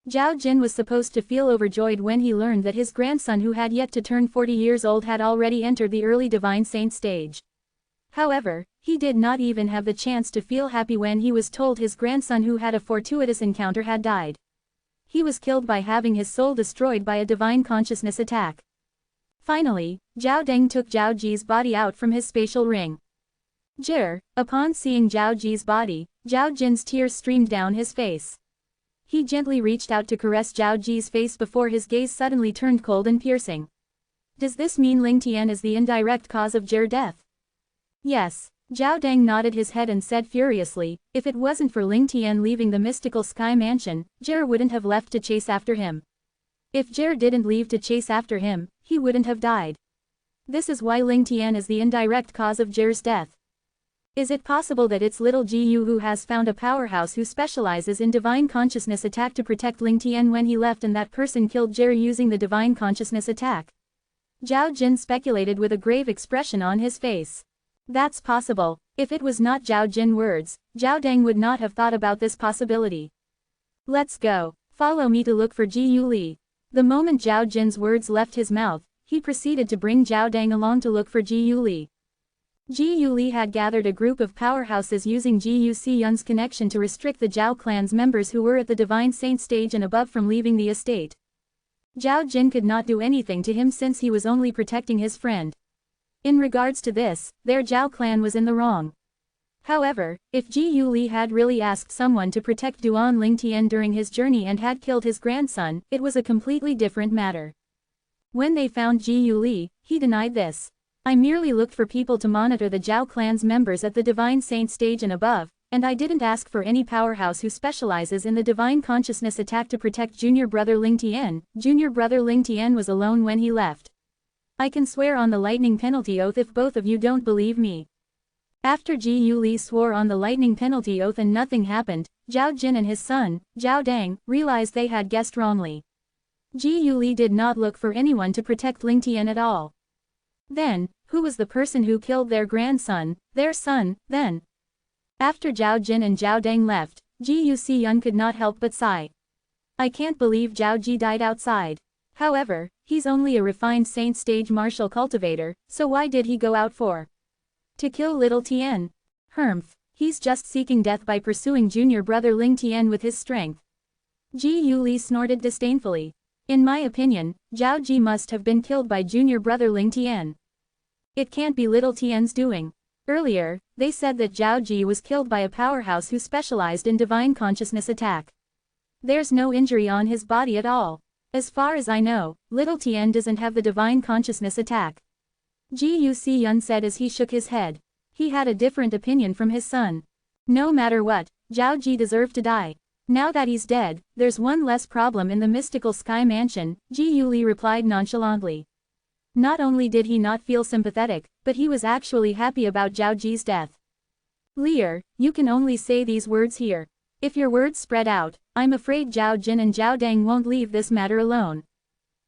Zhao Jin was supposed to feel overjoyed when he learned that his grandson who had yet to turn 40 years old had already entered the early divine saint stage. However, he did not even have the chance to feel happy when he was told his grandson who had a fortuitous encounter had died. He was killed by having his soul destroyed by a divine consciousness attack. Finally, Zhao Dang took Zhao Ji's body out from his spatial ring. Upon seeing Zhao Ji's body, Zhao Jin's tears streamed down his face. He gently reached out to caress Zhao Ji's face before his gaze suddenly turned cold and piercing. Does this mean Ling Tian is the indirect cause of Jir's death? Yes. Zhao Dang nodded his head and said furiously, if it wasn't for Ling Tian leaving the mystical sky mansion, Jir wouldn't have left to chase after him. If Jir didn't leave to chase after him, he wouldn't have died. This is why Ling Tian is the indirect cause of Jir's death. Is it possible that it's little Ji Yu who has found a powerhouse who specializes in divine consciousness attack to protect Ling Tian when he left and that person killed Jir using the divine consciousness attack? Zhao Jin speculated with a grave expression on his face. That's possible. If it was not Zhao Jin's words, Zhao Dang would not have thought about this possibility. Let's go. Follow me to look for Ji Yu Li. The moment Zhao Jin's words left his mouth, he proceeded to bring Zhao Dang along to look for Ji Yu Li. Ji Yu Li had gathered a group of powerhouses using Ji Yu Si Yun's connection to restrict the Zhao clan's members who were at the divine saint stage and above from leaving the estate. Zhao Jin could not do anything to him since he was only protecting his friend. In regards to this, their Zhao clan was in the wrong. However, if Ji Yu Li had really asked someone to protect Duan Ling Tian during his journey and had killed his grandson, it was a completely different matter. When they found Ji Yu Li, he denied this. I merely looked for people to monitor the Zhao clan's members at the divine saint stage and above, and I didn't ask for any powerhouse who specializes in the divine consciousness attack to protect junior brother Ling Tian. Junior brother Ling Tian was alone when he left. I can swear on the lightning penalty oath if both of you don't believe me. After Ji Yu Li swore on the lightning penalty oath and nothing happened, Zhao Jin and his son, Zhao Dang, realized they had guessed wrongly. Ji Yu Li did not look for anyone to protect Ling Tian at all. Then, who was the person who killed their grandson, their son, then? After Zhao Jin and Zhao Dang left, Ji Yu Si Yun could not help but sigh. I can't believe Zhao Ji died outside. However, he's only a refined saint stage martial cultivator, so why did he go out for? To kill little Tian? Humph, he's just seeking death by pursuing junior brother Ling Tian with his strength. Ji Yu Li snorted disdainfully. In my opinion, Zhao Ji must have been killed by junior brother Ling Tian. It can't be little Tian's doing. Earlier, they said that Zhao Ji was killed by a powerhouse who specialized in divine consciousness attack. There's no injury on his body at all. As far as I know, little Tian doesn't have the divine consciousness attack. Ji Yu Si Yun said as he shook his head. He had a different opinion from his son. No matter what, Zhao Ji deserved to die. Now that he's dead, there's one less problem in the mystical sky mansion, Ji Yu Li replied nonchalantly. Not only did he not feel sympathetic, but he was actually happy about Zhao Ji's death. Lear, you can only say these words here. If your words spread out, I'm afraid Zhao Jin and Zhao Dang won't leave this matter alone.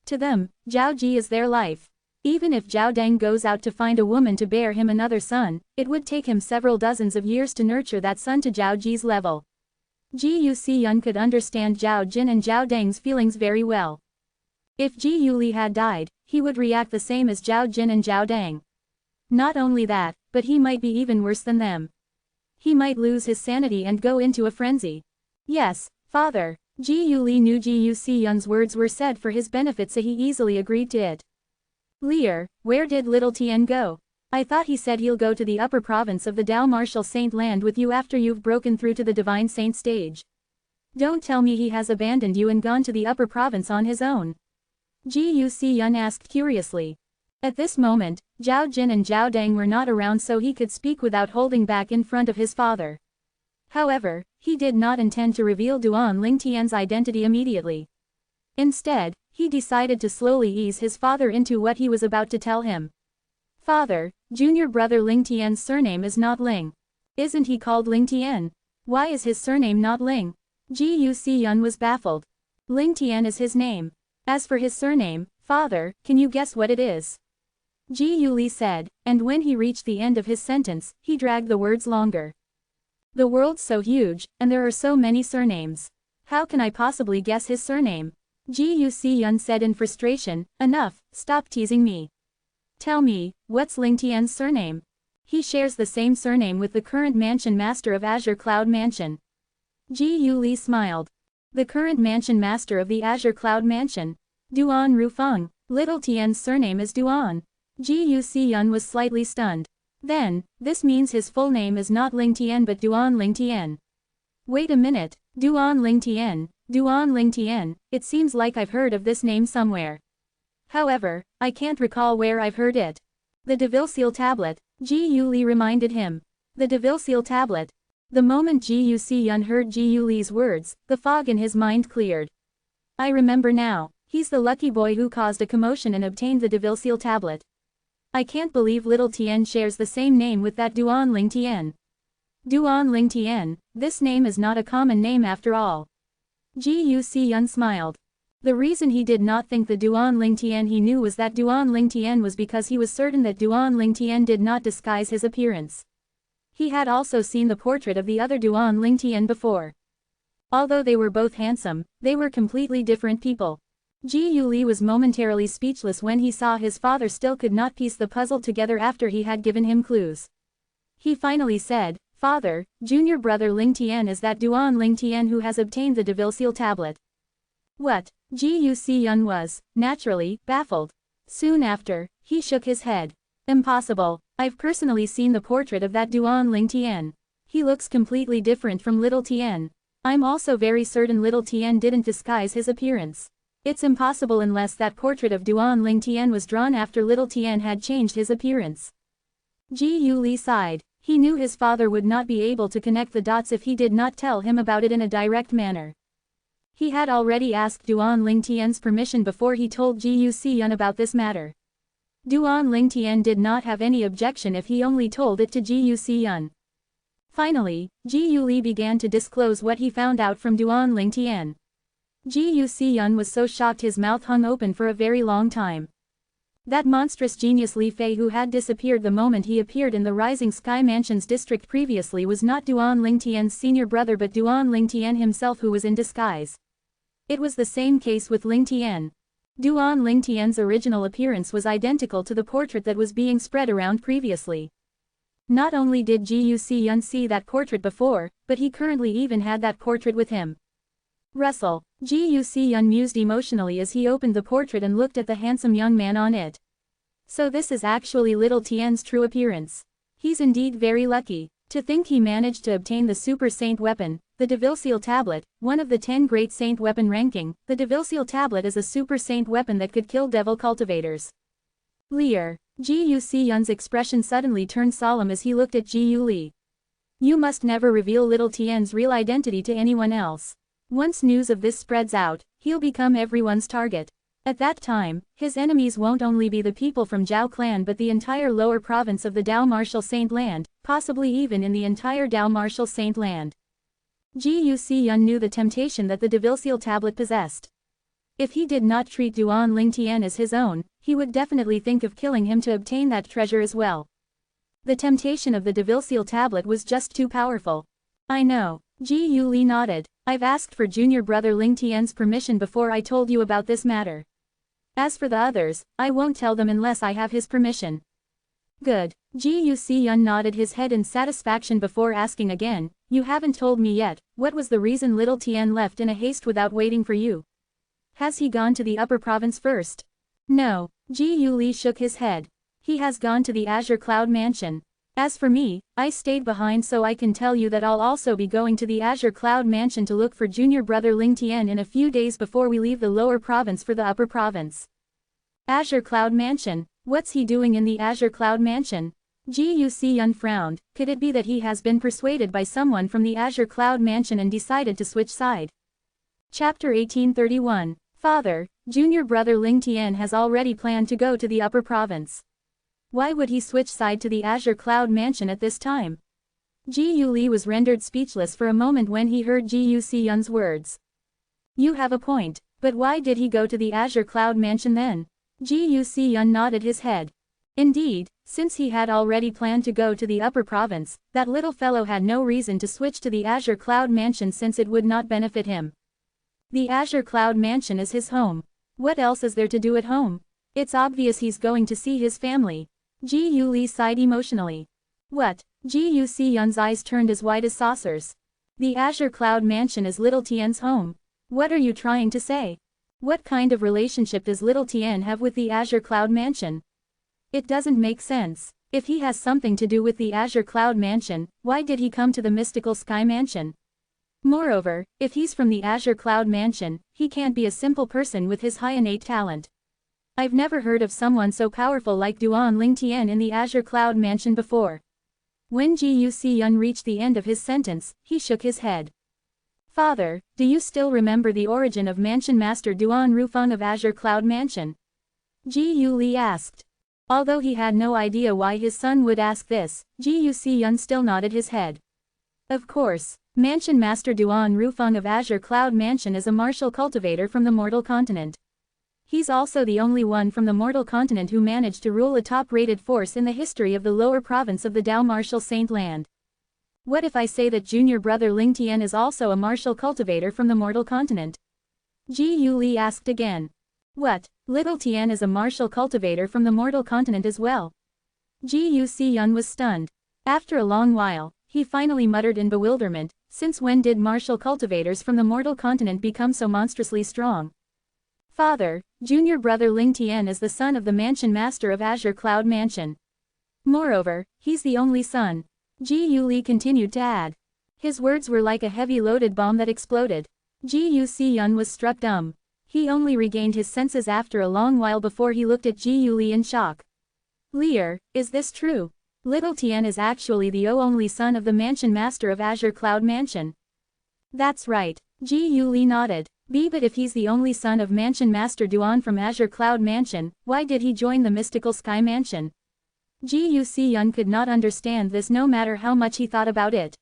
To them, Zhao Ji is their life. Even if Zhao Dang goes out to find a woman to bear him another son, it would take him several dozens of years to nurture that son to Zhao Ji's level. Ji Yu Si Yun could understand Zhao Jin and Zhao Dang's feelings very well. If Ji Yu Li had died, he would react the same as Zhao Jin and Zhao Dang. Not only that, but he might be even worse than them. He might lose his sanity and go into a frenzy. Yes, father. Ji Yuli knew Ji Yun's words were said for his benefit, so he easily agreed to it. Lear, where did little Tien go? I thought he said he'll go to the upper province of the Dao Martial Saint land with you after you've broken through to the Divine Saint stage. Don't tell me he has abandoned you and gone to the upper province on his own. Ji Yun asked curiously. At this moment, Zhao Jin and Zhao Deng were not around, so he could speak without holding back in front of his father. However, he did not intend to reveal Duan Lingtian's identity immediately. Instead, he decided to slowly ease his father into what he was about to tell him. Father, junior brother Lingtian's surname is not Ling. Isn't he called Lingtian? Why is his surname not Ling? Ji Yun was baffled. Lingtian is his name. As for his surname, father, can you guess what it is? Ji Yuli said, and when he reached the end of his sentence, he dragged the words longer. The world's so huge, and there are so many surnames. How can I possibly guess his surname? Ji Yun said in frustration, enough, stop teasing me. Tell me, what's Lingtian's surname? He shares the same surname with the current mansion master of Azure Cloud Mansion. Ji Yuli smiled. The current mansion master of the Azure Cloud Mansion. Duan Rufeng. Little Tien's surname is Duan. Ji Yun was slightly stunned. Then, this means his full name is not Lingtian but Duan Lingtian. Wait a minute, Duan Lingtian, it seems like I've heard of this name somewhere. However, I can't recall where I've heard it. The Devil Seal Tablet, Ji Yuli reminded him. The Devil Seal Tablet. The moment Ji Yun heard Ji Yuli's words, the fog in his mind cleared. I remember now, he's the lucky boy who caused a commotion and obtained the Devil Seal Tablet. I can't believe little Tien shares the same name with that Duan Lingtian. Duan Lingtian, this name is not a common name after all. Ji Yun smiled. The reason he did not think the Duan Lingtian he knew was that Duan Lingtian was because he was certain that Duan Lingtian did not disguise his appearance. He had also seen the portrait of the other Duan Lingtian before. Although they were both handsome, they were completely different people. Ji Yuli was momentarily speechless when he saw his father still could not piece the puzzle together after he had given him clues. He finally said, Father, junior brother Lingtian is that Duan Lingtian who has obtained the Devil Seal Tablet. What? Ji Yun was, naturally, baffled. Soon after, he shook his head. Impossible. I've personally seen the portrait of that Duan Lingtian. He looks completely different from little Tien. I'm also very certain little Tien didn't disguise his appearance. It's impossible unless that portrait of Duan Lingtian was drawn after little Tien had changed his appearance. Ji Yuli sighed. He knew his father would not be able to connect the dots if he did not tell him about it in a direct manner. He had already asked Duan Lingtian's permission before he told Ji Yun about this matter. Duan Lingtian did not have any objection if he only told it to Ji Yun. Finally, Ji Yuli began to disclose what he found out from Duan Lingtian. Ji Yun was so shocked his mouth hung open for a very long time. That monstrous genius Li Fei who had disappeared the moment he appeared in the Rising Sky Mansion's district previously was not Duan Lingtian's senior brother but Duan Lingtian himself who was in disguise. It was the same case with Lingtian. Duan Lingtian's original appearance was identical to the portrait that was being spread around previously. Not only did Ji Yun see that portrait before, but he currently even had that portrait with him. Russell, Ji Yun mused emotionally as he opened the portrait and looked at the handsome young man on it. So this is actually little Tien's true appearance. He's indeed very lucky. To think he managed to obtain the Super Saint weapon, the Devil Seal Tablet, one of the 10 Great Saint weapon ranking. The Devil Seal Tablet is a Super Saint weapon that could kill devil cultivators. Lear. Ji Yun's expression suddenly turned solemn as he looked at Ji Yuli. You must never reveal little Tien's real identity to anyone else. Once news of this spreads out, he'll become everyone's target. At that time, his enemies won't only be the people from Zhao clan but the entire lower province of the Dao Martial Saint land, possibly even in the entire Dao Martial Saint land. Ji Yun knew the temptation that the Devil Seal Tablet possessed. If he did not treat Duan Lingtian as his own, he would definitely think of killing him to obtain that treasure as well. The temptation of the Devil Seal Tablet was just too powerful. I know. Ji Yuli nodded. I've asked for junior brother Lingtian's permission before I told you about this matter. As for the others, I won't tell them unless I have his permission. Good. Gu Yun nodded his head in satisfaction before asking again, you haven't told me yet, what was the reason little Tian left in a haste without waiting for you? Has he gone to the upper province first? No. Ji Li shook his head. He has gone to the Azure Cloud Mansion. As for me, I stayed behind so I can tell you that I'll also be going to the Azure Cloud Mansion to look for junior brother Ling Tian in a few days before we leave the lower province for the upper province. Azure Cloud Mansion, what's he doing in the Azure Cloud Mansion? Ji Yun frowned, could it be that he has been persuaded by someone from the Azure Cloud Mansion and decided to switch side? Chapter 1831. Father, junior brother Ling Tian has already planned to go to the upper province. Why would he switch side to the Azure Cloud Mansion at this time? Ji Li was rendered speechless for a moment when he heard Ji Yun's words. You have a point, but why did he go to the Azure Cloud Mansion then? Ji Yun nodded his head. Indeed, since he had already planned to go to the upper province, that little fellow had no reason to switch to the Azure Cloud Mansion since it would not benefit him. The Azure Cloud Mansion is his home. What else is there to do at home? It's obvious he's going to see his family. Ji Li sighed emotionally. What? Ji Yun's eyes turned as wide as saucers. The Azure Cloud Mansion is little Tian's home. What are you trying to say? What kind of relationship does little Tian have with the Azure Cloud Mansion? It doesn't make sense. If he has something to do with the Azure Cloud Mansion, why did he come to the Mystical Sky Mansion? Moreover, if he's from the Azure Cloud Mansion, he can't be a simple person with his high innate talent. I've never heard of someone so powerful like Duan Ling Tian in the Azure Cloud Mansion before. When Ji Yun reached the end of his sentence, he shook his head. Father, do you still remember the origin of Mansion Master Duan Rufeng of Azure Cloud Mansion? Ji Li asked. Although he had no idea why his son would ask this, Ji Yun still nodded his head. Of course, Mansion Master Duan Rufeng of Azure Cloud Mansion is a martial cultivator from the mortal continent. He's also the only one from the mortal continent who managed to rule a top-rated force in the history of the lower province of the Dao Martial Saint Land. What if I say that junior brother Ling Tian is also a martial cultivator from the mortal continent? Ji Li asked again. What, little Tian is a martial cultivator from the mortal continent as well? Ji Yun was stunned. After a long while, he finally muttered in bewilderment, since when did martial cultivators from the mortal continent become so monstrously strong? Father, junior brother Ling Tian is the son of the Mansion Master of Azure Cloud Mansion. Moreover, he's the only son. Ji Li continued to add. His words were like a heavy loaded bomb that exploded. Ji Yun was struck dumb. He only regained his senses after a long while before he looked at Ji Li in shock. Lear, is this true? Little Tian is actually the only son of the Mansion Master of Azure Cloud Mansion. That's right, Ji Li nodded. But if he's the only son of Mansion Master Duan from Azure Cloud Mansion, why did he join the Mystical Sky Mansion? Ji Yun could not understand this no matter how much he thought about it.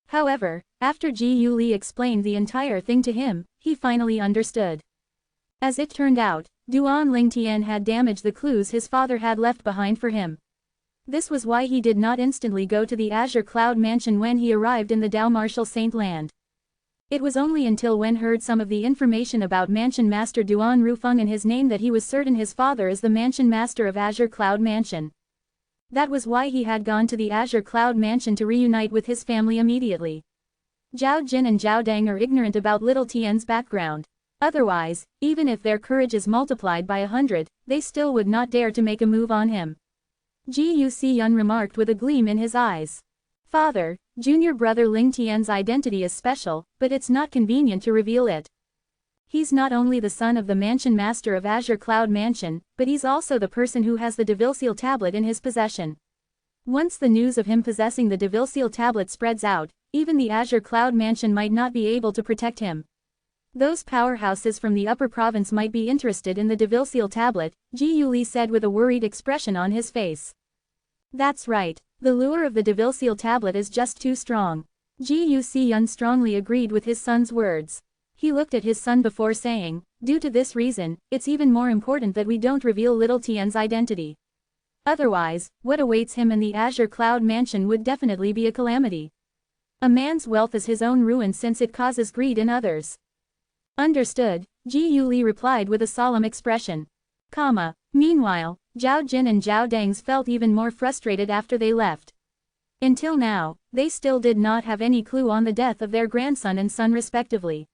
However, after Ji Li explained the entire thing to him, he finally understood. As it turned out, Duan Ling Tian had damaged the clues his father had left behind for him. This was why he did not instantly go to the Azure Cloud Mansion when he arrived in the Dao Martial Saint Land. It was only until when heard some of the information about Mansion Master Duan Rufeng and his name that he was certain his father is the Mansion Master of Azure Cloud Mansion. That was why he had gone to the Azure Cloud Mansion to reunite with his family immediately. Zhao Jin and Zhao Dang are ignorant about little Tian's background. Otherwise, even if their courage is multiplied by 100, they still would not dare to make a move on him. Ji Yun remarked with a gleam in his eyes. Father, junior brother Ling Tian's identity is special, but it's not convenient to reveal it. He's not only the son of the Mansion Master of Azure Cloud Mansion, but he's also the person who has the Devil Seal tablet in his possession. Once the news of him possessing the Devil Seal tablet spreads out, even the Azure Cloud Mansion might not be able to protect him. Those powerhouses from the upper province might be interested in the Devil Seal tablet, Ji Li said with a worried expression on his face. That's right, the lure of the Devil Seal tablet is just too strong. Ji Yun strongly agreed with his son's words. He looked at his son before saying, due to this reason, it's even more important that we don't reveal little Tian's identity. Otherwise, what awaits him in the Azure Cloud Mansion would definitely be a calamity. A man's wealth is his own ruin since it causes greed in others. Understood, Ji Li replied with a solemn expression. Meanwhile, Zhao Jin and Zhao Dang's felt even more frustrated after they left. Until now, they still did not have any clue on the death of their grandson and son respectively.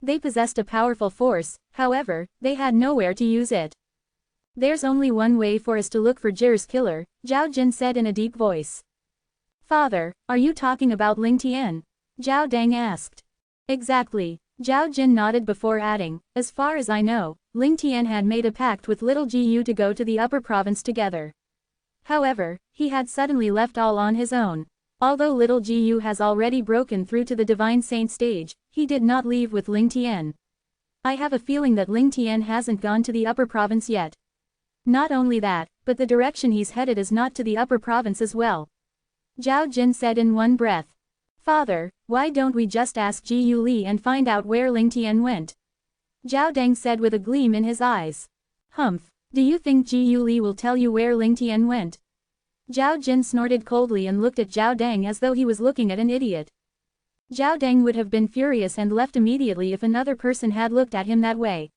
They possessed a powerful force, however, they had nowhere to use it. There's only one way for us to look for Jir's killer, Zhao Jin said in a deep voice. Father, are you talking about Ling Tian? Zhao Dang asked. Exactly. Zhao Jin nodded before adding, as far as I know, Ling Tian had made a pact with little Gu to go to the upper province together. However, he had suddenly left all on his own. Although little Gu has already broken through to the Divine Saint stage, he did not leave with Ling Tian. I have a feeling that Ling Tian hasn't gone to the upper province yet. Not only that, but the direction he's headed is not to the upper province as well. Zhao Jin said in one breath. Father, why don't we just ask Gu Li and find out where Ling Tian went? Zhao Dang said with a gleam in his eyes. Humph, do you think Gu Li will tell you where Ling Tian went? Zhao Jin snorted coldly and looked at Zhao Dang as though he was looking at an idiot. Zhao Dang would have been furious and left immediately if another person had looked at him that way.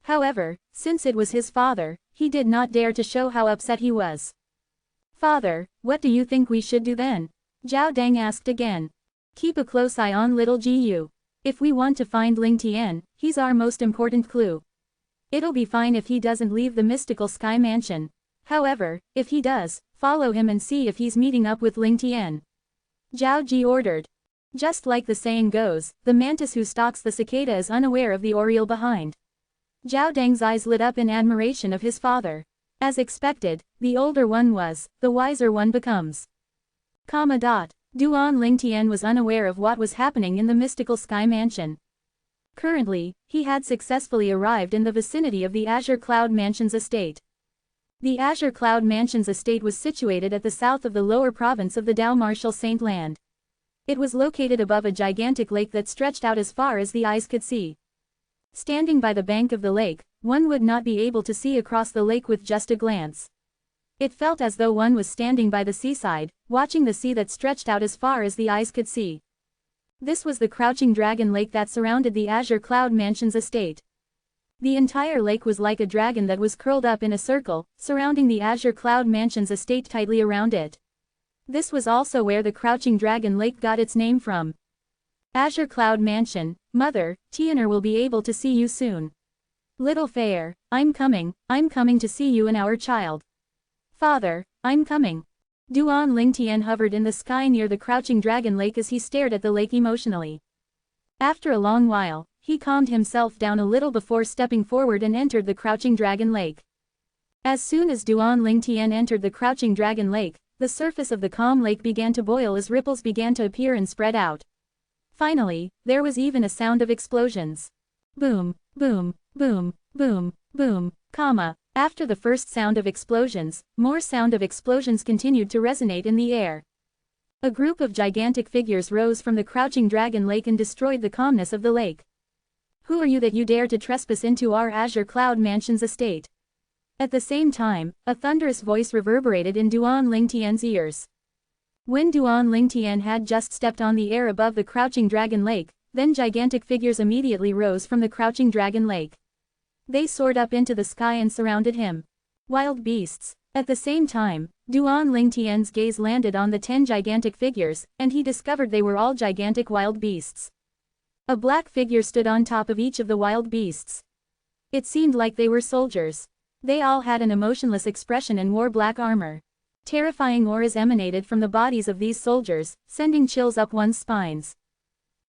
However, since it was his father, he did not dare to show how upset he was. Father, what do you think we should do then? Zhao Dang asked again. Keep a close eye on little Gu. If we want to find Ling Tian, he's our most important clue. It'll be fine if he doesn't leave the mystical sky mansion. However, if he does, follow him and see if he's meeting up with Ling Tian. Zhao Ji ordered. Just like the saying goes, the mantis who stalks the cicada is unaware of the oriole behind. Zhao Dang's eyes lit up in admiration of his father. As expected, the older one was, the wiser one becomes. Duan Ling Tian was unaware of what was happening in the mystical sky mansion. Currently, he had successfully arrived in the vicinity of the Azure Cloud Mansion's estate. The Azure Cloud Mansion's estate was situated at the south of the lower province of the Dao Martial Saint Land. It was located above a gigantic lake that stretched out as far as the eyes could see. Standing by the bank of the lake, one would not be able to see across the lake with just a glance. It felt as though one was standing by the seaside, watching the sea that stretched out as far as the eyes could see. This was the Crouching Dragon Lake that surrounded the Azure Cloud Mansion's estate. The entire lake was like a dragon that was curled up in a circle, surrounding the Azure Cloud Mansion's estate tightly around it. This was also where the Crouching Dragon Lake got its name from. Azure Cloud Mansion, Mother, Tian'er will be able to see you soon. Little Fair, I'm coming to see you and our child. Father, I'm coming. Duan Ling Tian hovered in the sky near the Crouching Dragon Lake as he stared at the lake emotionally. After a long while, he calmed himself down a little before stepping forward and entered the Crouching Dragon Lake. As soon as Duan Ling Tian entered the Crouching Dragon Lake, the surface of the calm lake began to boil as ripples began to appear and spread out. Finally, there was even a sound of explosions. Boom, boom, boom, boom, boom, comma. After the first sound of explosions, more sound of explosions continued to resonate in the air. A group of gigantic figures rose from the Crouching Dragon Lake and destroyed the calmness of the lake. Who are you that you dare to trespass into our Azure Cloud Mansion's estate? At the same time, a thunderous voice reverberated in Duan Ling Tian's ears. When Duan Ling Tian had just stepped on the air above the Crouching Dragon Lake, then gigantic figures immediately rose from the Crouching Dragon Lake. They soared up into the sky and surrounded him. Wild beasts. At the same time, Duan Ling Tian's gaze landed on the 10 gigantic figures, and he discovered they were all gigantic wild beasts. A black figure stood on top of each of the wild beasts. It seemed like they were soldiers. They all had an emotionless expression and wore black armor. Terrifying auras emanated from the bodies of these soldiers, sending chills up one's spines.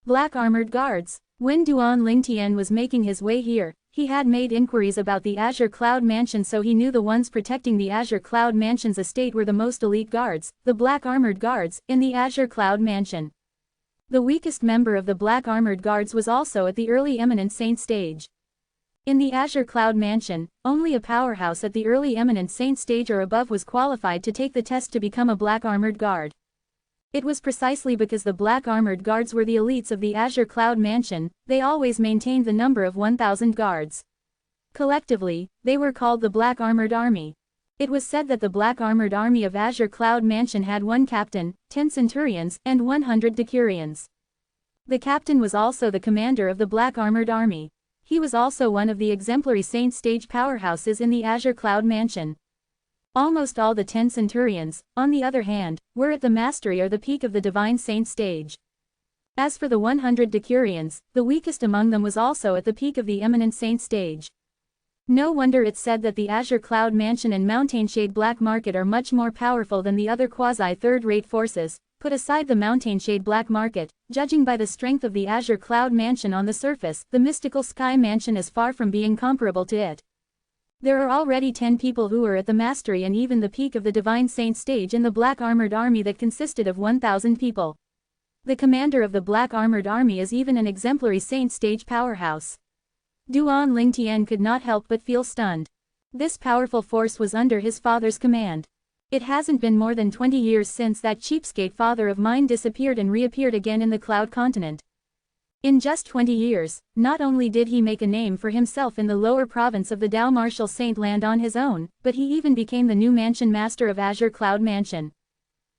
Black armored guards. When Duan Ling Tian was making his way here, he had made inquiries about the Azure Cloud Mansion, so he knew the ones protecting the Azure Cloud Mansion's estate were the most elite guards, the black armored guards, in the Azure Cloud Mansion. The weakest member of the black armored guards was also at the early eminent saint stage. In the Azure Cloud Mansion, only a powerhouse at the early eminent saint stage or above was qualified to take the test to become a black armored guard. It was precisely because the black armored guards were the elites of the Azure Cloud Mansion, they always maintained the number of 1,000 guards. Collectively, they were called the Black Armored Army. It was said that the Black Armored Army of Azure Cloud Mansion had 1 captain, 10 centurions, and 100 decurions. The captain was also the commander of the Black Armored Army. He was also one of the exemplary saint stage powerhouses in the Azure Cloud Mansion. Almost all the 10 centurions, on the other hand, were at the mastery or the peak of the divine saint stage. As for the 100 decurions, the weakest among them was also at the peak of the eminent saint stage. No wonder it's said that the Azure Cloud Mansion and Mountainshade Black Market are much more powerful than the other quasi-third-rate forces. Put aside the Mountainshade Black Market, judging by the strength of the Azure Cloud Mansion on the surface, the Mystical Sky Mansion is far from being comparable to it. There are already 10 people who are at the mastery and even the peak of the Divine Saint stage in the Black Armored Army that consisted of 1,000 people. The commander of the Black Armored Army is even an exemplary Saint stage powerhouse. Duan Lingtian could not help but feel stunned. This powerful force was under his father's command. It hasn't been more than 20 years since that cheapskate father of mine disappeared and reappeared again in the Cloud Continent. In just 20 years, not only did he make a name for himself in the lower province of the Dao Martial Saint Land on his own, but he even became the new Mansion Master of Azure Cloud Mansion.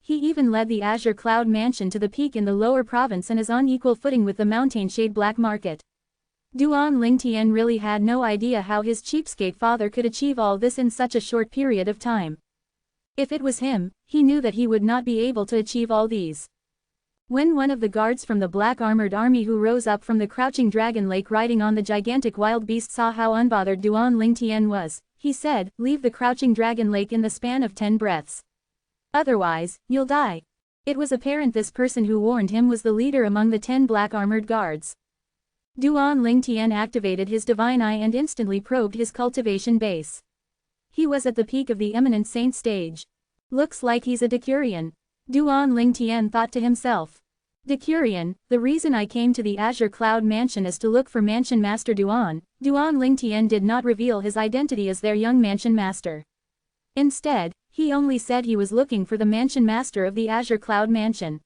He even led the Azure Cloud Mansion to the peak in the lower province and is on equal footing with the Mountainshade Black Market. Duan Lingtian really had no idea how his cheapskate father could achieve all this in such a short period of time. If it was him, he knew that he would not be able to achieve all these. When one of the guards from the Black Armored Army who rose up from the Crouching Dragon Lake riding on the gigantic wild beast saw how unbothered Duan Lingtian was, he said, "Leave the Crouching Dragon Lake in the span of 10 breaths. Otherwise, you'll die." It was apparent this person who warned him was the leader among the 10 Black Armored Guards. Duan Lingtian activated his divine eye and instantly probed his cultivation base. He was at the peak of the eminent saint stage. Looks like he's a decurion. Duan Lingtian thought to himself. Decurion, the reason I came to the Azure Cloud Mansion is to look for Mansion Master Duan. Duan Lingtian did not reveal his identity as their young Mansion Master. Instead, he only said he was looking for the Mansion Master of the Azure Cloud Mansion.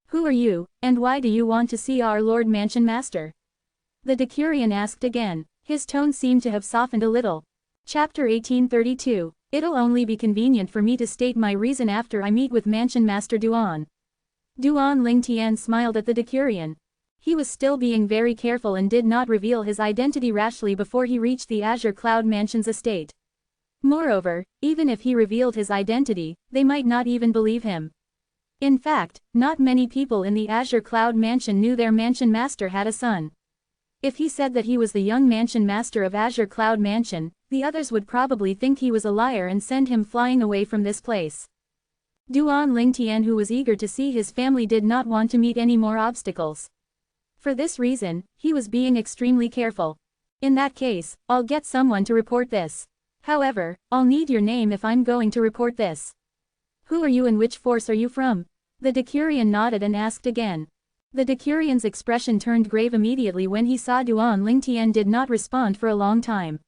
Who are you, and why do you want to see our Lord Mansion Master? The decurion asked again. His tone seemed to have softened a little. Chapter 1832. It'll only be convenient for me to state my reason after I meet with Mansion Master Duan. Duan Lingtian smiled at the decurion. He was still being very careful and did not reveal his identity rashly before he reached the Azure Cloud Mansion's estate. Moreover, even if he revealed his identity, they might not even believe him. In fact, not many people in the Azure Cloud Mansion knew their Mansion Master had a son. If he said that he was the young Mansion Master of Azure Cloud Mansion, the others would probably think he was a liar and send him flying away from this place. Duan Lingtian, who was eager to see his family, did not want to meet any more obstacles. For this reason, he was being extremely careful. In that case, I'll get someone to report this. However, I'll need your name if I'm going to report this. Who are you and which force are you from? The decurion nodded and asked again. The decurion's expression turned grave immediately when he saw Duan Lingtian did not respond for a long time.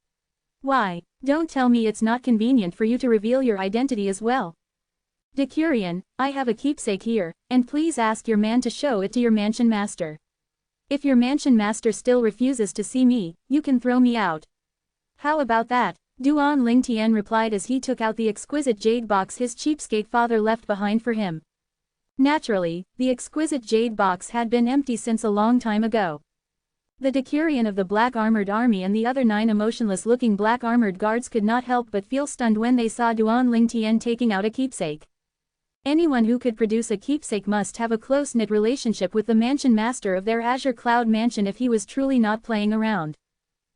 Why, don't tell me it's not convenient for you to reveal your identity as well. Decurion, I have a keepsake here, and please ask your man to show it to your Mansion Master. If your Mansion Master still refuses to see me, you can throw me out. How about that? Duan Lingtian replied as he took out the exquisite jade box his cheapskate father left behind for him. Naturally, the exquisite jade box had been empty since a long time ago. The decurion of the Black Armored Army and the other 9 emotionless-looking Black Armored Guards could not help but feel stunned when they saw Duan Lingtian taking out a keepsake. Anyone who could produce a keepsake must have a close-knit relationship with the Mansion Master of their Azure Cloud Mansion if he was truly not playing around.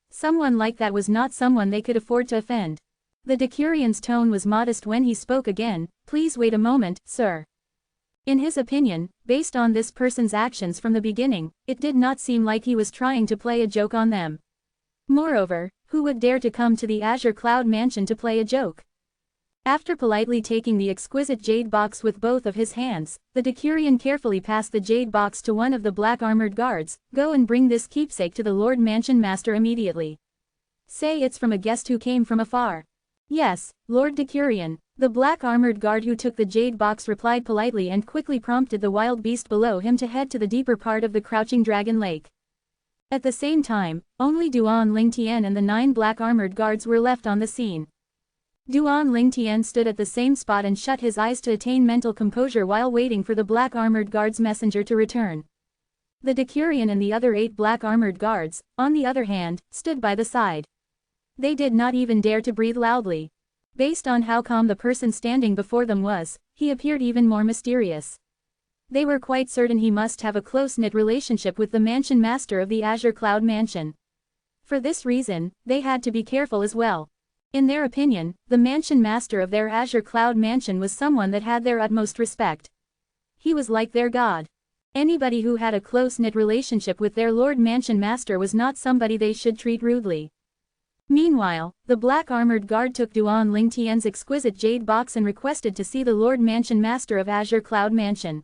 Someone like that was not someone they could afford to offend. The decurion's tone was modest when he spoke again. Please wait a moment, sir. In his opinion, based on this person's actions from the beginning, it did not seem like he was trying to play a joke on them. Moreover, who would dare to come to the Azure Cloud Mansion to play a joke? After politely taking the exquisite jade box with both of his hands, the decurion carefully passed the jade box to one of the Black Armored Guards. Go and bring this keepsake to the Lord Mansion Master immediately. Say it's from a guest who came from afar. Yes, Lord Decurion. The Black Armored Guard who took the jade box replied politely and quickly prompted the wild beast below him to head to the deeper part of the Crouching Dragon Lake. At the same time, only Duan Lingtian and the 9 Black Armored Guards were left on the scene. Duan Lingtian stood at the same spot and shut his eyes to attain mental composure while waiting for the Black Armored Guard's messenger to return. The decurion and the other 8 Black Armored Guards, on the other hand, stood by the side. They did not even dare to breathe loudly. Based on how calm the person standing before them was, he appeared even more mysterious. They were quite certain he must have a close-knit relationship with the mansion master of the Azure Cloud Mansion. For this reason, they had to be careful as well. In their opinion, the mansion master of their Azure Cloud Mansion was someone that had their utmost respect. He was like their god. Anybody who had a close-knit relationship with their Lord Mansion Master was not somebody they should treat rudely. Meanwhile, the black armored guard took Duan Lingtian's exquisite jade box and requested to see the Lord Mansion Master of Azure Cloud Mansion.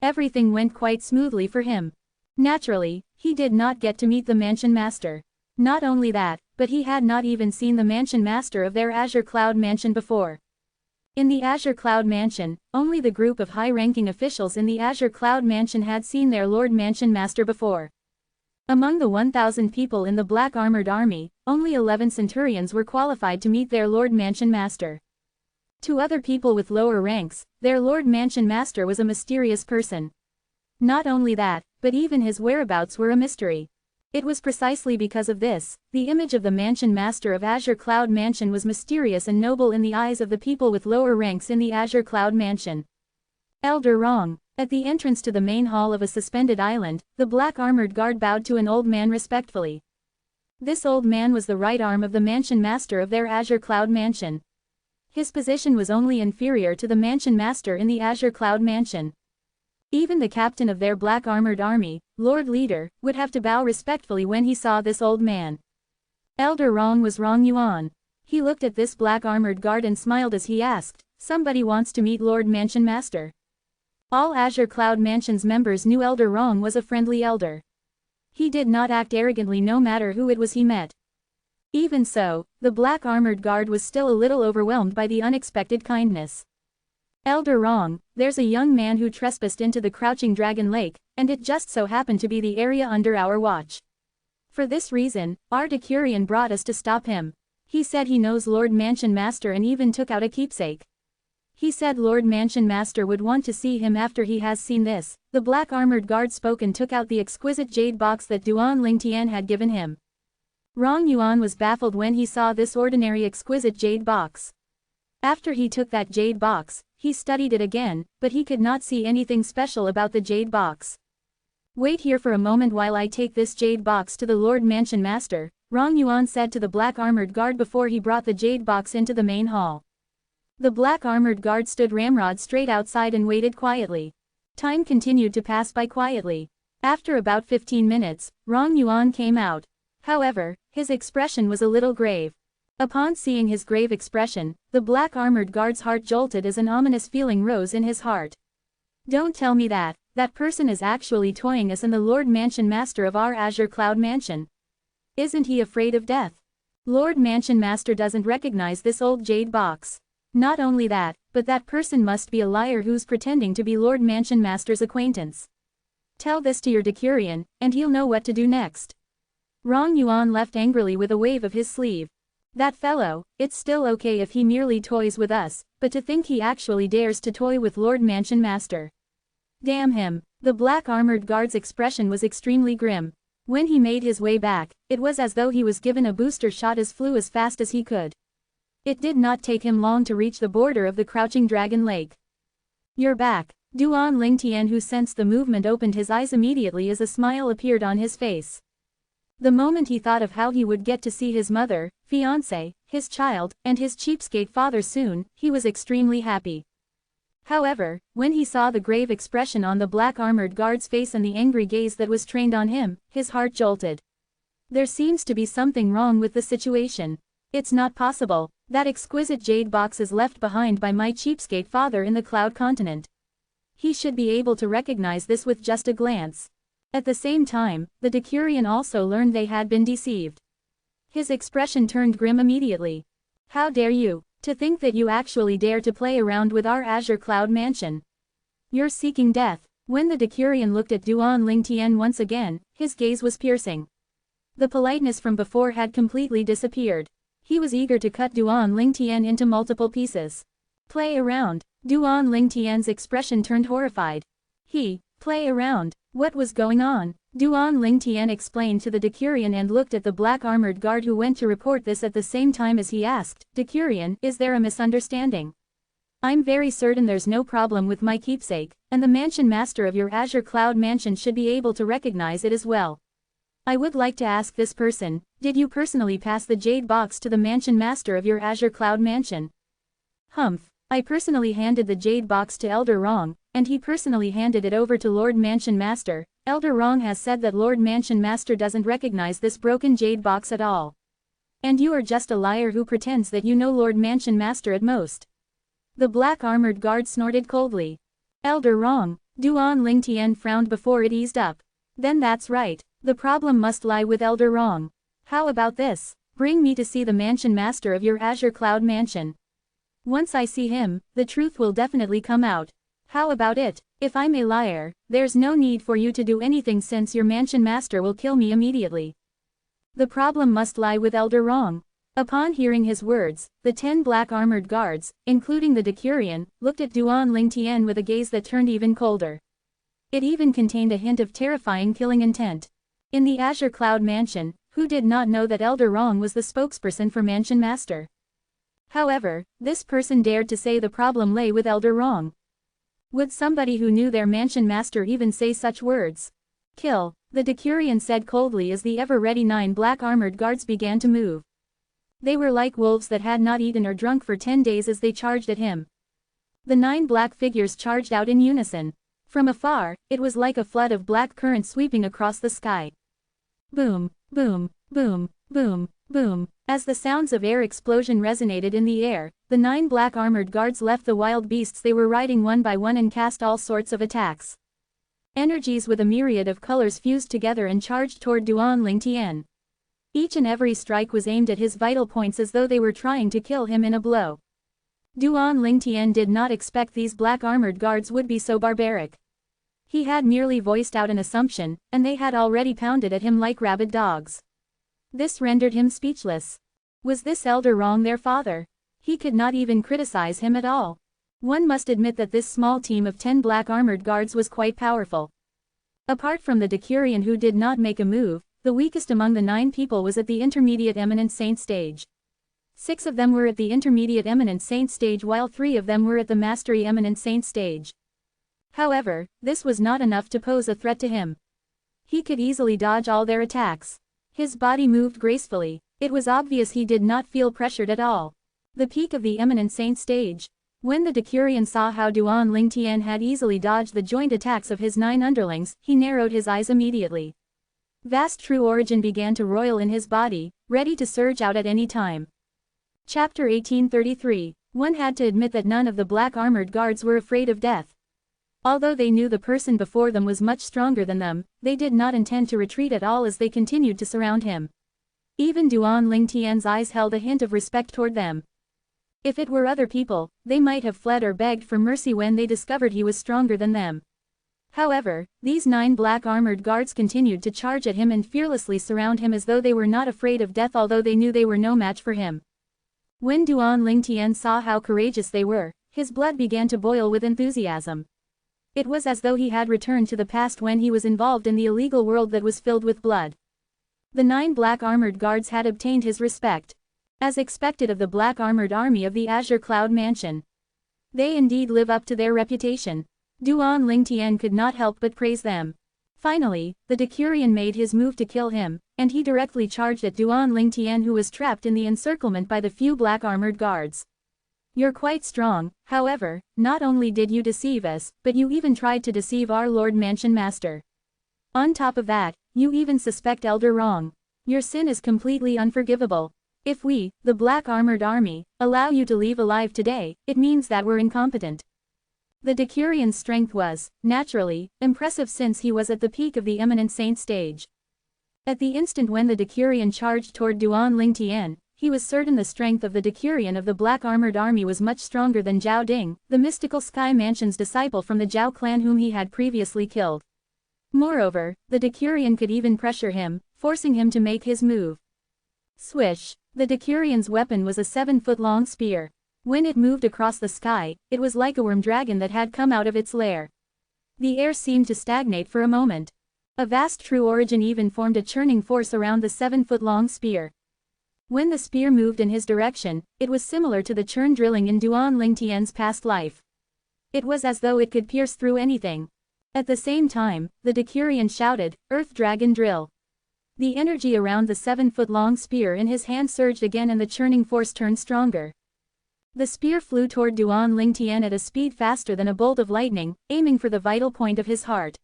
Everything went quite smoothly for him. Naturally, he did not get to meet the Mansion Master. Not only that, but he had not even seen the Mansion Master of their Azure Cloud Mansion before. In the Azure Cloud Mansion, only the group of high-ranking officials in the Azure Cloud Mansion had seen their Lord Mansion Master before. Among the 1,000 people in the Black Armored Army, only 11 centurions were qualified to meet their Lord Mansion Master. To other people with lower ranks, their Lord Mansion Master was a mysterious person. Not only that, but even his whereabouts were a mystery. It was precisely because of this, the image of the Mansion Master of Azure Cloud Mansion was mysterious and noble in the eyes of the people with lower ranks in the Azure Cloud Mansion. Elder Wrong. At the entrance to the main hall of a suspended island, the black armored guard bowed to an old man respectfully. This old man was the right arm of the Mansion Master of their Azure Cloud Mansion. His position was only inferior to the Mansion Master in the Azure Cloud Mansion. Even the captain of their black armored army, Lord Leader, would have to bow respectfully when he saw this old man. Elder Wrong was Wrong Yuan. He looked at this black armored guard and smiled as he asked, "Somebody wants to meet Lord Mansion Master?" All Azure Cloud Mansion's members knew Elder Wrong was a friendly elder. He did not act arrogantly no matter who it was he met. Even so, the black armored guard was still a little overwhelmed by the unexpected kindness. "Elder Wrong, there's a young man who trespassed into the Crouching Dragon Lake, and it just so happened to be the area under our watch. For this reason, our Decurion brought us to stop him. He said he knows Lord Mansion Master and even took out a keepsake. He said Lord Mansion Master would want to see him after he has seen this." The black armored guard spoke and took out the exquisite jade box that Duan Lingtian had given him. Wrong Yuan was baffled when he saw this ordinary exquisite jade box. After he took that jade box, he studied it again, but he could not see anything special about the jade box. "Wait here for a moment while I take this jade box to the Lord Mansion Master," Wrong Yuan said to the black armored guard before he brought the jade box into the main hall. The black armored guard stood ramrod straight outside and waited quietly. Time continued to pass by quietly. After about 15 minutes, Wrong Yuan came out. However, his expression was a little grave. Upon seeing his grave expression, the black armored guard's heart jolted as an ominous feeling rose in his heart. "Don't tell me that person is actually toying us and the Lord Mansion Master of our Azure Cloud Mansion. Isn't he afraid of death? Lord Mansion Master doesn't recognize this old jade box. Not only that, but that person must be a liar who's pretending to be Lord Mansion Master's acquaintance. Tell this to your Decurion, and he'll know what to do next." Wrong Yuan left angrily with a wave of his sleeve. "That fellow, it's still okay if he merely toys with us, but to think he actually dares to toy with Lord Mansion Master. Damn him." The black armored guard's expression was extremely grim. When he made his way back, it was as though he was given a booster shot and flew as fast as he could. It did not take him long to reach the border of the Crouching Dragon Lake. "You're back." Duan Lingtian, who sensed the movement, opened his eyes immediately as a smile appeared on his face. The moment he thought of how he would get to see his mother, fiancé, his child, and his cheapskate father soon, he was extremely happy. However, when he saw the grave expression on the black armored guard's face and the angry gaze that was trained on him, his heart jolted. There seems to be something wrong with the situation. It's not possible. That exquisite jade box is left behind by my cheapskate father in the Cloud Continent. He should be able to recognize this with just a glance. At the same time, the Decurion also learned they had been deceived. His expression turned grim immediately. "How dare you? To think that you actually dare to play around with our Azure Cloud Mansion. You're seeking death." When the Decurion looked at Duan Lingtian once again, his gaze was piercing. The politeness from before had completely disappeared. He was eager to cut Duan Lingtian into multiple pieces. "Play around?" Duan Lingtian's expression turned horrified. Play around? What was going on? Duan Lingtian explained to the Decurion and looked at the black armored guard who went to report this at the same time as he asked, Decurion, is there a misunderstanding? I'm very certain there's no problem with my keepsake, and the mansion master of your Azure Cloud Mansion should be able to recognize it as well. I would like to ask this person, did you personally pass the jade box to the mansion master of your Azure Cloud Mansion? Humph, I personally handed the jade box to Elder Rong, and he personally handed it over to Lord Mansion Master. Elder Rong has said that Lord Mansion Master doesn't recognize this broken jade box at all. And you are just a liar who pretends that you know Lord Mansion Master at most. The black armored guard snorted coldly. Elder Rong, Duan Lingtian frowned before it eased up. Then that's right, the problem must lie with Elder Rong. How about this? Bring me to see the Mansion Master of your Azure Cloud Mansion. Once I see him, the truth will definitely come out. How about it? If I'm a liar, there's no need for you to do anything since your Mansion Master will kill me immediately. The problem must lie with Elder Rong. Upon hearing his words, the 10 black armored guards, including the Decurion, looked at Duan Lingtian with a gaze that turned even colder. It even contained a hint of terrifying killing intent. In the Azure Cloud Mansion, who did not know that Elder Rong was the spokesperson for Mansion Master? However, this person dared to say the problem lay with Elder Rong. Would somebody who knew their Mansion Master even say such words? Kill, the Decurion said coldly as the ever-ready 9 black armored guards began to move. They were like wolves that had not eaten or drunk for 10 days as they charged at him. The 9 black figures charged out in unison. From afar, it was like a flood of black current sweeping across the sky. Boom, boom, boom, boom, boom. As the sounds of air explosion resonated in the air, the 9 black armored guards left the wild beasts they were riding one by one and cast all sorts of attacks. Energies with a myriad of colors fused together and charged toward Duan Lingtian. Each and every strike was aimed at his vital points as though they were trying to kill him in a blow. Duan Lingtian did not expect these black armored guards would be so barbaric. He had merely voiced out an assumption, and they had already pounded at him like rabid dogs. This rendered him speechless. Was this Elder Rong their father? He could not even criticize him at all. One must admit that this small team of 10 black armored guards was quite powerful. Apart from the Decurion who did not make a move, the weakest among the 9 people was at the Intermediate Eminent Saint stage. 6 of them were at the Intermediate Eminent Saint stage while 3 of them were at the Mastery Eminent Saint stage. However, this was not enough to pose a threat to him. He could easily dodge all their attacks. His body moved gracefully. It was obvious he did not feel pressured at all. The peak of the Eminent Saint stage. When the Decurion saw how Duan Lingtian had easily dodged the joint attacks of his 9 underlings, he narrowed his eyes immediately. Vast true origin began to roil in his body, ready to surge out at any time. Chapter 1833. One had to admit that none of the black armored guards were afraid of death. Although they knew the person before them was much stronger than them, they did not intend to retreat at all as they continued to surround him. Even Duan Lingtian's eyes held a hint of respect toward them. If it were other people, they might have fled or begged for mercy when they discovered he was stronger than them. However, these 9 black armored guards continued to charge at him and fearlessly surround him as though they were not afraid of death although they knew they were no match for him. When Duan Lingtian saw how courageous they were, his blood began to boil with enthusiasm. It was as though he had returned to the past when he was involved in the illegal world that was filled with blood. The 9 black armored guards had obtained his respect. As expected of the black armored army of the Azure Cloud Mansion. They indeed live up to their reputation. Duan Lingtian could not help but praise them. Finally, the Decurion made his move to kill him, and he directly charged at Duan Lingtian who was trapped in the encirclement by the few black armored guards. You're quite strong, however, not only did you deceive us, but you even tried to deceive our Lord Mansion Master. On top of that, you even suspect Elder Rong. Your sin is completely unforgivable. If we, the black armored army, allow you to leave alive today, it means that we're incompetent. The Decurion's strength was, naturally, impressive since he was at the peak of the Eminent Saint stage. At the instant when the Decurion charged toward Duan Lingtian, he was certain the strength of the Decurion of the black armored army was much stronger than Zhao Ding, the mystical Sky Mansion's disciple from the Zhao clan whom he had previously killed. Moreover, the Decurion could even pressure him, forcing him to make his move. Swish! The Decurion's weapon was a 7-foot-long spear. When it moved across the sky, it was like a worm dragon that had come out of its lair. The air seemed to stagnate for a moment. A vast true origin even formed a churning force around the 7-foot-long spear. When the spear moved in his direction, it was similar to the churn drilling in Duan Lingtian's past life. It was as though it could pierce through anything. At the same time, the Decurion shouted, "Earth Dragon Drill!" The energy around the 7-foot-long spear in his hand surged again and the churning force turned stronger. The spear flew toward Duan Lingtian at a speed faster than a bolt of lightning, aiming for the vital point of his heart.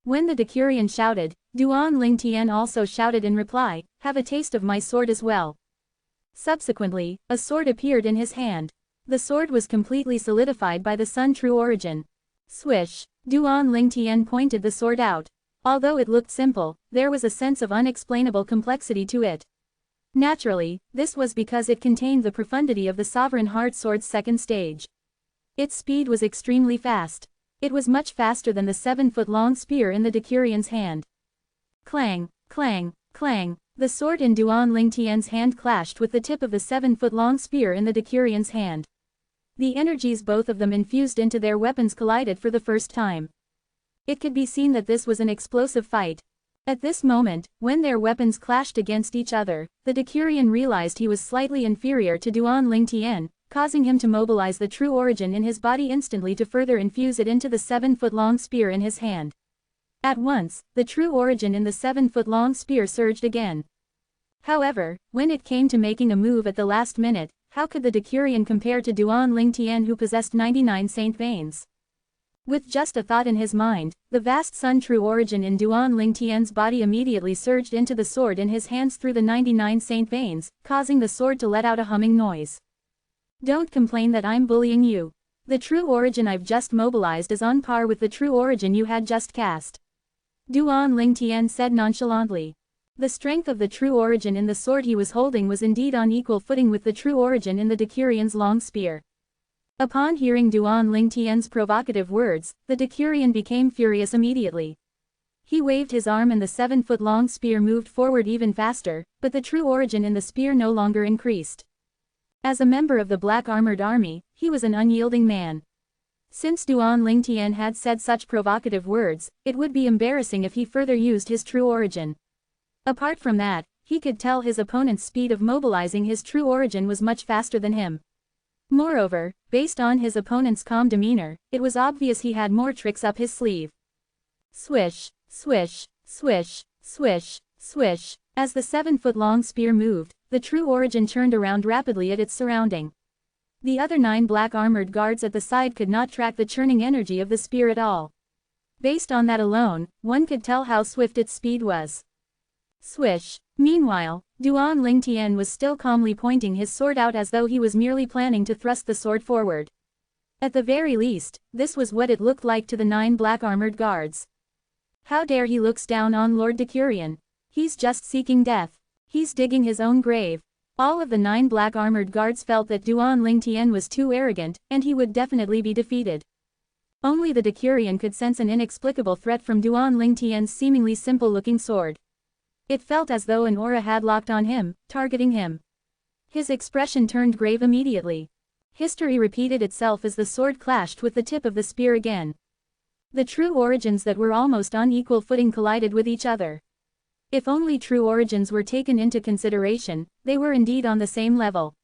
When the Decurion shouted, Duan Lingtian also shouted in reply, "Have a taste of my sword as well." Subsequently, a sword appeared in his hand. The sword was completely solidified by the Sun True Origin. Swish! Duan Lingtian pointed the sword out. Although it looked simple, there was a sense of unexplainable complexity to it. Naturally, this was because it contained the profundity of the Sovereign Heart Sword's second stage. Its speed was extremely fast. It was much faster than the 7-foot-long spear in the Decurion's hand. Clang, clang, clang, the sword in Duan Lingtian's hand clashed with the tip of the 7-foot-long spear in the Decurion's hand. The energies both of them infused into their weapons collided for the first time. It could be seen that this was an explosive fight. At this moment, when their weapons clashed against each other, the Decurion realized he was slightly inferior to Duan Lingtian, causing him to mobilize the true origin in his body instantly to further infuse it into the 7-foot-long spear in his hand. At once, the true origin in the 7-foot-long spear surged again. However, when it came to making a move at the last minute, how could the Decurion compare to Duan Lingtian who possessed 99 saint veins? With just a thought in his mind, the vast Sun True Origin in Duan Lingtian's body immediately surged into the sword in his hands through the 99 saint veins, causing the sword to let out a humming noise. Don't complain that I'm bullying you. The True Origin I've just mobilized is on par with the True Origin you had just cast. Duan Lingtian said nonchalantly. The strength of the True Origin in the sword he was holding was indeed on equal footing with the True Origin in the Decurion's long spear. Upon hearing Duan Lingtian's provocative words, the Decurion became furious immediately. He waved his arm and the 7-foot-long spear moved forward even faster, but the True Origin in the spear no longer increased. As a member of the Black Armored Army, he was an unyielding man. Since Duan Lingtian had said such provocative words, it would be embarrassing if he further used his True Origin. Apart from that, he could tell his opponent's speed of mobilizing his True Origin was much faster than him. Moreover, based on his opponent's calm demeanor, it was obvious he had more tricks up his sleeve. Swish, swish, swish, swish, swish. As the 7-foot-long spear moved, the True Origin turned around rapidly at its surrounding. The other 9 black armored guards at the side could not track the churning energy of the spear at all. Based on that alone, one could tell how swift its speed was. Swish. Meanwhile, Duan Lingtian was still calmly pointing his sword out as though he was merely planning to thrust the sword forward. At the very least, this was what it looked like to the 9 black armored guards. How dare he looks down on Lord Decurion? He's just seeking death. He's digging his own grave. All of the 9 black armored guards felt that Duan Lingtian was too arrogant, and he would definitely be defeated. Only the Decurion could sense an inexplicable threat from Duan Lingtian's seemingly simple-looking sword. It felt as though an aura had locked on him, targeting him. His expression turned grave immediately. History repeated itself as the sword clashed with the tip of the spear again. The True Origins that were almost on equal footing collided with each other. If only True Origins were taken into consideration, they were indeed on the same level.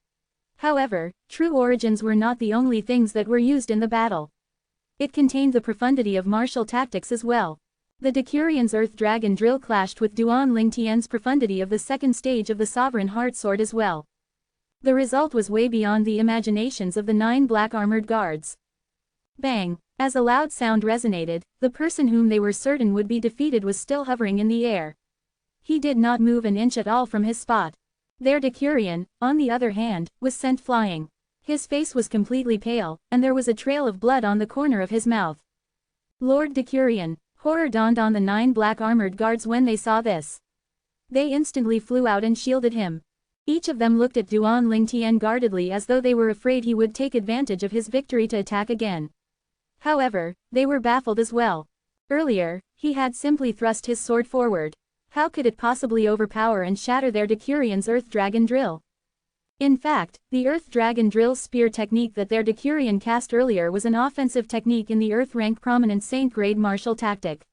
However, True Origins were not the only things that were used in the battle. It contained the profundity of martial tactics as well. The Decurion's Earth Dragon Drill clashed with Duan Lingtian's profundity of the second stage of the Sovereign Heart Sword as well. The result was way beyond the imaginations of the 9 black armored guards. Bang! As a loud sound resonated, the person whom they were certain would be defeated was still hovering in the air. He did not move an inch at all from his spot. Their Decurion, on the other hand, was sent flying. His face was completely pale, and there was a trail of blood on the corner of his mouth. Lord Decurion! Horror dawned on the 9 black armored guards when they saw this. They instantly flew out and shielded him. Each of them looked at Duan Lingtian guardedly as though they were afraid he would take advantage of his victory to attack again. However, they were baffled as well. Earlier, he had simply thrust his sword forward. How could it possibly overpower and shatter their Decurion's Earth Dragon Drill? In fact, the Earth Dragon Drill spear technique that their Decurion cast earlier was an offensive technique in the Earth rank prominent Saint grade martial tactic.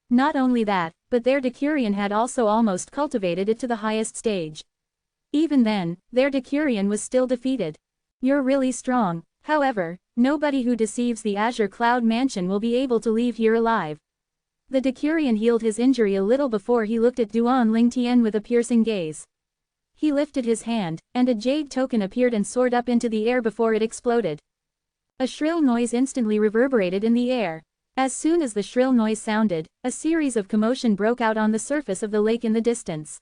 Not only that, but their Decurion had also almost cultivated it to the highest stage. Even then, their Decurion was still defeated. You're really strong. However, nobody who deceives the Azure Cloud Mansion will be able to leave here alive. The Decurion healed his injury a little before he looked at Duan Lingtian with a piercing gaze. He lifted his hand, and a jade token appeared and soared up into the air before it exploded. A shrill noise instantly reverberated in the air. As soon as the shrill noise sounded, a series of commotion broke out on the surface of the lake in the distance.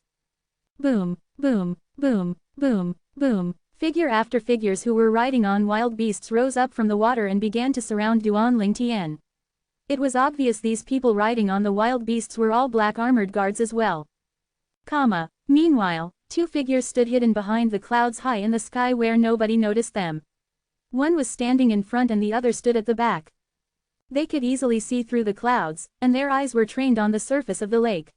Boom, boom, boom, boom, boom. Figure after figures who were riding on wild beasts rose up from the water and began to surround Duan Lingtian. It was obvious these people riding on the wild beasts were all black armored guards as well. Meanwhile, two figures stood hidden behind the clouds high in the sky where nobody noticed them. One was standing in front and the other stood at the back. They could easily see through the clouds, and their eyes were trained on the surface of the lake.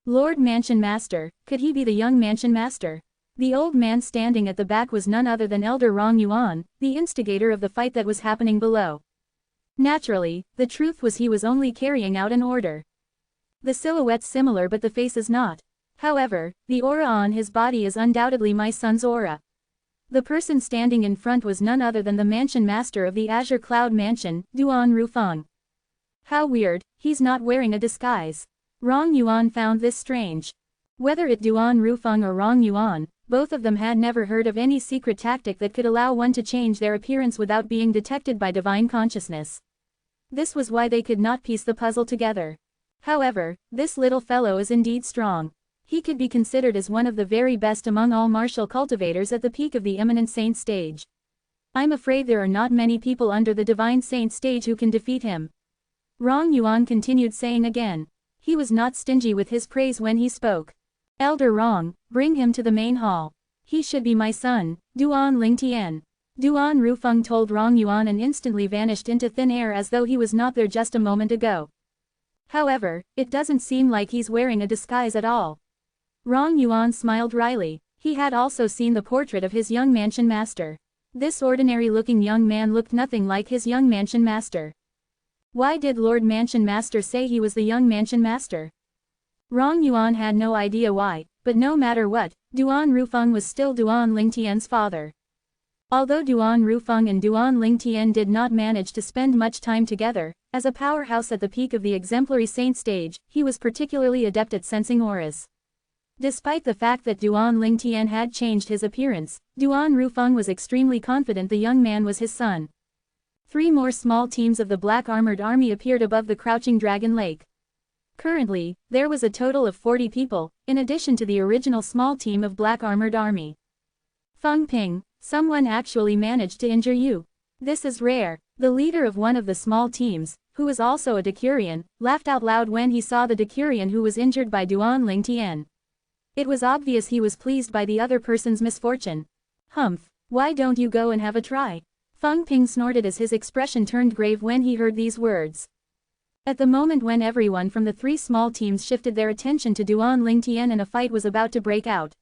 Lord Mansion Master, could he be the young Mansion Master? The old man standing at the back was none other than Elder Rong Yuan, the instigator of the fight that was happening below. Naturally, the truth was he was only carrying out an order. The silhouette's similar but the face is not. However, the aura on his body is undoubtedly my son's aura. The person standing in front was none other than the Mansion Master of the Azure Cloud Mansion, Duan Rufeng. How weird, he's not wearing a disguise. Rong Yuan found this strange. Whether it Duan Rufeng or Rong Yuan, both of them had never heard of any secret tactic that could allow one to change their appearance without being detected by divine consciousness. This was why they could not piece the puzzle together. However, this little fellow is indeed strong. He could be considered as one of the very best among all martial cultivators at the peak of the eminent saint stage. I'm afraid there are not many people under the divine saint stage who can defeat him. Rong Yuan continued saying again. He was not stingy with his praise when he spoke. Elder Rong, bring him to the main hall. He should be my son, Duan Lingtian. Duan Rufeng told Rong Yuan and instantly vanished into thin air as though he was not there just a moment ago. However, it doesn't seem like he's wearing a disguise at all. Rong Yuan smiled wryly. He had also seen the portrait of his young mansion master. This ordinary-looking young man looked nothing like his young mansion master. Why did Lord Mansion Master say he was the young mansion master? Rong Yuan had no idea why, but no matter what, Duan Rufeng was still Duan Lingtian's father. Although Duan Rufeng and Duan Lingtian did not manage to spend much time together, as a powerhouse at the peak of the exemplary saint stage, he was particularly adept at sensing auras. Despite the fact that Duan Lingtian had changed his appearance, Duan Rufeng was extremely confident the young man was his son. 3 more small teams of the black armored army appeared above the crouching dragon lake. Currently, there was a total of 40 people, in addition to the original small team of black armored army. Feng Ping, someone actually managed to injure you. This is rare. The leader of one of the small teams, who was also a Decurion, laughed out loud when he saw the Decurion who was injured by Duan Lingtian. It was obvious he was pleased by the other person's misfortune. Humph, why don't you go and have a try? Feng Ping snorted as his expression turned grave when he heard these words. At the moment when everyone from the 3 small teams shifted their attention to Duan Lingtian and a fight was about to break out.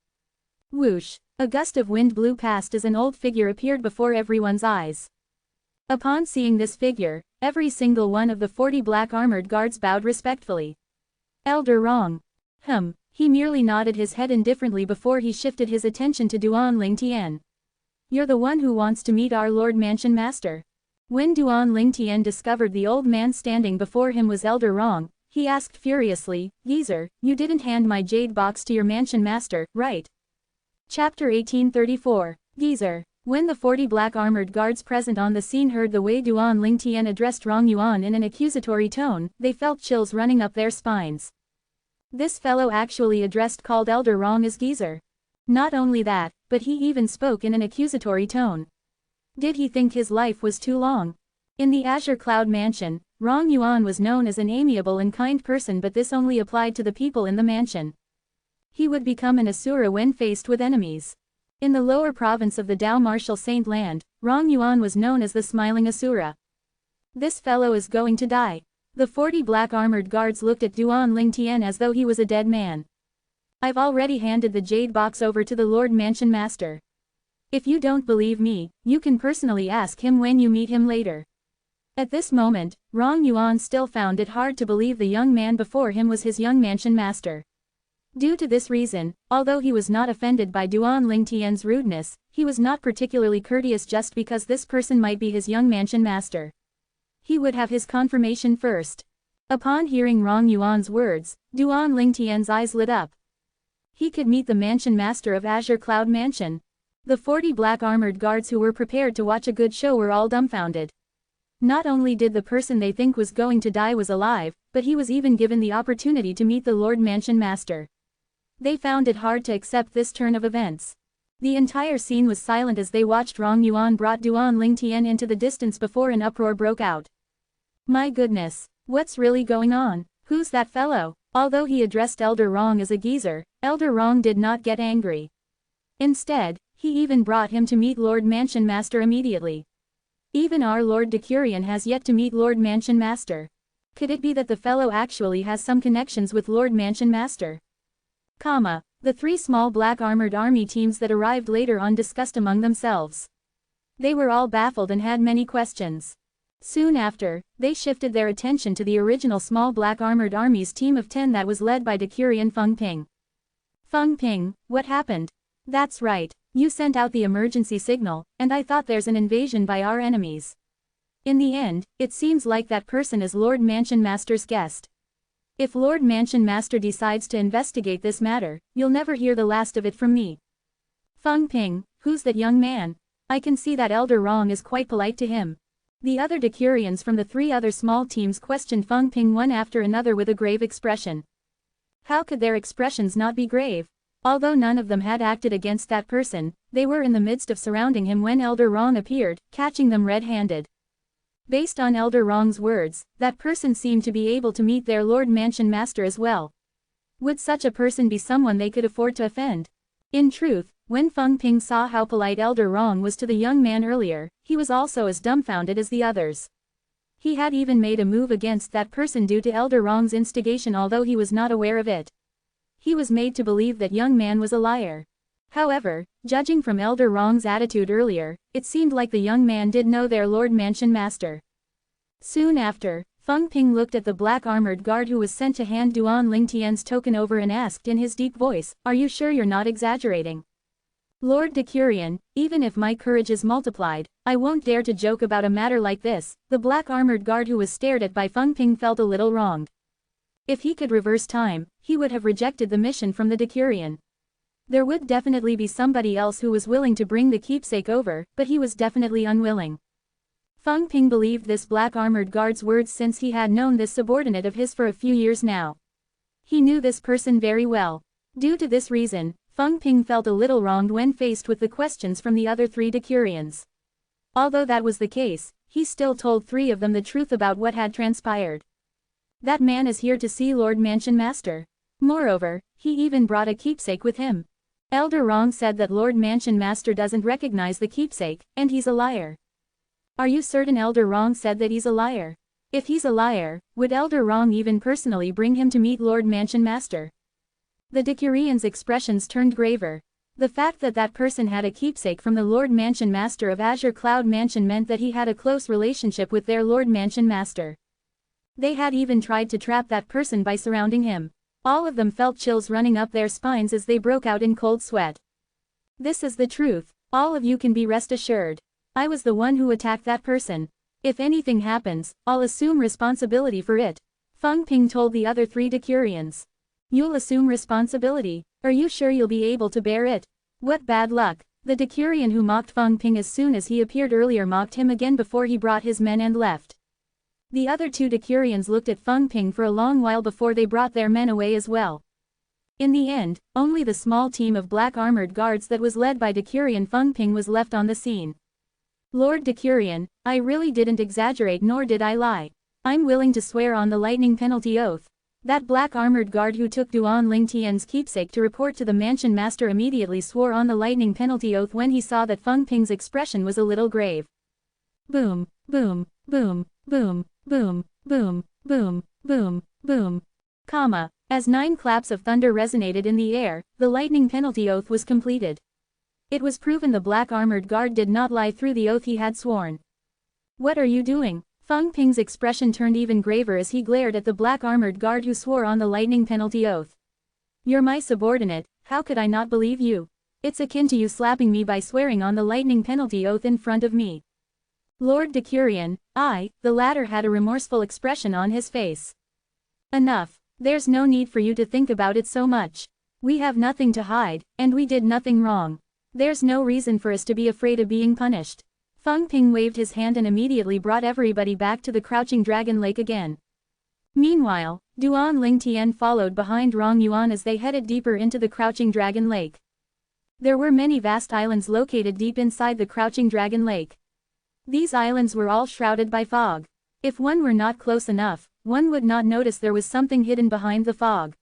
Whoosh, a gust of wind blew past as an old figure appeared before everyone's eyes. Upon seeing this figure, every single one of the 40 black armored guards bowed respectfully. Elder Rong. He merely nodded his head indifferently before he shifted his attention to Duan Lingtian. You're the one who wants to meet our Lord Mansion Master. When Duan Lingtian discovered the old man standing before him was Elder Rong, he asked furiously, Geezer, you didn't hand my jade box to your Mansion Master, right? Chapter 1834. Geezer. When the 40 black armored guards present on the scene heard the way Duan Lingtian addressed Rong Yuan in an accusatory tone, they felt chills running up their spines. This fellow actually called Elder Rong as Geezer. Not only that, but he even spoke in an accusatory tone. Did he think his life was too long? In the Azure Cloud Mansion, Rong Yuan was known as an amiable and kind person, but this only applied to the people in the mansion. He would become an Asura when faced with enemies. In the lower province of the Dao Martial Saint Land, Rong Yuan was known as the Smiling Asura. This fellow is going to die. The 40 black armored guards looked at Duan Lingtian as though he was a dead man. I've already handed the jade box over to the Lord Mansion Master. If you don't believe me, you can personally ask him when you meet him later. At this moment, Rong Yuan still found it hard to believe the young man before him was his young mansion master. Due to this reason, although he was not offended by Duan Lingtian's rudeness, he was not particularly courteous just because this person might be his young mansion master. He would have his confirmation first. Upon hearing Rong Yuan's words, Duan Lingtian's eyes lit up. He could meet the mansion master of Azure Cloud Mansion. The 40 black armored guards who were prepared to watch a good show were all dumbfounded. Not only did the person they think was going to die was alive, but he was even given the opportunity to meet the Lord Mansion Master. They found it hard to accept this turn of events. The entire scene was silent as they watched Rong Yuan brought Duan Lingtian into the distance before an uproar broke out. My goodness, what's really going on? Who's that fellow? Although he addressed Elder Rong as a geezer, Elder Rong did not get angry. Instead, he even brought him to meet Lord Mansion Master immediately. Even our Lord Decurion has yet to meet Lord Mansion Master. Could it be that the fellow actually has some connections with Lord Mansion Master? The 3 small black armored army teams that arrived later on discussed among themselves. They were all baffled and had many questions. Soon after, they shifted their attention to the original small black armored armies team of 10 that was led by Decurion Feng Ping. Feng Ping, what happened? That's right, you sent out the emergency signal, and I thought there's an invasion by our enemies. In the end, it seems like that person is Lord Mansion Master's guest. If Lord Mansion Master decides to investigate this matter, you'll never hear the last of it from me. Feng Ping, who's that young man? I can see that Elder Rong is quite polite to him. The other Decurions from the 3 other small teams questioned Feng Ping one after another with a grave expression. How could their expressions not be grave? Although none of them had acted against that person, they were in the midst of surrounding him when Elder Rong appeared, catching them red-handed. Based on Elder Rong's words, that person seemed to be able to meet their Lord Mansion Master as well. Would such a person be someone they could afford to offend? In truth, when Feng Ping saw how polite Elder Rong was to the young man earlier, he was also as dumbfounded as the others. He had even made a move against that person due to Elder Rong's instigation although he was not aware of it. He was made to believe that young man was a liar. However, judging from Elder Rong's attitude earlier, it seemed like the young man did know their Lord Mansion Master. Soon after, Feng Ping looked at the black armored guard who was sent to hand Duan Lingtian's token over and asked in his deep voice, "Are you sure you're not exaggerating? Lord Decurion, even if my courage is multiplied, I won't dare to joke about a matter like this." The black armored guard who was stared at by Feng Ping felt a little wronged. If he could reverse time, he would have rejected the mission from the Decurion. There would definitely be somebody else who was willing to bring the keepsake over, but he was definitely unwilling. Feng Ping believed this black armored guard's words since he had known this subordinate of his for a few years now. He knew this person very well. Due to this reason, Feng Ping felt a little wronged when faced with the questions from the other 3 Decurions. Although that was the case, he still told 3 of them the truth about what had transpired. That man is here to see Lord Mansion Master. Moreover, he even brought a keepsake with him. Elder Rong said that Lord Mansion Master doesn't recognize the keepsake, and he's a liar. Are you certain Elder Rong said that he's a liar? If he's a liar, would Elder Rong even personally bring him to meet Lord Mansion Master? The Decurion's expressions turned graver. The fact that that person had a keepsake from the Lord Mansion Master of Azure Cloud Mansion meant that he had a close relationship with their Lord Mansion Master. They had even tried to trap that person by surrounding him. All of them felt chills running up their spines as they broke out in cold sweat. This is the truth. All of you can be rest assured. I was the one who attacked that person. If anything happens, I'll assume responsibility for it. Feng Ping told the other 3 Decurions. You'll assume responsibility? Are you sure you'll be able to bear it? What bad luck. The Decurion who mocked Feng Ping as soon as he appeared earlier mocked him again before he brought his men and left. The other 2 Decurions looked at Feng Ping for a long while before they brought their men away as well. In the end, only the small team of black armored guards that was led by Decurion Feng Ping was left on the scene. Lord Decurion, I really didn't exaggerate nor did I lie. I'm willing to swear on the lightning penalty oath. That black armored guard who took Duan Lingtian's keepsake to report to the Mansion Master immediately swore on the lightning penalty oath when he saw that Feng Ping's expression was a little grave. Boom, boom, boom, boom. Boom, boom, boom, boom, boom. As 9 claps of thunder resonated in the air, the lightning penalty oath was completed. It was proven the black armored guard did not lie through the oath he had sworn. What are you doing? Feng Ping's expression turned even graver as he glared at the black armored guard who swore on the lightning penalty oath. You're my subordinate, how could I not believe you? It's akin to you slapping me by swearing on the lightning penalty oath in front of me. Lord Decurion, the latter had a remorseful expression on his face. Enough, there's no need for you to think about it so much. We have nothing to hide, and we did nothing wrong. There's no reason for us to be afraid of being punished. Feng Ping waved his hand and immediately brought everybody back to the Crouching Dragon Lake again. Meanwhile, Duan Lingtian followed behind Rong Yuan as they headed deeper into the Crouching Dragon Lake. There were many vast islands located deep inside the Crouching Dragon Lake. These islands were all shrouded by fog. If one were not close enough, one would not notice there was something hidden behind the fog.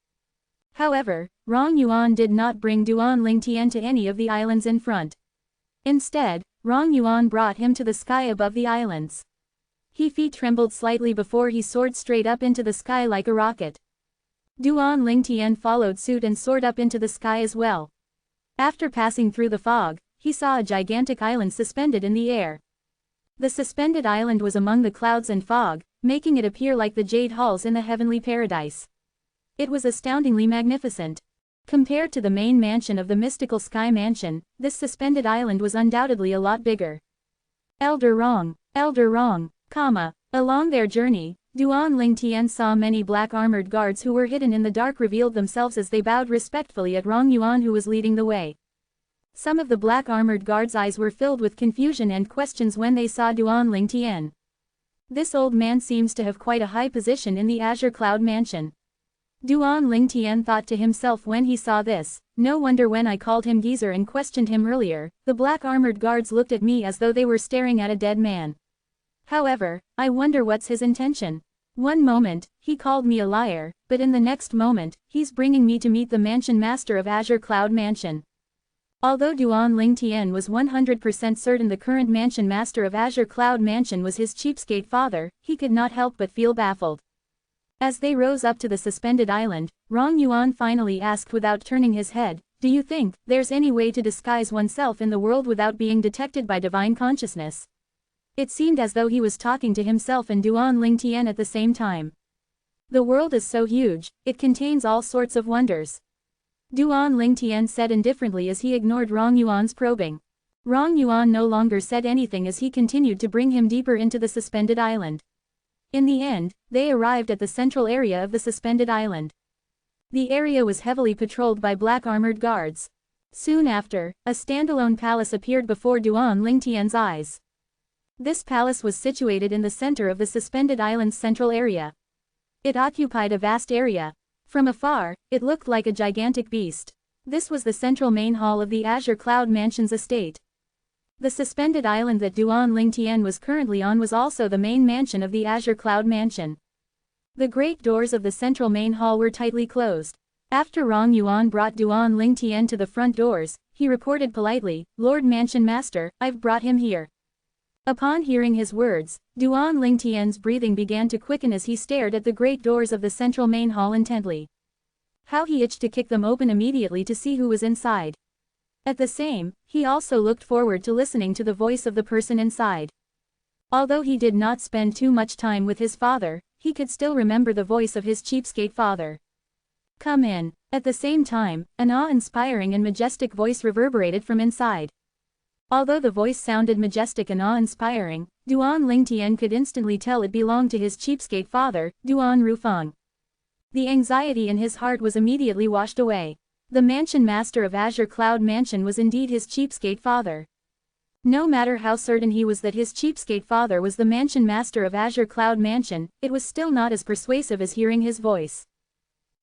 However, Rong Yuan did not bring Duan Lingtian to any of the islands in front. Instead, Rong Yuan brought him to the sky above the islands. His feet trembled slightly before he soared straight up into the sky like a rocket. Duan Lingtian followed suit and soared up into the sky as well. After passing through the fog, he saw a gigantic island suspended in the air. The suspended island was among the clouds and fog, making it appear like the jade halls in the heavenly paradise. It was astoundingly magnificent. Compared to the main mansion of the mystical Sky Mansion, this suspended island was undoubtedly a lot bigger. Elder Rong, along their journey, Duan Lingtian saw many black armored guards who were hidden in the dark revealed themselves as they bowed respectfully at Rong Yuan who was leading the way. Some of the black armored guards' eyes were filled with confusion and questions when they saw Duan Lingtian. This old man seems to have quite a high position in the Azure Cloud Mansion. Duan Lingtian thought to himself when he saw this, no wonder when I called him geezer and questioned him earlier, the black armored guards looked at me as though they were staring at a dead man. However, I wonder what's his intention. One moment, he called me a liar, but in the next moment, he's bringing me to meet the mansion master of Azure Cloud Mansion. Although Duan Lingtian was 100% certain the current mansion master of Azure Cloud Mansion was his cheapskate father, he could not help but feel baffled. As they rose up to the suspended island, Rong Yuan finally asked without turning his head, "Do you think there's any way to disguise oneself in the world without being detected by divine consciousness?" It seemed as though he was talking to himself and Duan Lingtian at the same time. The world is so huge, it contains all sorts of wonders. Duan Lingtian said indifferently as he ignored Rong Yuan's probing. Rong Yuan no longer said anything as he continued to bring him deeper into the suspended island. In the end, they arrived at the central area of the suspended island. The area was heavily patrolled by black armored guards. Soon after, a standalone palace appeared before Duan Lingtian's eyes. This palace was situated in the center of the suspended island's central area. It occupied a vast area. From afar, it looked like a gigantic beast. This was the central main hall of the Azure Cloud Mansion's estate. The suspended island that Duan Lingtian was currently on was also the main mansion of the Azure Cloud Mansion. The great doors of the central main hall were tightly closed. After Rong Yuan brought Duan Lingtian to the front doors, he reported politely, "Lord Mansion Master, I've brought him here." Upon hearing his words, Duan Lingtian's breathing began to quicken as he stared at the great doors of the central main hall intently. How he itched to kick them open immediately to see who was inside. At the same, he also looked forward to listening to the voice of the person inside. Although he did not spend too much time with his father, he could still remember the voice of his cheapskate father. "Come in." At the same time, an awe-inspiring and majestic voice reverberated from inside. Although the voice sounded majestic and awe-inspiring, Duan Lingtian could instantly tell it belonged to his cheapskate father, Duan Rufeng. The anxiety in his heart was immediately washed away. The mansion master of Azure Cloud Mansion was indeed his cheapskate father. No matter how certain he was that his cheapskate father was the mansion master of Azure Cloud Mansion, it was still not as persuasive as hearing his voice.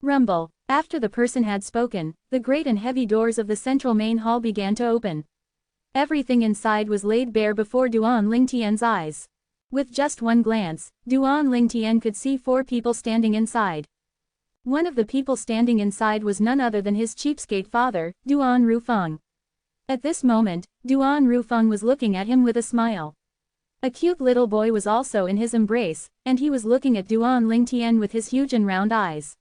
Rumble. After the person had spoken, the great and heavy doors of the central main hall began to open. Everything inside was laid bare before Duan Lingtian's eyes. With just one glance, Duan Lingtian could see 4 people standing inside. One of the people standing inside was none other than his cheapskate father, Duan Rufeng. At this moment, Duan Rufeng was looking at him with a smile. A cute little boy was also in his embrace, and he was looking at Duan Lingtian with his huge and round eyes.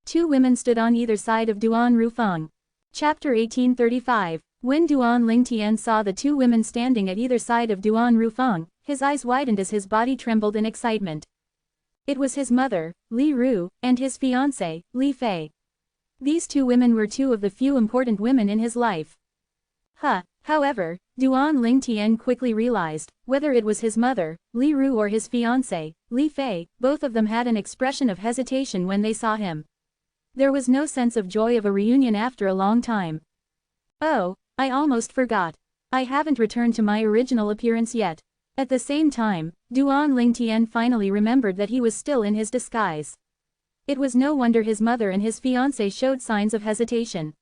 2 women stood on either side of Duan Rufeng. Chapter 1835. When Duan Lingtian saw the 2 women standing at either side of Duan Rufeng, His eyes widened as his body trembled in excitement. It was his mother, Li Ru, and his fiancée, Li Fei. These two women were two of the few important women in his life. However, Duan Lingtian quickly realized, whether it was his mother, Li Ru or his fiancée, Li Fei, both of them had an expression of hesitation when they saw him. There was no sense of joy of a reunion after a long time. Oh, I almost forgot. I haven't returned to my original appearance yet. At the same time, Duan Lingtian finally remembered that he was still in his disguise. It was no wonder his mother and his fiancé showed signs of hesitation.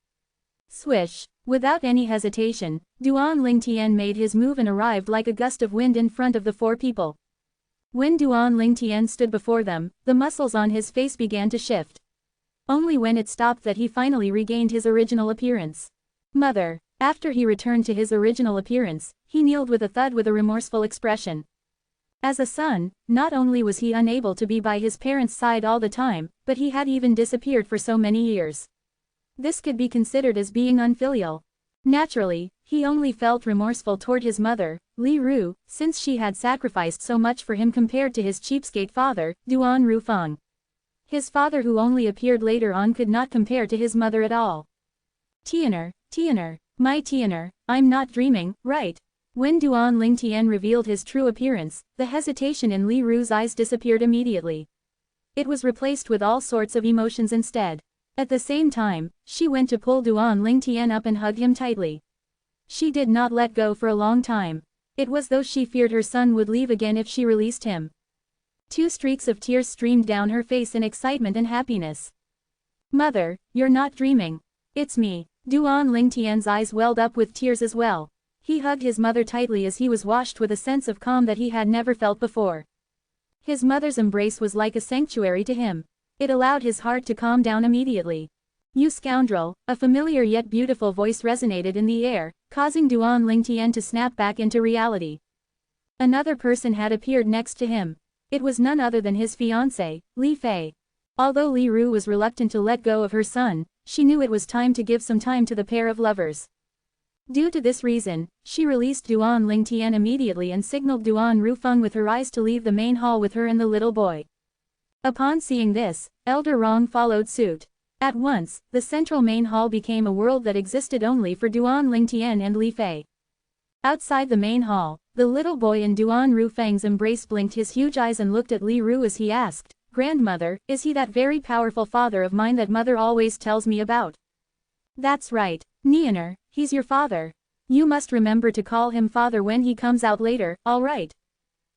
Swish! Without any hesitation, Duan Lingtian made his move and arrived like a gust of wind in front of the four people. When Duan Lingtian stood before them, the muscles on his face began to shift. Only when it stopped that he finally regained his original appearance. Mother! After he returned to his original appearance, he kneeled with a thud with a remorseful expression. As a son, not only was he unable to be by his parents' side all the time, but he had even disappeared for so many years. This could be considered as being unfilial. Naturally, he only felt remorseful toward his mother, Li Ru, since she had sacrificed so much for him compared to his cheapskate father, Duan Rufeng. His father who only appeared later on could not compare to his mother at all. Tian'er, my Tian'er, I'm not dreaming, right? When Duan Lingtian revealed his true appearance, the hesitation in Li Ru's eyes disappeared immediately. It was replaced with all sorts of emotions instead. At the same time, she went to pull Duan Lingtian up and hugged him tightly. She did not let go for a long time. It was though she feared her son would leave again if she released him. 2 streaks of tears streamed down her face in excitement and happiness. Mother, you're not dreaming. It's me. Duan Lingtian's eyes welled up with tears as well. He hugged his mother tightly as he was washed with a sense of calm that he had never felt before. His mother's embrace was like a sanctuary to him. It allowed his heart to calm down immediately. You scoundrel, a familiar yet beautiful voice resonated in the air, causing Duan Lingtian to snap back into reality. Another person had appeared next to him. It was none other than his fiancée, Li Fei. Although Li Ru was reluctant to let go of her son, she knew it was time to give some time to the pair of lovers. Due to this reason, she released Duan Lingtian immediately and signaled Duan Rufeng with her eyes to leave the main hall with her and the little boy. Upon seeing this, Elder Rong followed suit. At once, the central main hall became a world that existed only for Duan Lingtian and Li Fei. Outside the main hall, the little boy in Duan Rufeng's embrace blinked his huge eyes and looked at Li Ru as he asked, "Grandmother, is he that very powerful father of mine that mother always tells me about?" "That's right, Nianer, he's your father. You must remember to call him father when he comes out later, all right?"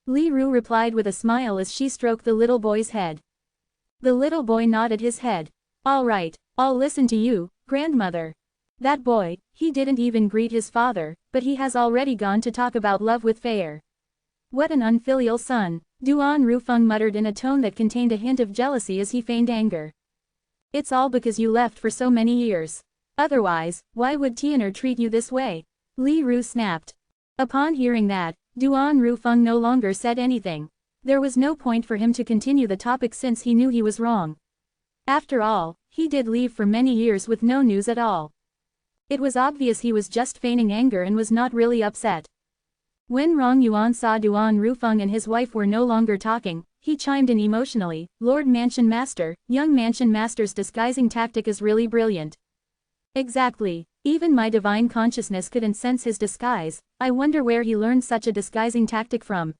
Li Ru replied with a smile as she stroked the little boy's head. The little boy nodded his head. "All right, I'll listen to you, grandmother." That boy, he didn't even greet his father, but he has already gone to talk about love with Feier. What an unfilial son, Duan Rufeng muttered in a tone that contained a hint of jealousy as he feigned anger. "It's all because you left for so many years. Otherwise, why would Tian'er treat you this way?" Li Ru snapped. Upon hearing that, Duan Rufeng no longer said anything. There was no point for him to continue the topic since he knew he was wrong. After all, he did leave for many years with no news at all. It was obvious he was just feigning anger and was not really upset. When Rong Yuan saw Duan Rufeng and his wife were no longer talking, he chimed in emotionally, "Lord Mansion Master, young Mansion Master's disguising tactic is really brilliant." "Exactly. Even my divine consciousness couldn't sense his disguise. I wonder where he learned such a disguising tactic from.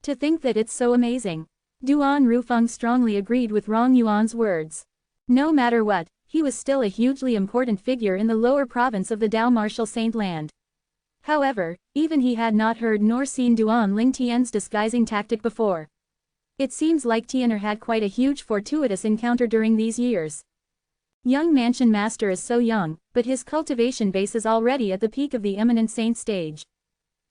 To think that it's so amazing." Duan Rufeng strongly agreed with Rong Yuan's words. No matter what, he was still a hugely important figure in the lower province of the Dao Martial Saint Land. However, even he had not heard nor seen Duan Lingtian's disguising tactic before. It seems like Tian'er had quite a huge fortuitous encounter during these years. Young Mansion Master is so young, but his cultivation base is already at the peak of the eminent saint stage.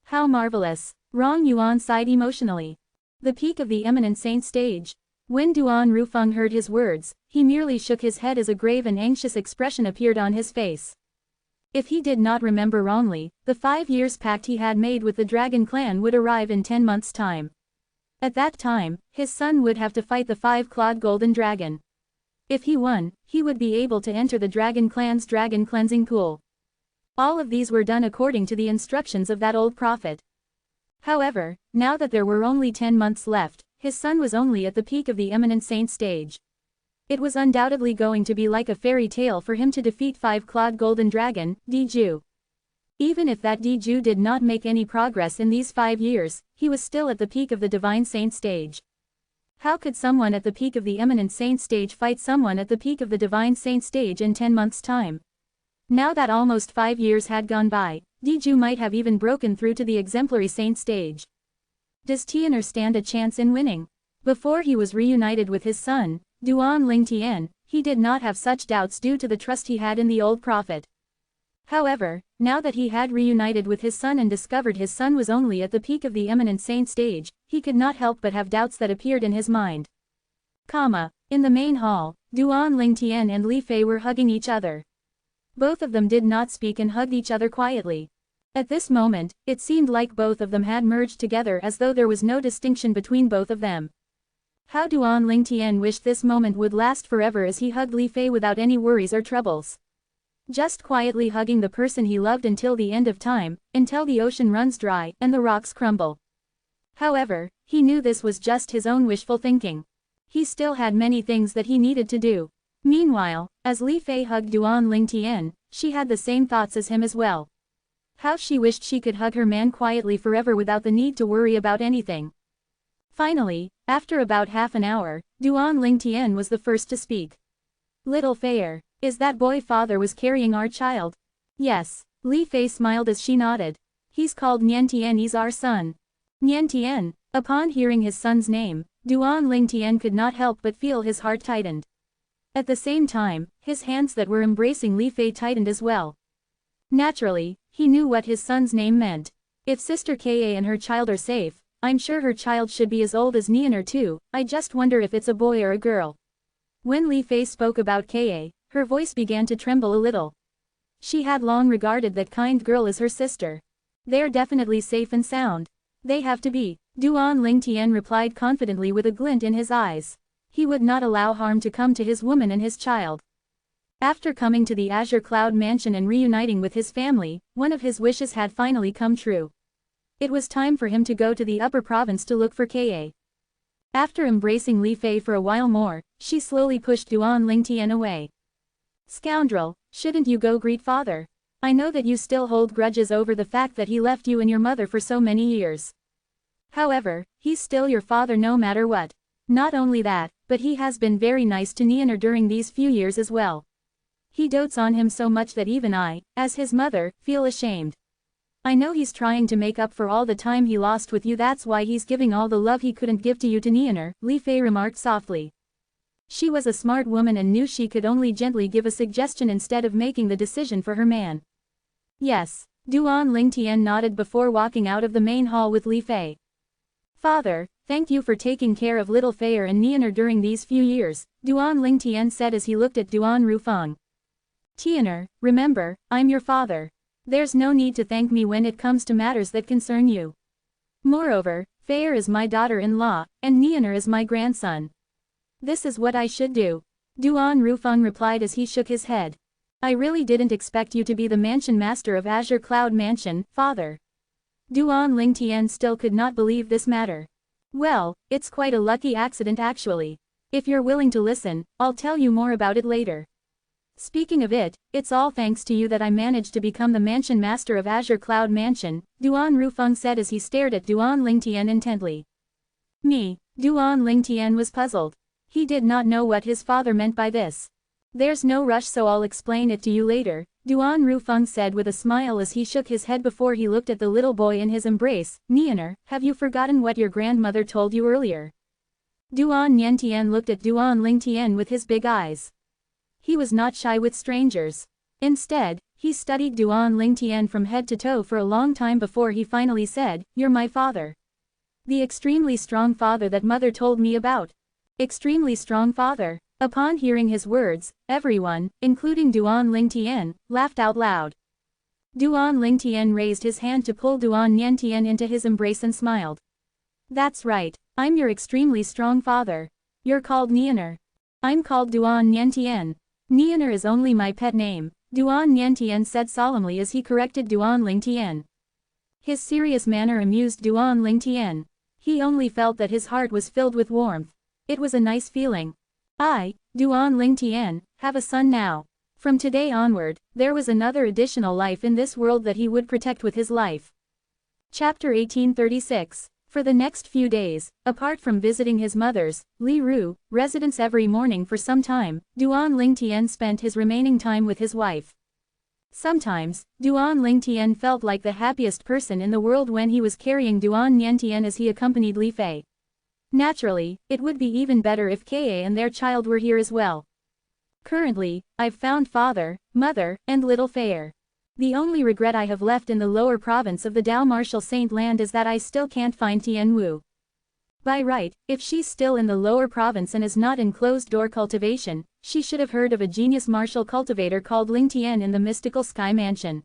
How marvelous! Rong Yuan sighed emotionally. The peak of the eminent saint stage. When Duan Rufeng heard his words, he merely shook his head as a grave and anxious expression appeared on his face. If he did not remember wrongly, the 5 years pact he had made with the Dragon Clan would arrive in 10 months' time. At that time, his son would have to fight the 5-clawed golden dragon. If he won, he would be able to enter the Dragon Clan's dragon cleansing pool. All of these were done according to the instructions of that old prophet. However, now that there were only 10 months left, his son was only at the peak of the eminent saint stage. It was undoubtedly going to be like a fairy tale for him to defeat 5-clawed golden dragon, Diju. Even if that Diju did not make any progress in these 5 years, he was still at the peak of the divine saint stage. How could someone at the peak of the eminent saint stage fight someone at the peak of the divine saint stage in 10 months' time? Now that almost 5 years had gone by, Diju might have even broken through to the exemplary saint stage. Does Tian'er stand a chance in winning? Before he was reunited with his son, Duan Lingtian, he did not have such doubts due to the trust he had in the old prophet. However, now that he had reunited with his son and discovered his son was only at the peak of the eminent saint stage, he could not help but have doubts that appeared in his mind. In the main hall, Duan Lingtian and Li Fei were hugging each other. Both of them did not speak and hugged each other quietly. At this moment, it seemed like both of them had merged together as though there was no distinction between both of them. How Duan Lingtian wished this moment would last forever as he hugged Li Fei without any worries or troubles. Just quietly hugging the person he loved until the end of time, until the ocean runs dry and the rocks crumble. However, he knew this was just his own wishful thinking. He still had many things that he needed to do. Meanwhile, as Li Fei hugged Duan Lingtian, she had the same thoughts as him as well. How she wished she could hug her man quietly forever without the need to worry about anything. Finally, after about half an hour, Duan Lingtian was the first to speak. "Little Fei, is that boy father was carrying our child?" "Yes." Li Fei smiled as she nodded. "He's called Niantian, he's our son." Niantian. Upon hearing his son's name, Duan Lingtian could not help but feel his heart tightened. At the same time, his hands that were embracing Li Fei tightened as well. Naturally, he knew what his son's name meant. If Sister Ka and her child are safe, I'm sure her child should be as old as Nian'er too. I just wonder if it's a boy or a girl. When Li Fei spoke about Ka, her voice began to tremble a little. She had long regarded that kind girl as her sister. They're definitely safe and sound. They have to be, Duan Lingtian replied confidently with a glint in his eyes. He would not allow harm to come to his woman and his child. After coming to the Azure Cloud Mansion and reuniting with his family, one of his wishes had finally come true. It was time for him to go to the upper province to look for Ka. After embracing Li Fei for a while more, she slowly pushed Duan Lingtian away. "Scoundrel, shouldn't you go greet father? I know that you still hold grudges over the fact that he left you and your mother for so many years. However, he's still your father no matter what. Not only that, but he has been very nice to Nian'er during these few years as well. He dotes on him so much that even I, as his mother, feel ashamed. I know he's trying to make up for all the time he lost with you, that's why he's giving all the love he couldn't give to you to Nian'er," Li Fei remarked softly. She was a smart woman and knew she could only gently give a suggestion instead of making the decision for her man. "Yes." Duan Lingtian nodded before walking out of the main hall with Li Fei. "Father, thank you for taking care of little Fei and Nian'er during these few years," Duan Lingtian said as he looked at Duan Rufeng. "Tian'er, remember, I'm your father. There's no need to thank me when it comes to matters that concern you. Moreover, Fei is my daughter-in-law, and Nian'er is my grandson. This is what I should do," Duan Rufeng replied as he shook his head. "I really didn't expect you to be the mansion master of Azure Cloud Mansion, father." Duan Lingtian still could not believe this matter. "Well, it's quite a lucky accident actually. If you're willing to listen, I'll tell you more about it later. Speaking of it, it's all thanks to you that I managed to become the mansion master of Azure Cloud Mansion," Duan Rufeng said as he stared at Duan Lingtian intently. "Me?" Duan Lingtian was puzzled. He did not know what his father meant by this. "There's no rush, so I'll explain it to you later," Duan Rufeng said with a smile as he shook his head before he looked at the little boy in his embrace. "Nian'er, have you forgotten what your grandmother told you earlier?" Duan Niantian looked at Duan Lingtian with his big eyes. He was not shy with strangers. Instead, he studied Duan Lingtian from head to toe for a long time before he finally said, "You're my father. The extremely strong father that mother told me about." Extremely strong father. Upon hearing his words, everyone, including Duan Lingtian, laughed out loud. Duan Lingtian raised his hand to pull Duan Niantian into his embrace and smiled. "That's right, I'm your extremely strong father. You're called Nian'er. I'm called Duan Niantian. Nian'er is only my pet name," Duan Niantian said solemnly as he corrected Duan Lingtian. His serious manner amused Duan Lingtian. He only felt that his heart was filled with warmth. It was a nice feeling. I, Duan Lingtian, have a son now. From today onward, there was another additional life in this world that he would protect with his life. Chapter 1836. For the next few days, apart from visiting his mother's, Li Ru, residence every morning for some time, Duan Lingtian spent his remaining time with his wife. Sometimes, Duan Lingtian felt like the happiest person in the world when he was carrying Duan Niantian as he accompanied Li Fei. Naturally, it would be even better if Ka and their child were here as well. Currently, I've found father, mother, and little Fair. The only regret I have left in the lower province of the Dao Martial Saint Land is that I still can't find Tian Wu. By right, if she's still in the lower province and is not in closed-door cultivation, she should have heard of a genius martial cultivator called Ling Tian in the Mystical Sky Mansion.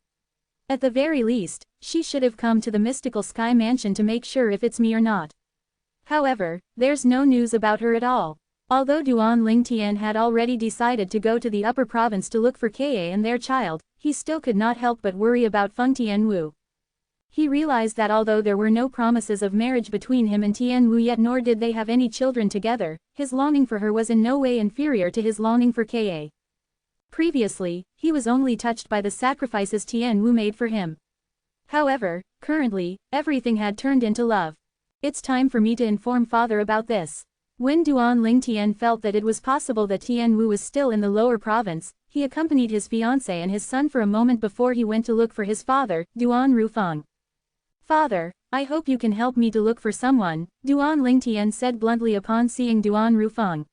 At the very least, she should have come to the Mystical Sky Mansion to make sure if it's me or not. However, there's no news about her at all. Although Duan Lingtian had already decided to go to the upper province to look for Ka and their child, he still could not help but worry about Feng Tianwu. He realized that although there were no promises of marriage between him and Tianwu yet nor did they have any children together, his longing for her was in no way inferior to his longing for Ka. Previously, he was only touched by the sacrifices Tianwu made for him. However, currently, everything had turned into love. It's time for me to inform father about this. When Duan Lingtian felt that it was possible that Tianwu was still in the lower province, he accompanied his fiancé and his son for a moment before he went to look for his father, Duan Rufeng. Father, I hope you can help me to look for someone, Duan Lingtian said bluntly upon seeing Duan Rufeng.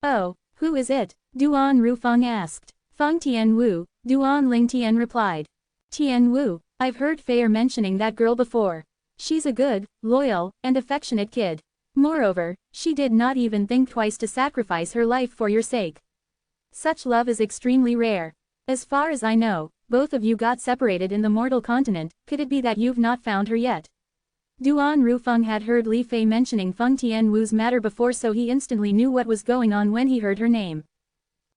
Oh, who is it? Duan Rufeng asked. Feng Tianwu, Duan Lingtian replied. Tianwu, I've heard Fair mentioning that girl before. She's a good, loyal, and affectionate kid. Moreover, she did not even think twice to sacrifice her life for your sake. Such love is extremely rare. As far as I know, both of you got separated in the mortal continent. Could it be that you've not found her yet? Duan Rufeng had heard Li Fei mentioning Feng Tianwu's matter before, so he instantly knew what was going on when he heard her name.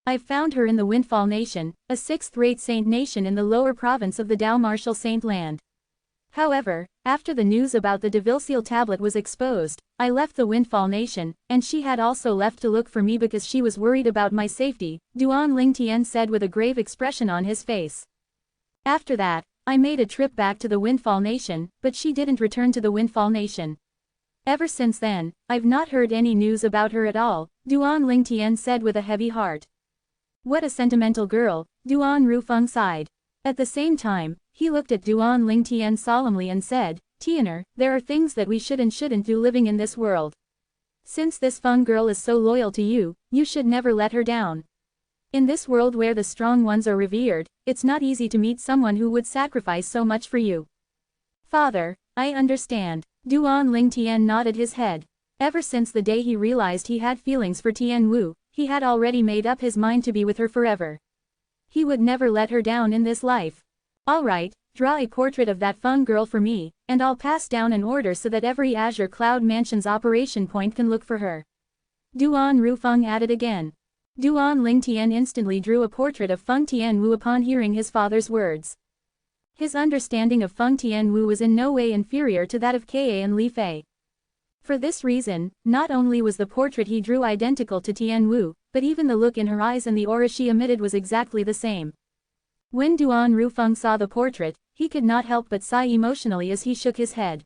I've found her in the Windfall Nation, a sixth-rate saint nation in the lower province of the Dao Martial Saint Land. However, after the news about the Devilseal tablet was exposed, I left the Windfall Nation, and she had also left to look for me because she was worried about my safety, Duan Lingtian said with a grave expression on his face. After that, I made a trip back to the Windfall Nation, but she didn't return to the Windfall Nation. Ever since then, I've not heard any news about her at all, Duan Lingtian said with a heavy heart. What a sentimental girl, Duan Rufeng sighed. At the same time, he looked at Duan Lingtian solemnly and said, Tianer, there are things that we should and shouldn't do living in this world. Since this Feng girl is so loyal to you, you should never let her down. In this world where the strong ones are revered, it's not easy to meet someone who would sacrifice so much for you. Father, I understand. Duan Lingtian nodded his head. Ever since the day he realized he had feelings for Tianwu, he had already made up his mind to be with her forever. He would never let her down in this life. Alright, draw a portrait of that Feng girl for me, and I'll pass down an order so that every Azure Cloud Mansion's operation point can look for her. Duan Rufeng added again. Duan Lingtian instantly drew a portrait of Feng Tianwu upon hearing his father's words. His understanding of Feng Tianwu was in no way inferior to that of Ka and Li Fei. For this reason, not only was the portrait he drew identical to Tianwu, but even the look in her eyes and the aura she emitted was exactly the same. When Duan Rufeng saw the portrait, he could not help but sigh emotionally as he shook his head.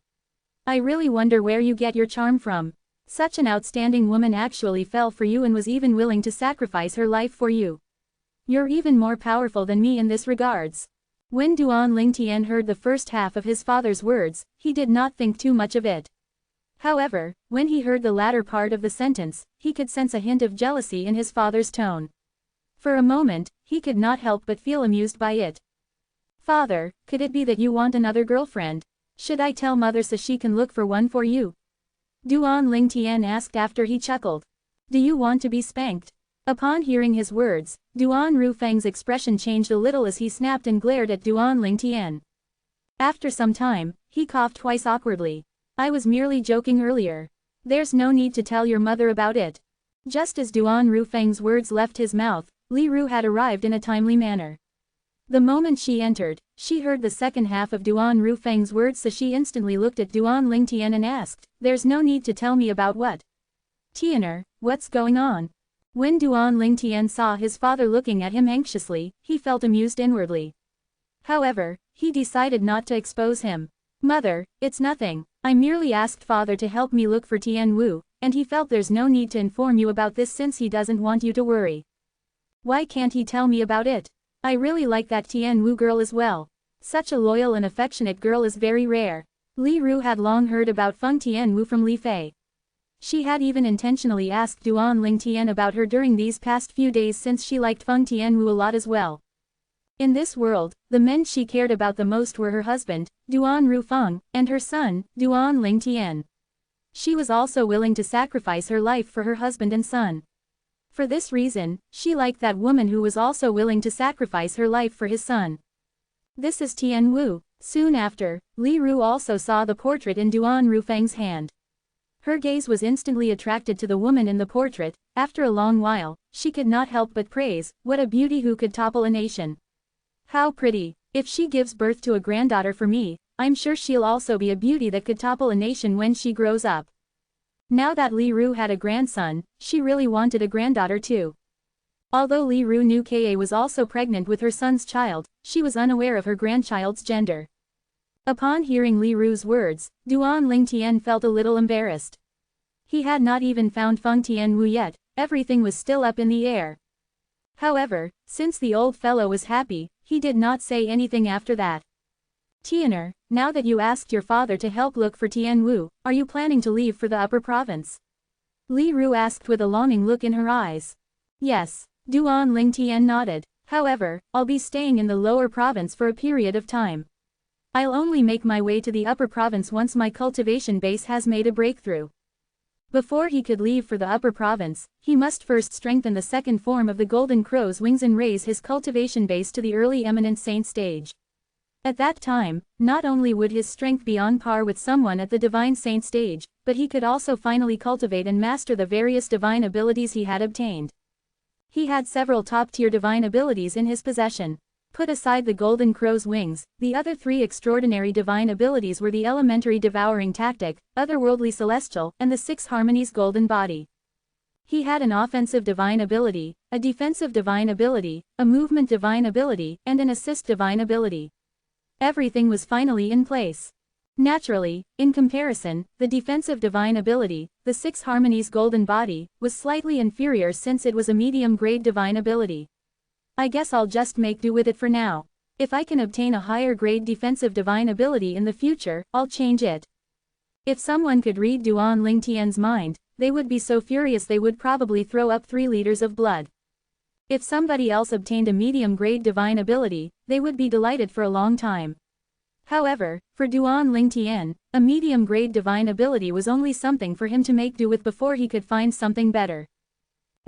I really wonder where you get your charm from. Such an outstanding woman actually fell for you and was even willing to sacrifice her life for you. You're even more powerful than me in this regards. When Duan Lingtian heard the first half of his father's words, he did not think too much of it. However, when he heard the latter part of the sentence, he could sense a hint of jealousy in his father's tone. For a moment, he could not help but feel amused by it. Father, could it be that you want another girlfriend? Should I tell mother so she can look for one for you? Duan Lingtian asked after he chuckled. Do you want to be spanked? Upon hearing his words, Duan Rufeng's expression changed a little as he snapped and glared at Duan Lingtian. After some time, he coughed twice awkwardly. I was merely joking earlier. There's no need to tell your mother about it. Just as Duan Rufeng's words left his mouth, Li Ru had arrived in a timely manner. The moment she entered, she heard the second half of Duan Rufeng's words, so she instantly looked at Duan Lingtian and asked, "There's no need to tell me about what? Tianer, what's going on?" When Duan Lingtian saw his father looking at him anxiously, he felt amused inwardly. However, he decided not to expose him. "Mother, it's nothing. I merely asked father to help me look for Tian Wu, and he felt there's no need to inform you about this since he doesn't want you to worry. Why can't he tell me about it? I really like that Tian Wu girl as well. Such a loyal and affectionate girl is very rare." Li Ru had long heard about Feng Tian Wu from Li Fei. She had even intentionally asked Duan Lingtian about her during these past few days since she liked Feng Tian Wu a lot as well. In this world, the men she cared about the most were her husband, Duan Rufeng, and her son, Duan Lingtian. She was also willing to sacrifice her life for her husband and son. For this reason, she liked that woman who was also willing to sacrifice her life for his son. "This is Tian Wu." Soon after, Li Ru also saw the portrait in Duan Rufeng's hand. Her gaze was instantly attracted to the woman in the portrait. After a long while, she could not help but praise, "What a beauty who could topple a nation. How pretty. If she gives birth to a granddaughter for me, I'm sure she'll also be a beauty that could topple a nation when she grows up." Now that Li Ru had a grandson, she really wanted a granddaughter too. Although Li Ru knew Ka was also pregnant with her son's child, she was unaware of her grandchild's gender. Upon hearing Li Ru's words, Duan Lingtian felt a little embarrassed. He had not even found Feng Tian Wu yet, everything was still up in the air. However, since the old fellow was happy, he did not say anything after that. "Tianer, now that you asked your father to help look for Tian Wu, are you planning to leave for the upper province?" Li Ru asked with a longing look in her eyes. "Yes." Duan Lingtian nodded. "However, I'll be staying in the lower province for a period of time. I'll only make my way to the upper province once my cultivation base has made a breakthrough." Before he could leave for the upper province, he must first strengthen the second form of the Golden Crow's wings and raise his cultivation base to the early eminent saint stage. At that time, not only would his strength be on par with someone at the divine saint stage, but he could also finally cultivate and master the various divine abilities he had obtained. He had several top-tier divine abilities in his possession. Put aside the Golden Crow's wings, the other three extraordinary divine abilities were the Elementary Devouring Tactic, Otherworldly Celestial, and the Six Harmonies Golden Body. He had an offensive divine ability, a defensive divine ability, a movement divine ability, and an assist divine ability. Everything was finally in place. Naturally, in comparison, the defensive divine ability, the Six Harmonies Golden Body, was slightly inferior since it was a medium-grade divine ability. "I guess I'll just make do with it for now. If I can obtain a higher-grade defensive divine ability in the future, I'll change it." If someone could read Duan Lingtian's mind, they would be so furious they would probably throw up 3 liters of blood. If somebody else obtained a medium-grade divine ability, they would be delighted for a long time. However, for Duan Lingtian, a medium-grade divine ability was only something for him to make do with before he could find something better.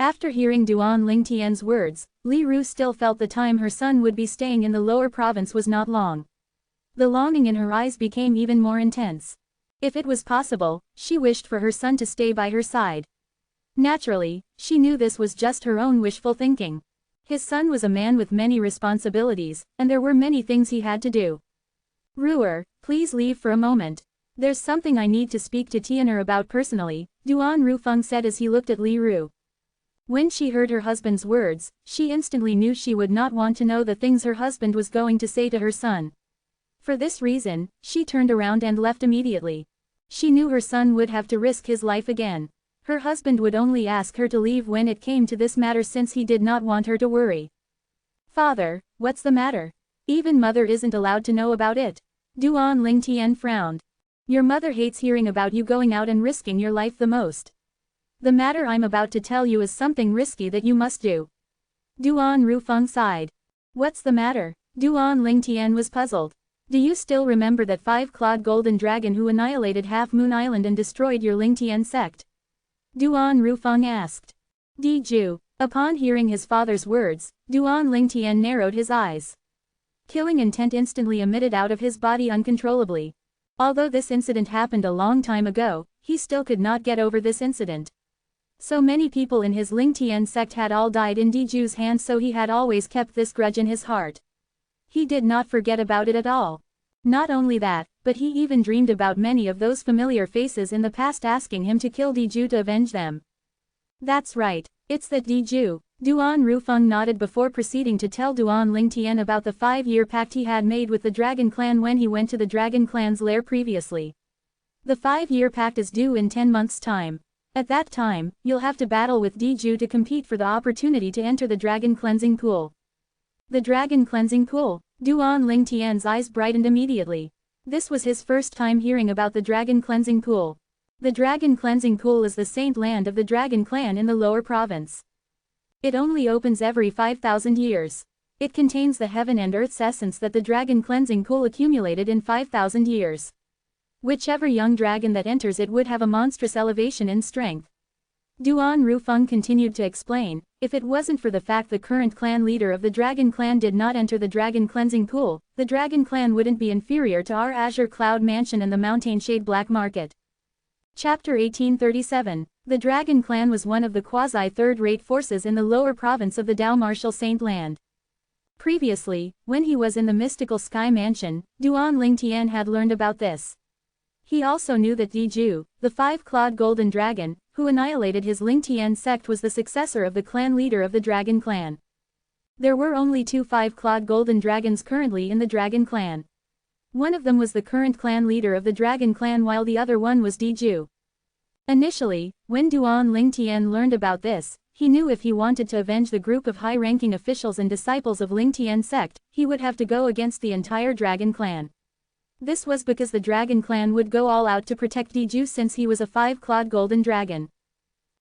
After hearing Duan Lingtian's words, Li Ru still felt the time her son would be staying in the lower province was not long. The longing in her eyes became even more intense. If it was possible, she wished for her son to stay by her side. Naturally, she knew this was just her own wishful thinking. His son was a man with many responsibilities, and there were many things he had to do. "Ruer, please leave for a moment. There's something I need to speak to Tianer about personally," Duan Rufeng said as he looked at Li Ru. When she heard her husband's words, she instantly knew she would not want to know the things her husband was going to say to her son. For this reason, she turned around and left immediately. She knew her son would have to risk his life again. Her husband would only ask her to leave when it came to this matter since he did not want her to worry. "Father, what's the matter? Even mother isn't allowed to know about it." Duan Lingtian frowned. "Your mother hates hearing about you going out and risking your life the most. The matter I'm about to tell you is something risky that you must do." Duan Rufeng sighed. "What's the matter?" Duan Lingtian was puzzled. "Do you still remember that 5-clawed golden dragon who annihilated Half Moon Island and destroyed your Lingtian sect?" Duan Rufeng asked. Ju. Upon hearing his father's words, Duan Lingtian narrowed his eyes. Killing intent instantly emitted out of his body uncontrollably. Although this incident happened a long time ago, he still could not get over this incident. So many people in his Lingtian sect had all died in Diju's hands, so he had always kept this grudge in his heart. He did not forget about it at all. Not only that, but he even dreamed about many of those familiar faces in the past asking him to kill Diju to avenge them. That's right, it's that Diju. Duan Rufeng nodded before proceeding to tell Duan Lingtian about the 5-year pact he had made with the Dragon Clan when he went to the Dragon Clan's lair previously. The 5-year pact is due in 10 months' time. At that time, you'll have to battle with Diju to compete for the opportunity to enter the Dragon Cleansing Pool. The Dragon Cleansing Pool? Duan Lingtian's eyes brightened immediately. This was his first time hearing about the Dragon Cleansing Pool. The Dragon Cleansing Pool is the Saint Land of the Dragon Clan in the lower province. It only opens every 5,000 years. It contains the heaven and earth's essence that the Dragon Cleansing Pool accumulated in 5,000 years. Whichever young dragon that enters it would have a monstrous elevation in strength. Duan Rufeng continued to explain, if it wasn't for the fact the current clan leader of the Dragon Clan did not enter the Dragon Cleansing Pool, the Dragon Clan wouldn't be inferior to our Azure Cloud Mansion and the Mountain Shade Black Market. Chapter 1837. The Dragon Clan was one of the quasi-third-rate forces in the lower province of the Dao Martial Saint Land. Previously, when he was in the mystical Sky Mansion, Duan Lingtian had learned about this. He also knew that Diju, the 5-clawed golden dragon, who annihilated his Lingtian sect, was the successor of the clan leader of the Dragon Clan. There were only 2 5-clawed golden dragons currently in the Dragon Clan. One of them was the current clan leader of the Dragon Clan while the other one was Diju. Initially, when Duan Lingtian learned about this, he knew if he wanted to avenge the group of high-ranking officials and disciples of Lingtian's sect, he would have to go against the entire Dragon Clan. This was because the Dragon Clan would go all out to protect Diju since he was a 5-clawed golden dragon.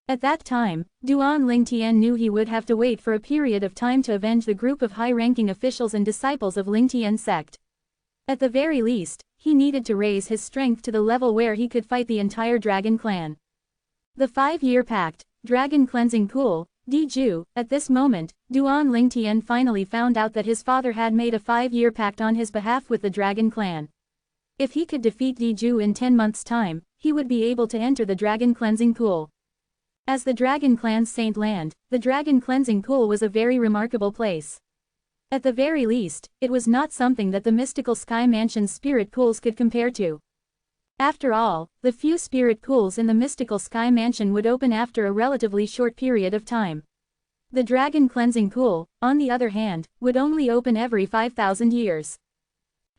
At that time, Duan Lingtian knew he would have to wait for a period of time to avenge the group of high-ranking officials and disciples of Lingtian's sect. At the very least, he needed to raise his strength to the level where he could fight the entire Dragon Clan. The 5-year pact, Dragon Cleansing Pool, Diju. At this moment, Duan Lingtian finally found out that his father had made a 5-year pact on his behalf with the Dragon Clan. If he could defeat Diju in 10 months' time, he would be able to enter the Dragon Cleansing Pool. As the Dragon Clan's Saint Land, the Dragon Cleansing Pool was a very remarkable place. At the very least, it was not something that the mystical Sky Mansion's spirit pools could compare to. After all, the few spirit pools in the mystical Sky Mansion would open after a relatively short period of time. The Dragon Cleansing Pool, on the other hand, would only open every 5,000 years.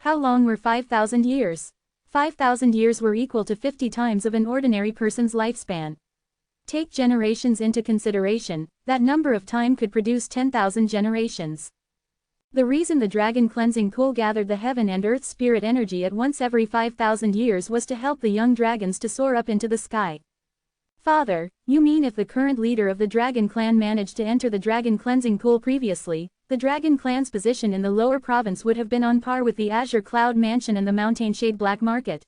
How long were 5,000 years? 5,000 years were equal to 50 times of an ordinary person's lifespan. Take generations into consideration, that number of time could produce 10,000 generations. The reason the Dragon Cleansing Pool gathered the heaven and earth spirit energy at once every 5,000 years was to help the young dragons to soar up into the sky. Father, you mean if the current leader of the Dragon Clan managed to enter the Dragon Cleansing Pool previously, the Dragon Clan's position in the lower province would have been on par with the Azure Cloud Mansion and the Mountain Shade Black Market?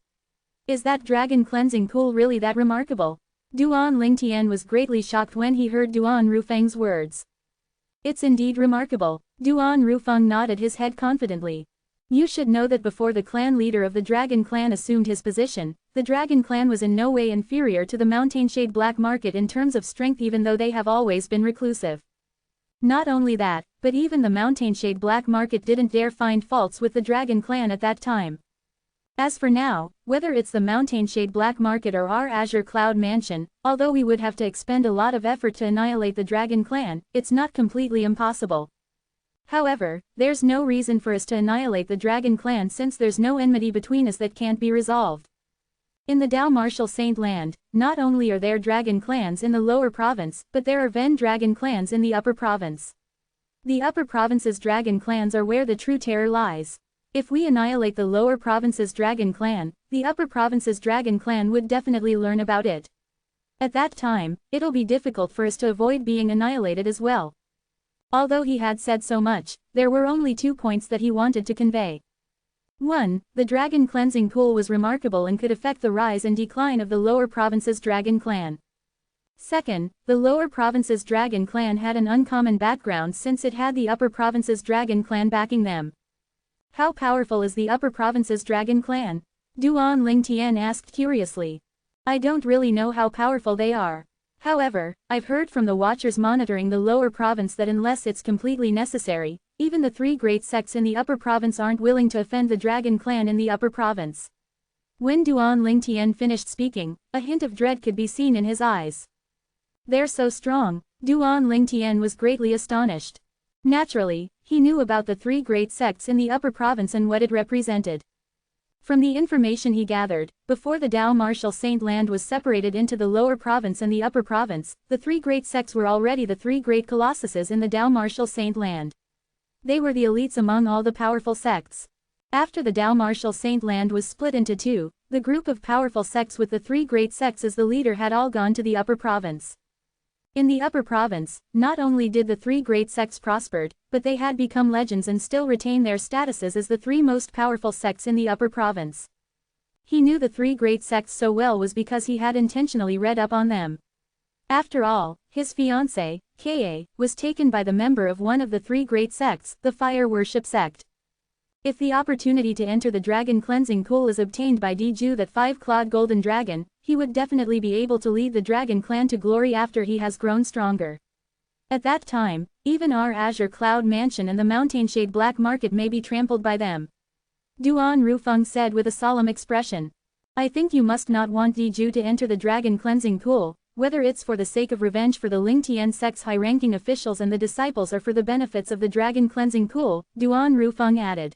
Is that Dragon Cleansing Pool really that remarkable? Duan Lingtian was greatly shocked when he heard Duan Rufeng's words. It's indeed remarkable. Duan Rufeng nodded his head confidently. You should know that before the clan leader of the Dragon Clan assumed his position, the Dragon Clan was in no way inferior to the Mountain Shade Black Market in terms of strength, even though they have always been reclusive. Not only that, but even the Mountain Shade Black Market didn't dare find faults with the Dragon Clan at that time. As for now, whether it's the Mountain Shade Black Market or our Azure Cloud Mansion, although we would have to expend a lot of effort to annihilate the Dragon Clan, it's not completely impossible. However, there's no reason for us to annihilate the Dragon Clan since there's no enmity between us that can't be resolved. In the Dao Martial Saint Land, not only are there Dragon Clans in the lower province, but there are Ven Dragon Clans in the upper province. The upper province's Dragon Clans are where the true terror lies. If we annihilate the lower province's Dragon Clan, the upper province's Dragon Clan would definitely learn about it. At that time, it'll be difficult for us to avoid being annihilated as well. Although he had said so much, there were only 2 points that he wanted to convey. 1. The Dragon Cleansing Pool was remarkable and could affect the rise and decline of the lower province's Dragon Clan. 2. The lower province's Dragon Clan had an uncommon background since it had the upper province's Dragon Clan backing them. How powerful is the upper province's Dragon Clan? Duan Lingtian asked curiously. I don't really know how powerful they are. However, I've heard from the watchers monitoring the lower province that unless it's completely necessary, even the 3 great sects in the upper province aren't willing to offend the dragon clan in the upper province. When Duan Lingtian finished speaking, a hint of dread could be seen in his eyes. They're so strong. Duan Lingtian was greatly astonished. Naturally, he knew about the 3 great sects in the upper province and what it represented. From the information he gathered, before the Dao Martial Saint Land was separated into the lower province and the upper province, the 3 great sects were already the 3 great colossuses in the Dao Martial Saint Land. They were the elites among all the powerful sects. After the Dao Martial Saint Land was split into 2, the group of powerful sects with the 3 great sects as the leader had all gone to the upper province. In the upper province, not only did the 3 great sects prospered, but they had become legends and still retain their statuses as the 3 most powerful sects in the upper province. He knew the 3 great sects so well was because he had intentionally read up on them. After all, his fiancée, Ka, was taken by the member of one of the 3 great sects, the fire worship sect. If the opportunity to enter the dragon cleansing pool is obtained by Diju that 5-clawed golden dragon, he would definitely be able to lead the dragon clan to glory after he has grown stronger. At that time, even our Azure Cloud Mansion and the Mountainshade Black Market may be trampled by them. Duan Rufeng said with a solemn expression. I think you must not want Diju to enter the dragon cleansing pool, whether it's for the sake of revenge for the Lingtian sect's high-ranking officials and the disciples or for the benefits of the dragon cleansing pool, Duan Rufeng added.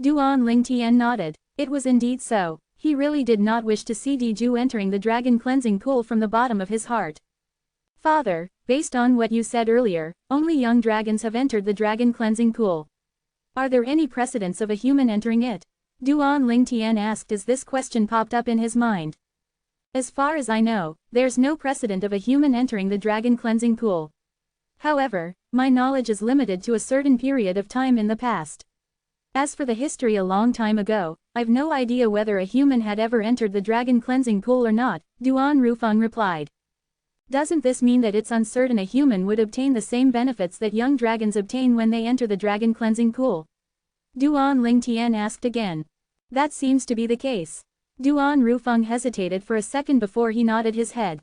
Duan Lingtian nodded. It was indeed so. He really did not wish to see Diju entering the dragon cleansing pool from the bottom of his heart. Father, based on what you said earlier, only young dragons have entered the dragon cleansing pool. Are there any precedents of a human entering it? Duan Lingtian asked as this question popped up in his mind. As far as I know, there's no precedent of a human entering the dragon cleansing pool. However, my knowledge is limited to a certain period of time in the past. As for the history a long time ago, I've no idea whether a human had ever entered the dragon cleansing pool or not, Duan Rufeng replied. Doesn't this mean that it's uncertain a human would obtain the same benefits that young dragons obtain when they enter the dragon cleansing pool? Duan Lingtian asked again. That seems to be the case. Duan Rufeng hesitated for a second before he nodded his head.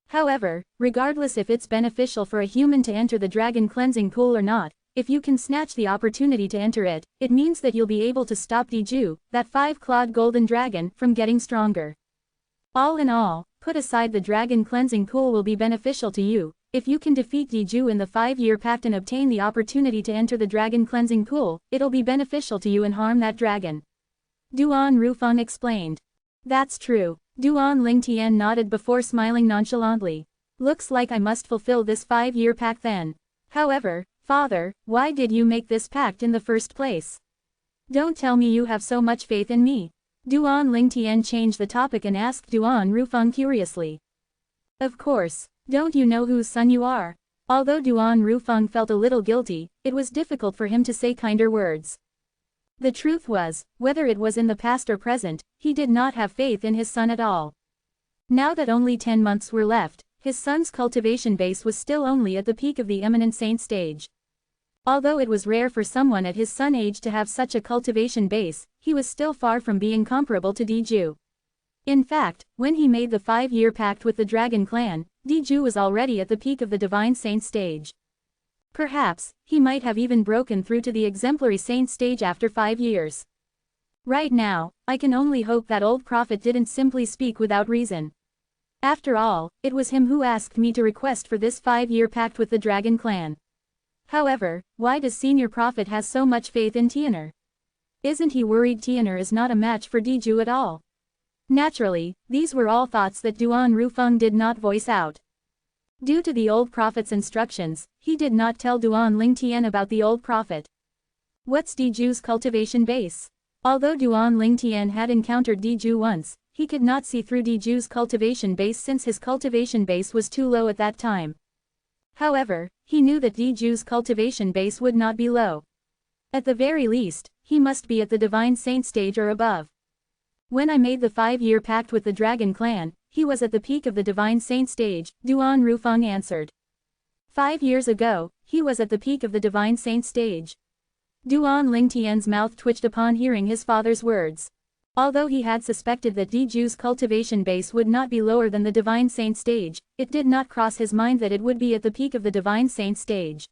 However, regardless if it's beneficial for a human to enter the dragon cleansing pool or not, if you can snatch the opportunity to enter it, it means that you'll be able to stop Diju, that 5-clawed golden dragon, from getting stronger. All in all, put aside the dragon cleansing pool will be beneficial to you. If you can defeat Diju in the 5-year pact and obtain the opportunity to enter the dragon cleansing pool, it'll be beneficial to you and harm that dragon. Duan Rufeng explained. That's true. Duan Lingtian nodded before smiling nonchalantly. Looks like I must fulfill this 5-year pact then. However, Father, why did you make this pact in the first place? Don't tell me you have so much faith in me. Duan Lingtian changed the topic and asked Duan Rufeng curiously. Of course, don't you know whose son you are? Although Duan Rufeng felt a little guilty, it was difficult for him to say kinder words. The truth was, whether it was in the past or present, he did not have faith in his son at all. Now that only 10 months were left, his son's cultivation base was still only at the peak of the eminent saint stage. Although it was rare for someone at his son's age to have such a cultivation base, he was still far from being comparable to Diju. In fact, when he made the 5-year pact with the Dragon Clan, Diju was already at the peak of the Divine Saint stage. Perhaps, he might have even broken through to the Exemplary Saint stage after 5 years. Right now, I can only hope that old prophet didn't simply speak without reason. After all, it was him who asked me to request for this 5-year pact with the Dragon Clan. However, why does Senior Prophet has so much faith in Tian'er? Isn't he worried Tian'er is not a match for Diju at all? Naturally, these were all thoughts that Duan Rufeng did not voice out. Due to the old prophet's instructions, he did not tell Duan Lingtian about the old prophet. What's Diju's cultivation base? Although Duan Lingtian had encountered Diju once, he could not see through Diju's cultivation base since his cultivation base was too low at that time. However, he knew that Diju's cultivation base would not be low. At the very least, he must be at the Divine Saint stage or above. When I made the 5-year pact with the Dragon Clan, he was at the peak of the Divine Saint stage, Duan Rufeng answered. 5 years ago, he was at the peak of the Divine Saint stage. Duan Lingtian's mouth twitched upon hearing his father's words. Although he had suspected that Diju's cultivation base would not be lower than the Divine Saint stage, it did not cross his mind that it would be at the peak of the Divine Saint stage.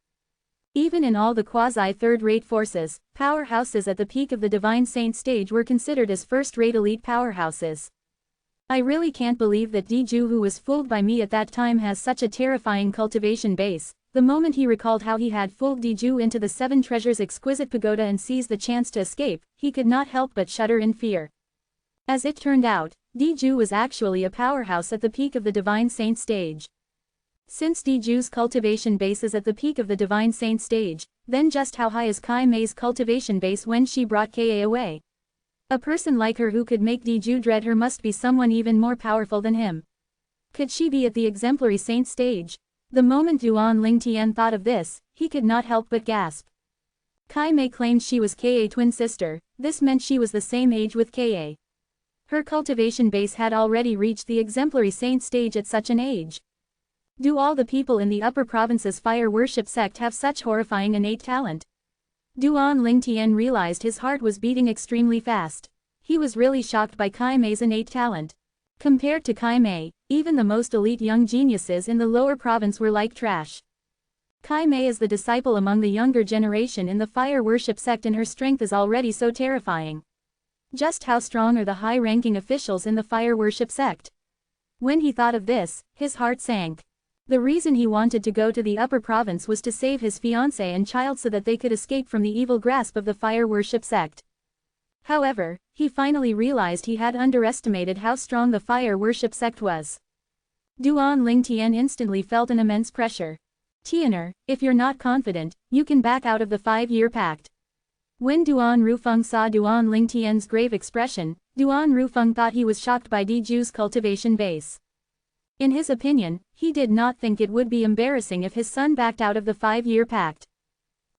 Even in all the quasi-third-rate forces, powerhouses at the peak of the Divine Saint stage were considered as first-rate elite powerhouses. I really can't believe that Diju, who was fooled by me at that time, has such a terrifying cultivation base. The moment he recalled how he had fooled Diju into the Seven Treasures' exquisite pagoda and seized the chance to escape, he could not help but shudder in fear. As it turned out, Diju was actually a powerhouse at the peak of the Divine Saint stage. Since Diju's cultivation base is at the peak of the Divine Saint stage, then just how high is Kai Mei's cultivation base when she brought Ka away? A person like her who could make Diju dread her must be someone even more powerful than him. Could she be at the exemplary saint stage? The moment Duan Lingtian thought of this, he could not help but gasp. Kai Mei claimed she was Ka's twin sister. This meant she was the same age with Ka. Her cultivation base had already reached the exemplary saint stage at such an age. Do all the people in the upper province's fire worship sect have such horrifying innate talent? Duan Lingtian realized his heart was beating extremely fast. He was really shocked by Kai Mei's innate talent. Compared to Kai Mei, even the most elite young geniuses in the lower province were like trash. Kai Mei is the disciple among the younger generation in the fire worship sect, and her strength is already so terrifying. Just how strong are the high-ranking officials in the fire worship sect? When he thought of this, his heart sank. The reason he wanted to go to the upper province was to save his fiancée and child so that they could escape from the evil grasp of the fire worship sect. However, he finally realized he had underestimated how strong the fire worship sect was. Duan Lingtian instantly felt an immense pressure. Tian'er, if you're not confident, you can back out of the 5-year pact. When Duan Rufeng saw Duan Lingtian's grave expression, Duan Rufeng thought he was shocked by Diju's cultivation base. In his opinion, he did not think it would be embarrassing if his son backed out of the 5-year pact.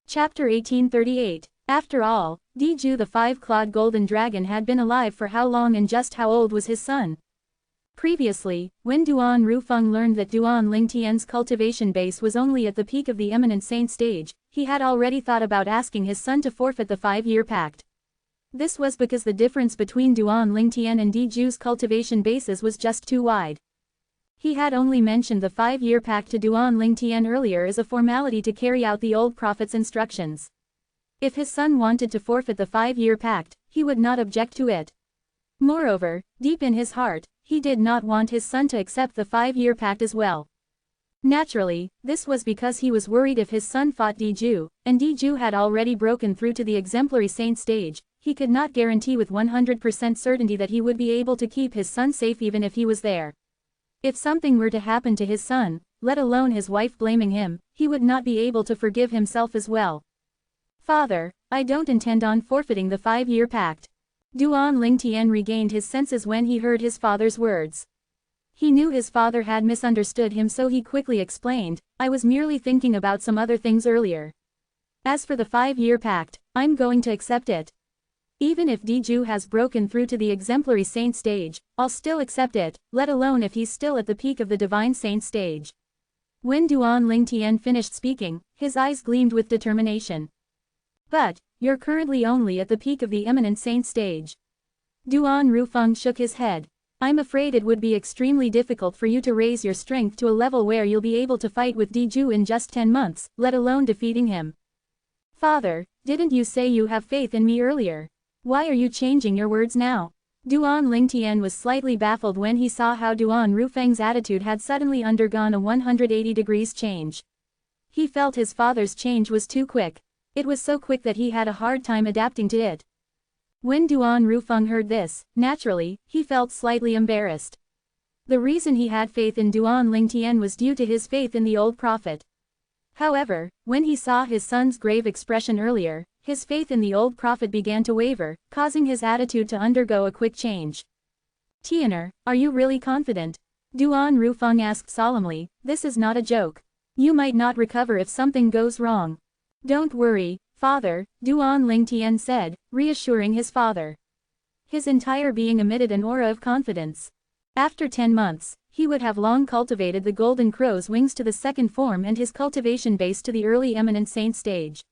Chapter 1838. After all, Diju the 5-clawed golden dragon had been alive for how long, and just how old was his son? Previously, when Duan Rufeng learned that Duan Lingtian's cultivation base was only at the peak of the eminent saint stage, he had already thought about asking his son to forfeit the 5-year pact. This was because the difference between Duan Lingtian and Diju's cultivation bases was just too wide. He had only mentioned the 5-year pact to Duan Lingtian earlier as a formality to carry out the old prophet's instructions. If his son wanted to forfeit the 5-year pact, he would not object to it. Moreover, deep in his heart, he did not want his son to accept the 5-year pact as well. Naturally, this was because he was worried if his son fought Diju, and Diju had already broken through to the exemplary saint stage, he could not guarantee with 100% certainty that he would be able to keep his son safe even if he was there. If something were to happen to his son, let alone his wife blaming him, he would not be able to forgive himself as well. Father, I don't intend on forfeiting the 5-year pact. Duan Lingtian regained his senses when he heard his father's words. He knew his father had misunderstood him, so he quickly explained, I was merely thinking about some other things earlier. As for the 5-year pact, I'm going to accept it. Even if Diju has broken through to the exemplary saint stage, I'll still accept it, let alone if he's still at the peak of the divine saint stage. When Duan Lingtian finished speaking, his eyes gleamed with determination. But, you're currently only at the peak of the eminent saint stage. Duan Rufeng shook his head. I'm afraid it would be extremely difficult for you to raise your strength to a level where you'll be able to fight with Diju in just 10 months, let alone defeating him. Father, didn't you say you have faith in me earlier? Why are you changing your words now? Duan Lingtian was slightly baffled when he saw how Duan Rufeng's attitude had suddenly undergone a 180 degrees change. He felt his father's change was too quick. It was so quick that he had a hard time adapting to it. When Duan Rufeng heard this, naturally, he felt slightly embarrassed. The reason he had faith in Duan Lingtian was due to his faith in the old prophet. However, when he saw his son's grave expression earlier, his faith in the old prophet began to waver, causing his attitude to undergo a quick change. Tian'er, are you really confident? Duan Rufeng asked solemnly, this is not a joke. You might not recover if something goes wrong. Don't worry, father, Duan Lingtian said, reassuring his father. His entire being emitted an aura of confidence. After 10 months, he would have long cultivated the golden crow's wings to the second form and his cultivation base to the early eminent saint stage.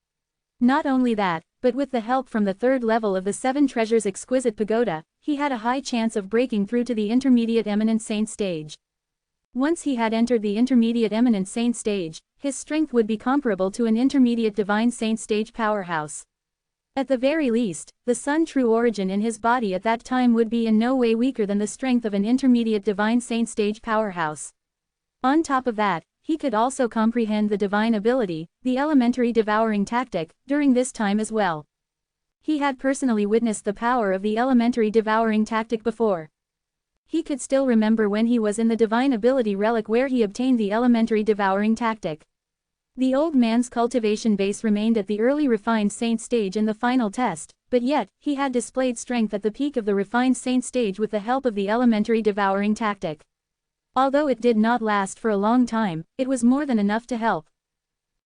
Not only that, but with the help from the 3rd level of the 7 Treasures exquisite pagoda, he had a high chance of breaking through to the intermediate eminent saint stage. Once he had entered the intermediate eminent saint stage, his strength would be comparable to an intermediate divine saint stage powerhouse. At the very least, the Sun true origin in his body at that time would be in no way weaker than the strength of an intermediate divine saint stage powerhouse. On top of that, he could also comprehend the divine ability, the elementary devouring tactic, during this time as well. He had personally witnessed the power of the elementary devouring tactic before. He could still remember when he was in the divine ability relic where he obtained the elementary devouring tactic. The old man's cultivation base remained at the early refined saint stage in the final test, but yet, he had displayed strength at the peak of the refined saint stage with the help of the elementary devouring tactic. Although it did not last for a long time, it was more than enough to help.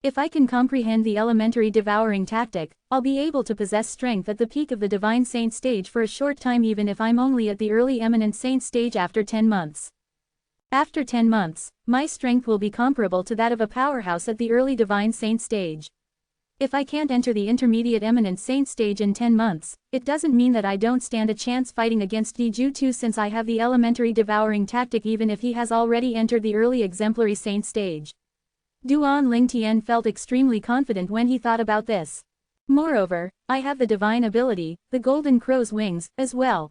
If I can comprehend the elementary devouring tactic, I'll be able to possess strength at the peak of the divine saint stage for a short time even if I'm only at the early eminent saint stage after 10 months. After 10 months, my strength will be comparable to that of a powerhouse at the early divine saint stage. If I can't enter the intermediate eminent saint stage in 10 months, it doesn't mean that I don't stand a chance fighting against Diju 2 since I have the elementary devouring tactic even if he has already entered the early exemplary saint stage. Duan Lingtian felt extremely confident when he thought about this. Moreover, I have the divine ability, the golden crow's wings, as well.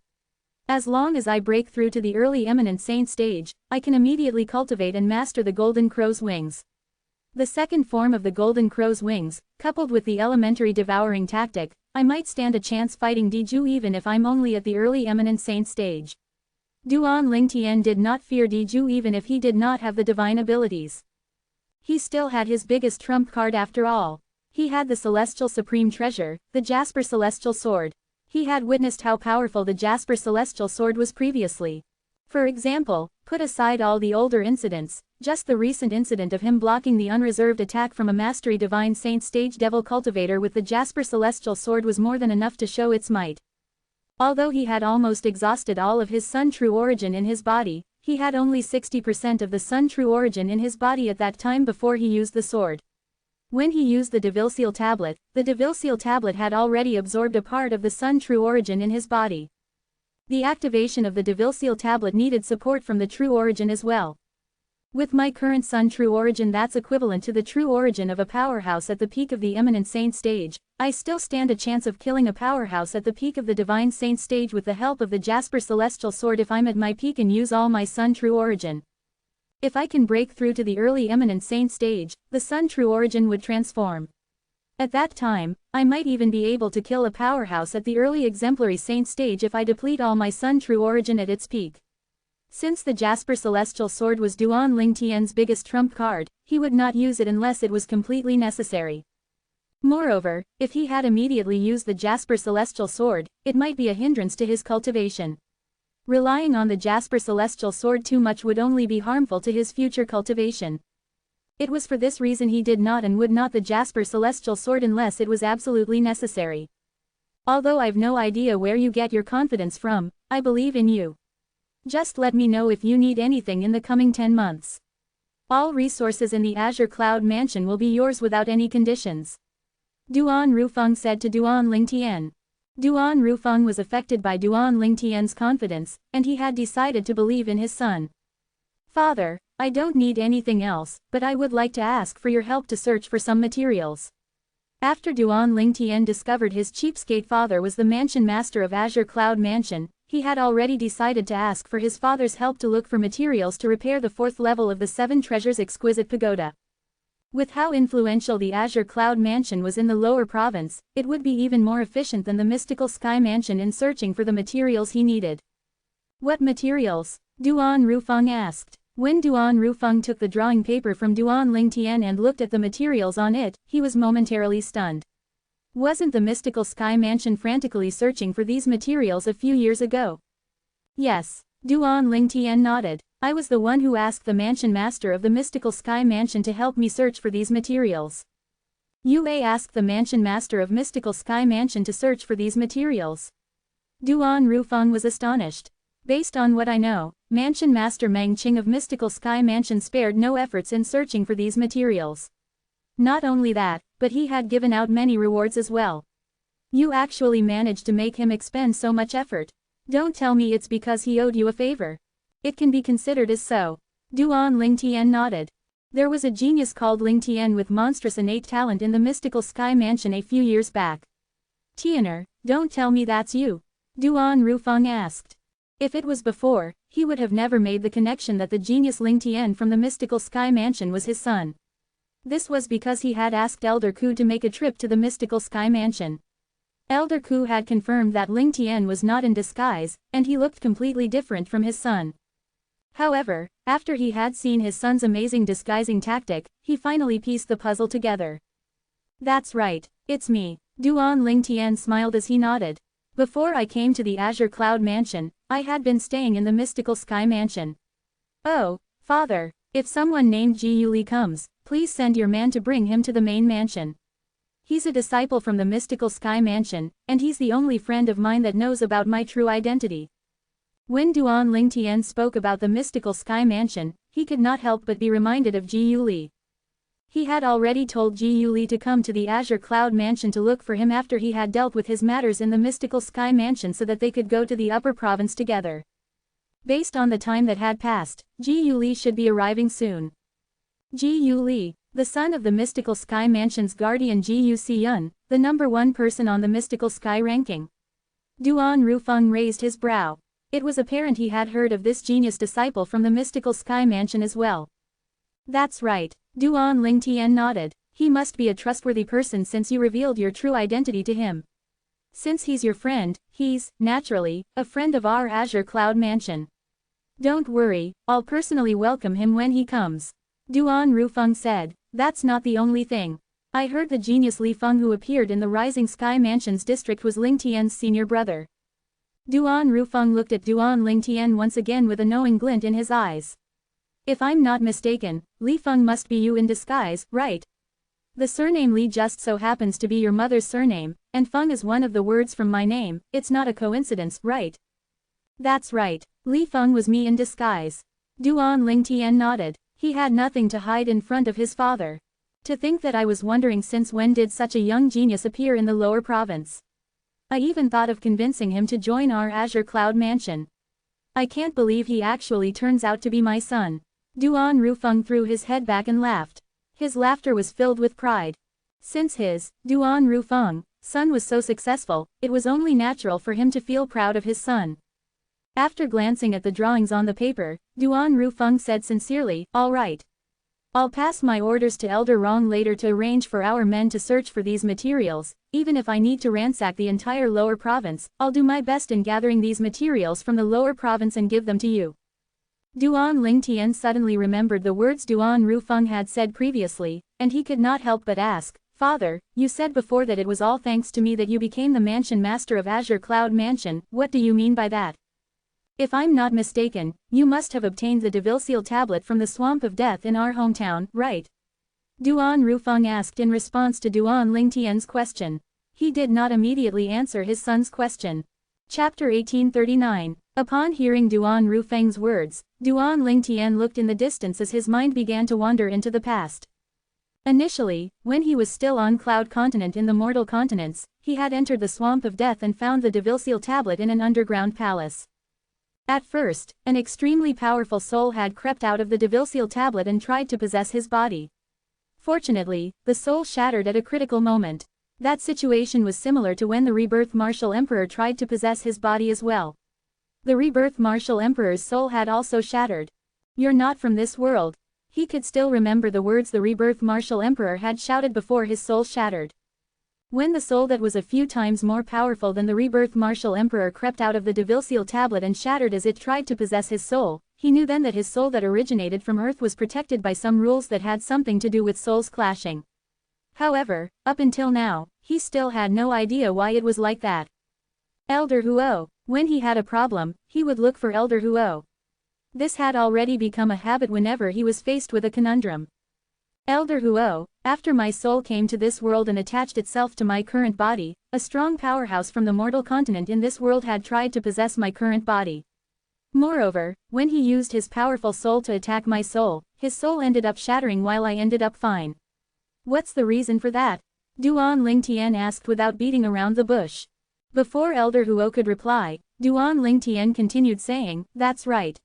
As long as I break through to the early eminent saint stage, I can immediately cultivate and master the golden crow's wings. The second form of the golden crow's wings, coupled with the elementary devouring tactic, I might stand a chance fighting Diju even if I'm only at the early eminent saint stage. Duan Lingtian did not fear Diju even if he did not have the divine abilities. He still had his biggest trump card after all. He had the celestial supreme treasure, the Jasper celestial sword. He had witnessed how powerful the Jasper celestial sword was previously. For example, put aside all the older incidents, just the recent incident of him blocking the unreserved attack from a mastery divine saint stage devil cultivator with the Jasper celestial sword was more than enough to show its might. Although he had almost exhausted all of his Sun true origin in his body, he had only 60% of the Sun true origin in his body at that time before he used the sword. When he used the Devilseal tablet, the Devilseal tablet had already absorbed a part of the Sun true origin in his body. The activation of the Devilseal tablet needed support from the true origin as well. With my current Sun true origin that's equivalent to the true origin of a powerhouse at the peak of the eminent saint stage, I still stand a chance of killing a powerhouse at the peak of the divine saint stage with the help of the Jasper celestial sword if I'm at my peak and use all my Sun true origin. If I can break through to the early eminent saint stage, the Sun true origin would transform. At that time, I might even be able to kill a powerhouse at the early exemplary saint stage if I deplete all my Sun true origin at its peak. Since the Jasper celestial sword was Duan Lingtian's biggest trump card, he would not use it unless it was completely necessary. Moreover, if he had immediately used the Jasper celestial sword, it might be a hindrance to his cultivation. Relying on the Jasper celestial sword too much would only be harmful to his future cultivation. It was for this reason he did not and would not the Jasper celestial sword unless it was absolutely necessary. Although I've no idea where you get your confidence from, I believe in you. Just let me know if you need anything in the coming 10 months. All resources in the Azure Cloud Mansion will be yours without any conditions. Duan Rufeng said to Duan Lingtian. Duan Rufeng was affected by Duan Lingtian's confidence, and he had decided to believe in his son. Father, I don't need anything else, but I would like to ask for your help to search for some materials. After Duan Lingtian discovered his cheapskate father was the mansion master of Azure Cloud Mansion, he had already decided to ask for his father's help to look for materials to repair the 4th level of the 7 Treasures Exquisite Pagoda. With how influential the Azure Cloud Mansion was in the lower province, it would be even more efficient than the Mystical Sky Mansion in searching for the materials he needed. What materials? Duan Rufeng asked. When Duan Rufeng took the drawing paper from Duan Lingtian and looked at the materials on it, he was momentarily stunned. Wasn't the Mystical Sky Mansion frantically searching for these materials a few years ago? Yes. Duan Lingtian nodded. I was the one who asked the mansion master of the Mystical Sky Mansion to help me search for these materials. Yue asked the mansion master of Mystical Sky Mansion to search for these materials. Duan Rufeng was astonished. Based on what I know, Mansion Master Meng Qing of Mystical Sky Mansion spared no efforts in searching for these materials. Not only that, but he had given out many rewards as well. You actually managed to make him expend so much effort. Don't tell me it's because he owed you a favor. It can be considered as so. Duan Lingtian nodded. There was a genius called Lingtian with monstrous innate talent in the mystical sky mansion a few years back. Tianer, don't tell me that's you. Duan Rufeng asked. If it was before, he would have never made the connection that the genius Lingtian from the mystical sky mansion was his son. This was because he had asked Elder Ku to make a trip to the mystical sky mansion. Elder Ku had confirmed that Lingtian was not in disguise, and he looked completely different from his son. However, after he had seen his son's amazing disguising tactic, he finally pieced the puzzle together. That's right, it's me. Duan Lingtian smiled as he nodded. Before I came to the Azure Cloud Mansion, I had been staying in the mystical sky mansion. Oh, father, if someone named Ji Yuli comes, please send your man to bring him to the main mansion. He's a disciple from the mystical sky mansion, and he's the only friend of mine that knows about my true identity. When Duan Lingtian spoke about the mystical sky mansion, he could not help but be reminded of Ji Yuli. He had already told Ji Yuli to come to the Azure Cloud Mansion to look for him after he had dealt with his matters in the mystical sky mansion so that they could go to the upper province together. Based on the time that had passed, Ji Yuli should be arriving soon. Ji Yuli, the son of the mystical sky mansion's guardian Ji Yu Siyun, the #1 person on the mystical sky ranking. Duan Rufeng raised his brow. It was apparent he had heard of this genius disciple from the mystical sky mansion as well. That's right, Duan Lingtian nodded. He must be a trustworthy person since you revealed your true identity to him. Since he's your friend, he's, naturally, a friend of our Azure Cloud Mansion. Don't worry, I'll personally welcome him when he comes. Duan Rufeng said, that's not the only thing. I heard the genius Li Feng who appeared in the Rising Sky Mansion's district was Lingtian's senior brother. Duan Rufeng looked at Duan Lingtian once again with a knowing glint in his eyes. If I'm not mistaken, Li Feng must be you in disguise, right? The surname Li just so happens to be your mother's surname, and Feng is one of the words from my name. It's not a coincidence, right? That's right, Li Feng was me in disguise. Duan Lingtian nodded. He had nothing to hide in front of his father. To think that I was wondering since when did such a young genius appear in the lower province. I even thought of convincing him to join our Azure Cloud Mansion. I can't believe he actually turns out to be my son. Duan Rufeng threw his head back and laughed. His laughter was filled with pride. Since his, Duan Rufeng, son was so successful, it was only natural for him to feel proud of his son. After glancing at the drawings on the paper, Duan Rufeng said sincerely, all right. I'll pass my orders to Elder Rong later to arrange for our men to search for these materials. Even if I need to ransack the entire lower province, I'll do my best in gathering these materials from the lower province and give them to you. Duan Lingtian suddenly remembered the words Duan Rufeng had said previously, and he could not help but ask, Father, you said before that it was all thanks to me that you became the mansion master of Azure Cloud Mansion. What do you mean by that? If I'm not mistaken, you must have obtained the Devilseal tablet from the Swamp of Death in our hometown, right? Duan Rufeng asked in response to Duan Lingtian's question. He did not immediately answer his son's question. Chapter 1839. Upon hearing Duan Rufeng's words, Duan Lingtian looked in the distance as his mind began to wander into the past. Initially, when he was still on Cloud Continent in the Mortal Continents, he had entered the Swamp of Death and found the Devilseal tablet in an underground palace. At first, an extremely powerful soul had crept out of the Devilseal tablet and tried to possess his body. Fortunately, the soul shattered at a critical moment. That situation was similar to when the Rebirth Martial Emperor tried to possess his body as well. The Rebirth Martial Emperor's soul had also shattered. You're not from this world. He could still remember the words the Rebirth Martial Emperor had shouted before his soul shattered. When the soul that was a few times more powerful than the Rebirth Martial Emperor crept out of the Devilseal tablet and shattered as it tried to possess his soul, he knew then that his soul that originated from Earth was protected by some rules that had something to do with souls clashing. However, up until now, he still had no idea why it was like that. Elder Huo. When he had a problem, he would look for Elder Huo. This had already become a habit whenever he was faced with a conundrum. Elder Huo, after my soul came to this world and attached itself to my current body, a strong powerhouse from the mortal continent in this world had tried to possess my current body. Moreover, when he used his powerful soul to attack my soul, his soul ended up shattering while I ended up fine. What's the reason for that? Duan Lingtian asked without beating around the bush. Before Elder Huo could reply, Duan Lingtian continued saying, "That's right."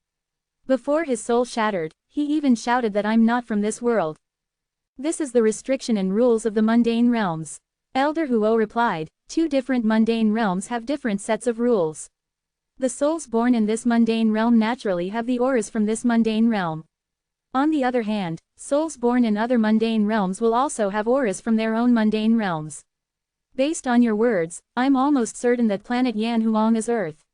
Before his soul shattered, he even shouted that I'm not from this world. This is the restriction and rules of the mundane realms. Elder Huo replied, two different mundane realms have different sets of rules. The souls born in this mundane realm naturally have the auras from this mundane realm. On the other hand, souls born in other mundane realms will also have auras from their own mundane realms. Based on your words, I'm almost certain that planet Yanhuang is Earth.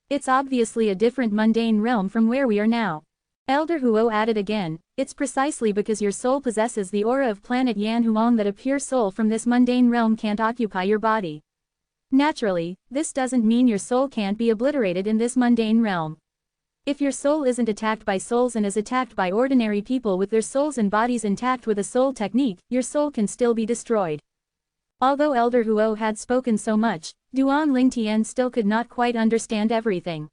It's obviously a different mundane realm from where we are now. Elder Huo added again, it's precisely because your soul possesses the aura of planet Yanhuang that a pure soul from this mundane realm can't occupy your body. Naturally, this doesn't mean your soul can't be obliterated in this mundane realm. If your soul isn't attacked by souls and is attacked by ordinary people with their souls and bodies intact with a soul technique, your soul can still be destroyed. Although Elder Huo had spoken so much, Duan Lingtian still could not quite understand everything.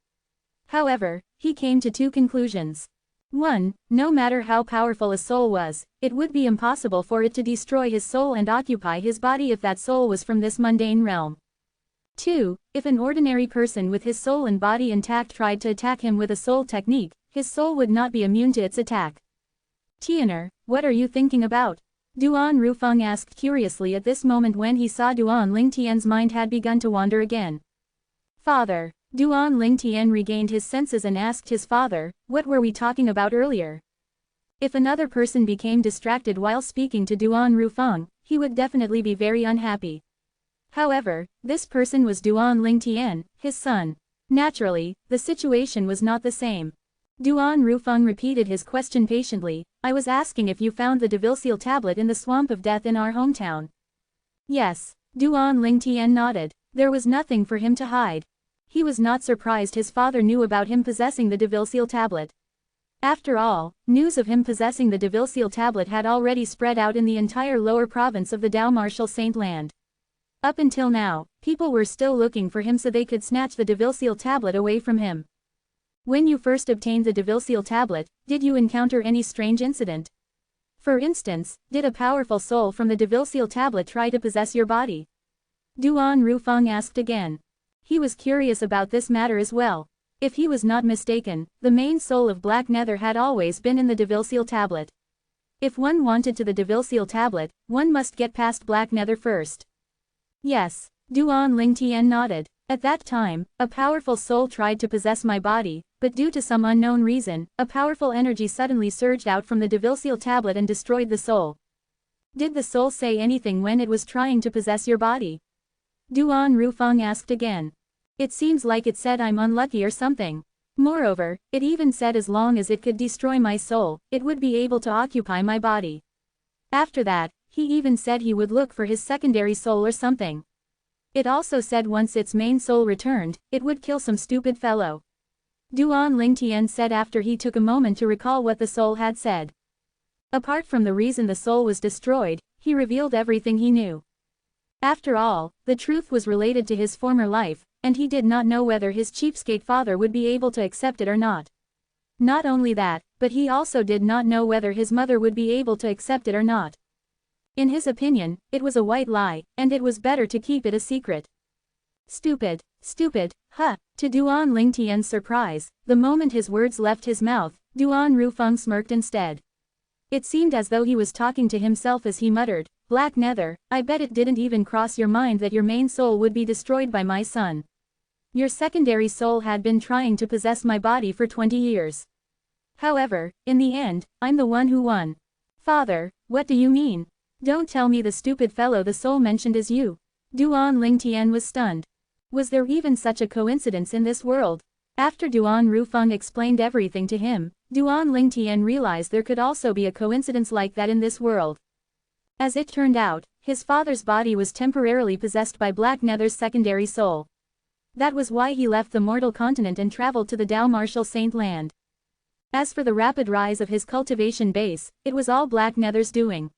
However, he came to two conclusions. 1. No matter how powerful a soul was, it would be impossible for it to destroy his soul and occupy his body if that soul was from this mundane realm. 2. If an ordinary person with his soul and body intact tried to attack him with a soul technique, his soul would not be immune to its attack. Tianer, what are you thinking about? Duan Rufeng asked curiously at this moment when he saw Duan Lingtian's mind had begun to wander again. Father. Duan Lingtian regained his senses and asked his father, what were we talking about earlier? If another person became distracted while speaking to Duan Rufeng, he would definitely be very unhappy. However, this person was Duan Lingtian, his son. Naturally, the situation was not the same. Duan Rufeng repeated his question patiently, I was asking if you found the Devilseal tablet in the swamp of death in our hometown. Yes. Duan Lingtian nodded. There was nothing for him to hide. He was not surprised his father knew about him possessing the Devilseal tablet. After all, news of him possessing the Devilseal tablet had already spread out in the entire lower province of the Dao Martial Saint Land. Up until now, people were still looking for him so they could snatch the Devilseal tablet away from him. When you first obtained the Devilseal tablet, did you encounter any strange incident? For instance, did a powerful soul from the Devilseal tablet try to possess your body? Duan Rufeng asked again. He was curious about this matter as well. If he was not mistaken, the main soul of Black Nether had always been in the Devilseal tablet. If one wanted to the Devilseal tablet, one must get past Black Nether first. Yes. Duan Lingtian nodded. At that time, a powerful soul tried to possess my body, but due to some unknown reason, a powerful energy suddenly surged out from the Devilseal tablet and destroyed the soul. Did the soul say anything when it was trying to possess your body? Duan Rufeng asked again. It seems like it said I'm unlucky or something. Moreover, it even said as long as it could destroy my soul, it would be able to occupy my body. After that, he even said he would look for his secondary soul or something. It also said once its main soul returned, it would kill some stupid fellow. Duan Lingtian said after he took a moment to recall what the soul had said. Apart from the reason the soul was destroyed, he revealed everything he knew. After all, the truth was related to his former life, and he did not know whether his cheapskate father would be able to accept it or not. Not only that, but he also did not know whether his mother would be able to accept it or not. In his opinion, it was a white lie, and it was better to keep it a secret. Stupid, huh? To Duan Lingtian's surprise, the moment his words left his mouth, Duan Rufeng smirked instead. It seemed as though he was talking to himself as he muttered, Black Nether, I bet it didn't even cross your mind that your main soul would be destroyed by my son. Your secondary soul had been trying to possess my body for 20 years. However, in the end, I'm the one who won. Father, what do you mean? Don't tell me the stupid fellow the soul mentioned is you. Duan Lingtian was stunned. Was there even such a coincidence in this world? After Duan Rufeng explained everything to him, Duan Lingtian realized there could also be a coincidence like that in this world. As it turned out, his father's body was temporarily possessed by Black Nether's secondary soul. That was why he left the mortal continent and traveled to the Dao Martial Saint Land. As for the rapid rise of his cultivation base, it was all Black Nether's doing.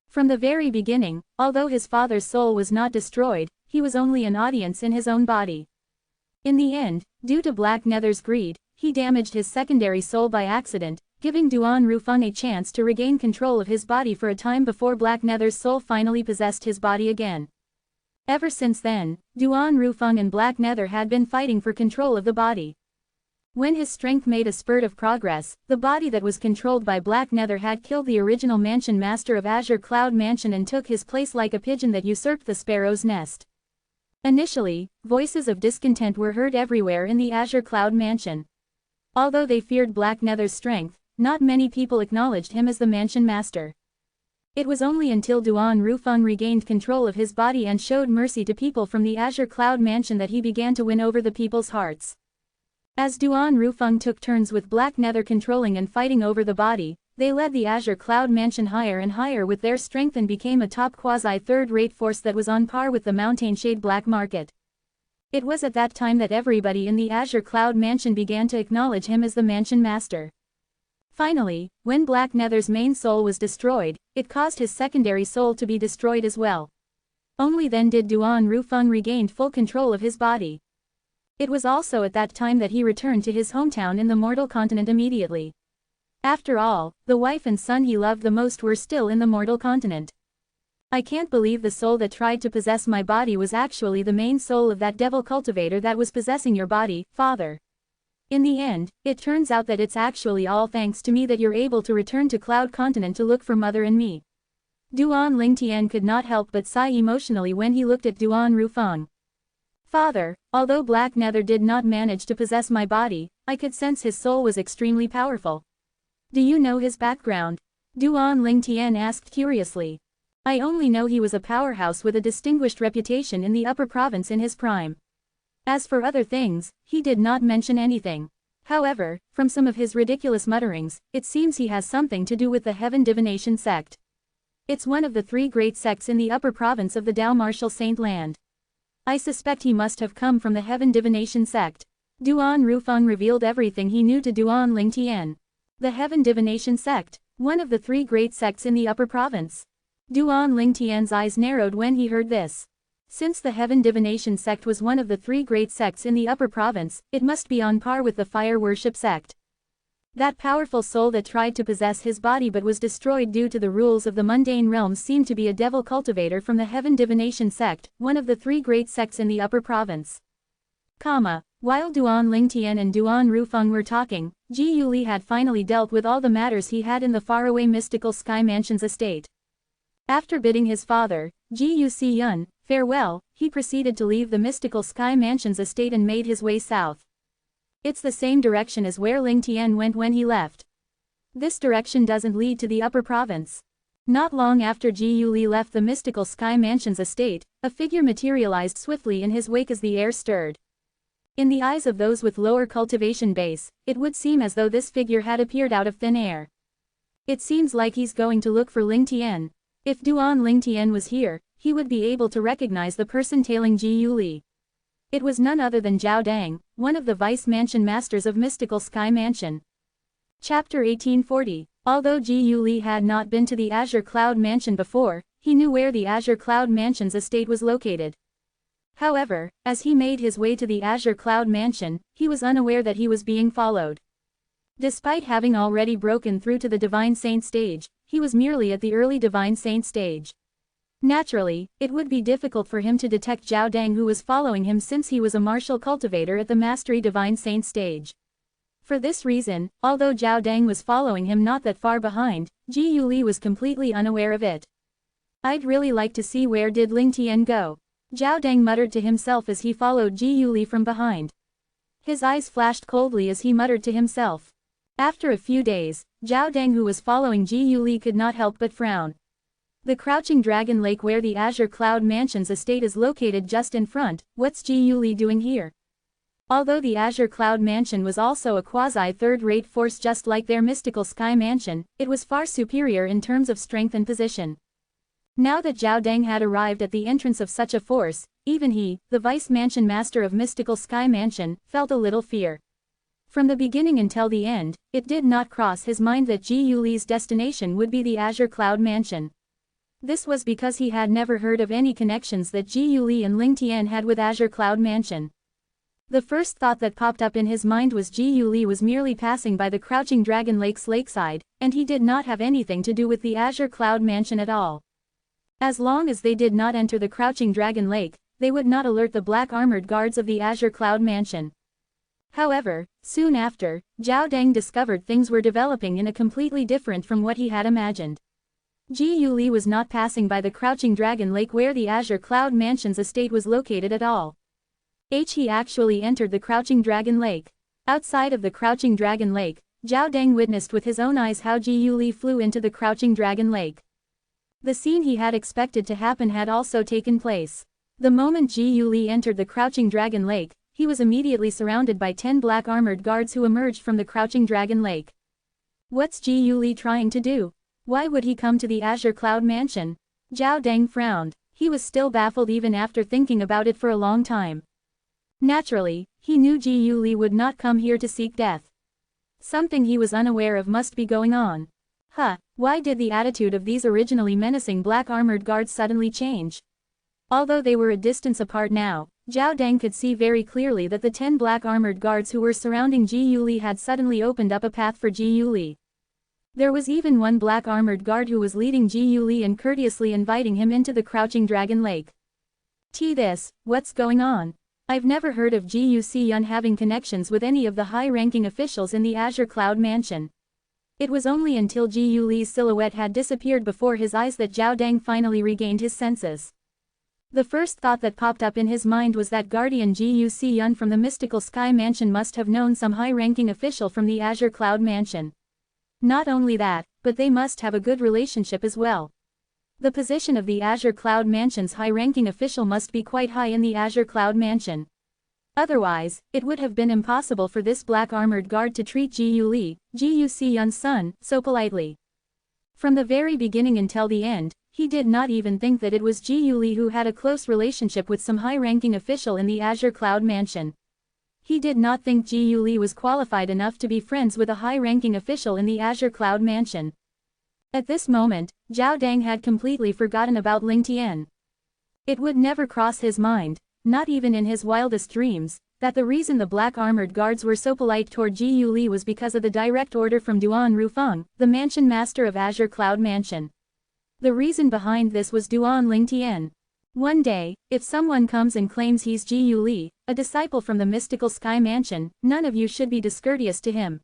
From the very beginning, although his father's soul was not destroyed, he was only an audience in his own body. In the end, due to Black Nether's greed, he damaged his secondary soul by accident, giving Duan Rufeng a chance to regain control of his body for a time before Black Nether's soul finally possessed his body again. Ever since then, Duan Rufeng and Black Nether had been fighting for control of the body. When his strength made a spurt of progress, the body that was controlled by Black Nether had killed the original mansion master of Azure Cloud Mansion and took his place like a pigeon that usurped the sparrow's nest. Initially, voices of discontent were heard everywhere in the Azure Cloud Mansion. Although they feared Black Nether's strength, not many people acknowledged him as the mansion master. It was only until Duan Rufeng regained control of his body and showed mercy to people from the Azure Cloud Mansion that he began to win over the people's hearts. As Duan Rufeng took turns with Black Nether controlling and fighting over the body, they led the Azure Cloud Mansion higher and higher with their strength and became a top quasi-third-rate force that was on par with the Mountain Shade Black Market. It was at that time that everybody in the Azure Cloud Mansion began to acknowledge him as the mansion master. Finally, when Black Nether's main soul was destroyed, it caused his secondary soul to be destroyed as well. Only then did Duan Rufeng regain full control of his body. It was also at that time that he returned to his hometown in the mortal continent immediately. After all, the wife and son he loved the most were still in the mortal continent. I can't believe the soul that tried to possess my body was actually the main soul of that devil cultivator that was possessing your body, father. In the end, it turns out that it's actually all thanks to me that you're able to return to Cloud Continent to look for mother and me. Duan Lingtian could not help but sigh emotionally when he looked at Duan Rufeng. Father, although Black Nether did not manage to possess my body, I could sense his soul was extremely powerful. Do you know his background? Duan Lingtian asked curiously. I only know he was a powerhouse with a distinguished reputation in the upper province in his prime. As for other things, he did not mention anything. However, from some of his ridiculous mutterings, it seems he has something to do with the Heaven Divination sect. It's one of the 3 great sects in the upper province of the Dao Martial Saint Land. I suspect he must have come from the Heaven Divination sect. Duan Rufeng revealed everything he knew to Duan Lingtian. The Heaven Divination sect, one of the 3 great sects in the upper province. Duan Lingtian's eyes narrowed when he heard this. Since the Heaven Divination sect was one of the 3 great sects in the upper province, it must be on par with the Fire Worship sect. That powerful soul that tried to possess his body but was destroyed due to the rules of the mundane realms seemed to be a devil cultivator from the Heaven Divination sect, one of the 3 great sects in the upper province. While Duan Lingtian and Duan Rufeng were talking, Ji Yuli had finally dealt with all the matters he had in the faraway mystical Sky Mansion's estate. After bidding his father, Ji Yun, farewell, he proceeded to leave the mystical Sky Mansion's estate and made his way south. It's the same direction as where Lingtian went when he left. This direction doesn't lead to the upper province. Not long after Ji Yuli left the mystical Sky Mansion's estate, a figure materialized swiftly in his wake as the air stirred. In the eyes of those with lower cultivation base, it would seem as though this figure had appeared out of thin air. It seems like he's going to look for Lingtian. If Duan Lingtian was here, he would be able to recognize the person tailing Ji Yuli. It was none other than Zhao Dang, one of the vice mansion masters of Mystical Sky Mansion. Chapter 1840. Although Ji Yuli had not been to the Azure Cloud Mansion before, he knew where the Azure Cloud Mansion's estate was located. However, as he made his way to the Azure Cloud Mansion, he was unaware that he was being followed. Despite having already broken through to the Divine Saint stage, he was merely at the early Divine Saint stage. Naturally, it would be difficult for him to detect Zhao Dang who was following him since he was a martial cultivator at the Mastery Divine Saint stage. For this reason, although Zhao Dang was following him not that far behind, Ji Yuli was completely unaware of it. I'd really like to see where did Lingtian go. Zhao Dang muttered to himself as he followed Ji Yuli from behind. His eyes flashed coldly as he muttered to himself. After a few days, Zhao Dang who was following Ji Yuli could not help but frown. The Crouching Dragon Lake where the Azure Cloud Mansion's estate is located just in front, what's Ji Yuli doing here? Although the Azure Cloud Mansion was also a quasi-third-rate force just like their Mystical Sky Mansion, it was far superior in terms of strength and position. Now that Zhao Dang had arrived at the entrance of such a force, even he, the Vice Mansion Master of Mystical Sky Mansion, felt a little fear. From the beginning until the end, it did not cross his mind that Ji Yuli's destination would be the Azure Cloud Mansion. This was because he had never heard of any connections that Ji Yuli and Lingtian had with Azure Cloud Mansion. The first thought that popped up in his mind was Ji Yuli was merely passing by the Crouching Dragon Lake's lakeside, and he did not have anything to do with the Azure Cloud Mansion at all. As long as they did not enter the Crouching Dragon Lake, they would not alert the black armored guards of the Azure Cloud Mansion. However, soon after, Zhao Deng discovered things were developing in a completely different from what he had imagined. Ji Yuli was not passing by the Crouching Dragon Lake where the Azure Cloud Mansion's estate was located at all. He actually entered the Crouching Dragon Lake. Outside of the Crouching Dragon Lake, Zhao Deng witnessed with his own eyes how Ji Yuli flew into the Crouching Dragon Lake. The scene he had expected to happen had also taken place. The moment Ji Yuli entered the Crouching Dragon Lake, he was immediately surrounded by 10 black armored guards who emerged from the Crouching Dragon Lake. What's Ji Yuli trying to do? Why would he come to the Azure Cloud Mansion? Zhao Deng frowned. He was still baffled even after thinking about it for a long time. Naturally, he knew Ji Yuli would not come here to seek death. Something he was unaware of must be going on. Why did the attitude of these originally menacing black armored guards suddenly change? Although they were a distance apart now, Zhao Deng could see very clearly that the 10 black armored guards who were surrounding Ji Yuli had suddenly opened up a path for Ji Yuli. There was even one black armored guard who was leading Ji Yuli and courteously inviting him into the Crouching Dragon Lake. What's going on? I've never heard of Ji Yun having connections with any of the high-ranking officials in the Azure Cloud Mansion. It was only until Ji Yuli's silhouette had disappeared before his eyes that Zhao Deng finally regained his senses. The first thought that popped up in his mind was that guardian Ji Yun from the Mystical Sky Mansion must have known some high-ranking official from the Azure Cloud Mansion. Not only that, but they must have a good relationship as well. The position of the Azure Cloud Mansion's high-ranking official must be quite high in the Azure Cloud Mansion. Otherwise, it would have been impossible for this black armored guard to treat Ji Yun's son, so politely. From the very beginning until the end, he did not even think that it was Ji Yuli who had a close relationship with some high-ranking official in the Azure Cloud Mansion. He did not think Ji Yuli was qualified enough to be friends with a high-ranking official in the Azure Cloud Mansion. At this moment, Zhao Deng had completely forgotten about Ling Tian. It would never cross his mind, not even in his wildest dreams, that the reason the black armored guards were so polite toward Ji Yuli was because of the direct order from Duan Rufeng, the mansion master of Azure Cloud Mansion. The reason behind this was Duan Ling Tian. One day, if someone comes and claims he's Ji Yuli, a disciple from the Mystical Sky Mansion, none of you should be discourteous to him.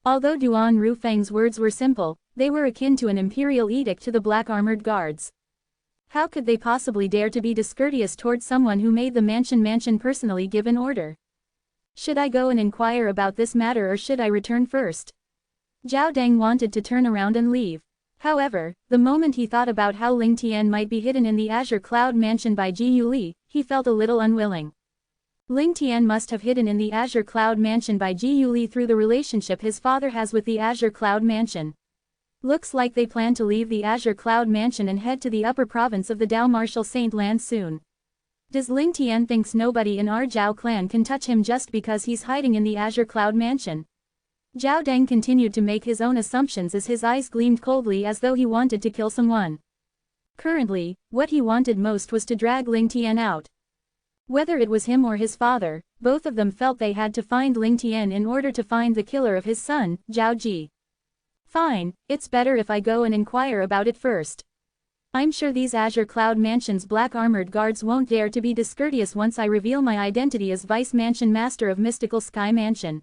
Although Duan Rufeng's words were simple, they were akin to an imperial edict to the black armored guards. How could they possibly dare to be discourteous towards someone who made the mansion personally give an order? Should I go and inquire about this matter or should I return first? Zhao Deng wanted to turn around and leave. However, the moment he thought about how Ling Tian might be hidden in the Azure Cloud Mansion by Ji Yuli, he felt a little unwilling. Ling Tian must have hidden in the Azure Cloud Mansion by Ji Yuli through the relationship his father has with the Azure Cloud Mansion. Looks like they plan to leave the Azure Cloud Mansion and head to the upper province of the Dao Martial Saint Land soon. Does Ling Tian thinks nobody in our Zhao clan can touch him just because he's hiding in the Azure Cloud Mansion? Zhao Deng continued to make his own assumptions as his eyes gleamed coldly as though he wanted to kill someone. Currently, what he wanted most was to drag Ling Tian out. Whether it was him or his father, both of them felt they had to find Ling Tian in order to find the killer of his son, Zhao Ji. Fine, it's better if I go and inquire about it first. I'm sure these Azure Cloud Mansion's black armored guards won't dare to be discourteous once I reveal my identity as Vice Mansion Master of Mystical Sky Mansion.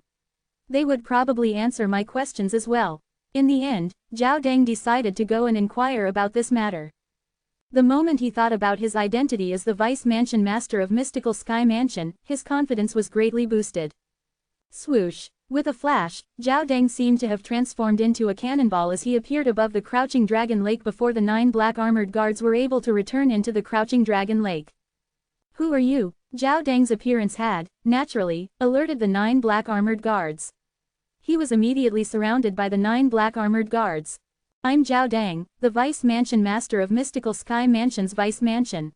They would probably answer my questions as well. In the end, Zhao Deng decided to go and inquire about this matter. The moment he thought about his identity as the Vice Mansion Master of Mystical Sky Mansion, his confidence was greatly boosted. Swoosh! With a flash, Zhao Deng seemed to have transformed into a cannonball as he appeared above the Crouching Dragon Lake before the 9 black armored guards were able to return into the Crouching Dragon Lake. Who are you? Zhao Deng's appearance had, naturally, alerted the 9 black armored guards. He was immediately surrounded by the 9 black armored guards. I'm Zhao Deng, the Vice Mansion Master of Mystical Sky Mansion's Vice Mansion.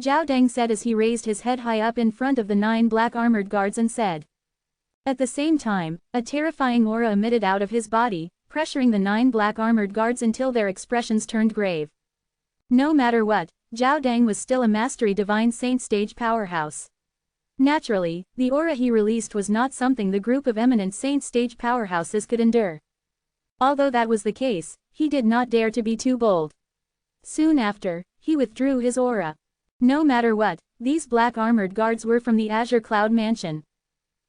Zhao Deng said as he raised his head high up in front of the 9 black armored guards and said. At the same time, a terrifying aura emitted out of his body, pressuring the 9 black armored guards until their expressions turned grave. No matter what, Zhao Deng was still a Mastery Divine Saint stage powerhouse. Naturally, the aura he released was not something the group of eminent Saint stage powerhouses could endure. Although that was the case, he did not dare to be too bold. Soon after, he withdrew his aura. No matter what, these black armored guards were from the Azure Cloud Mansion.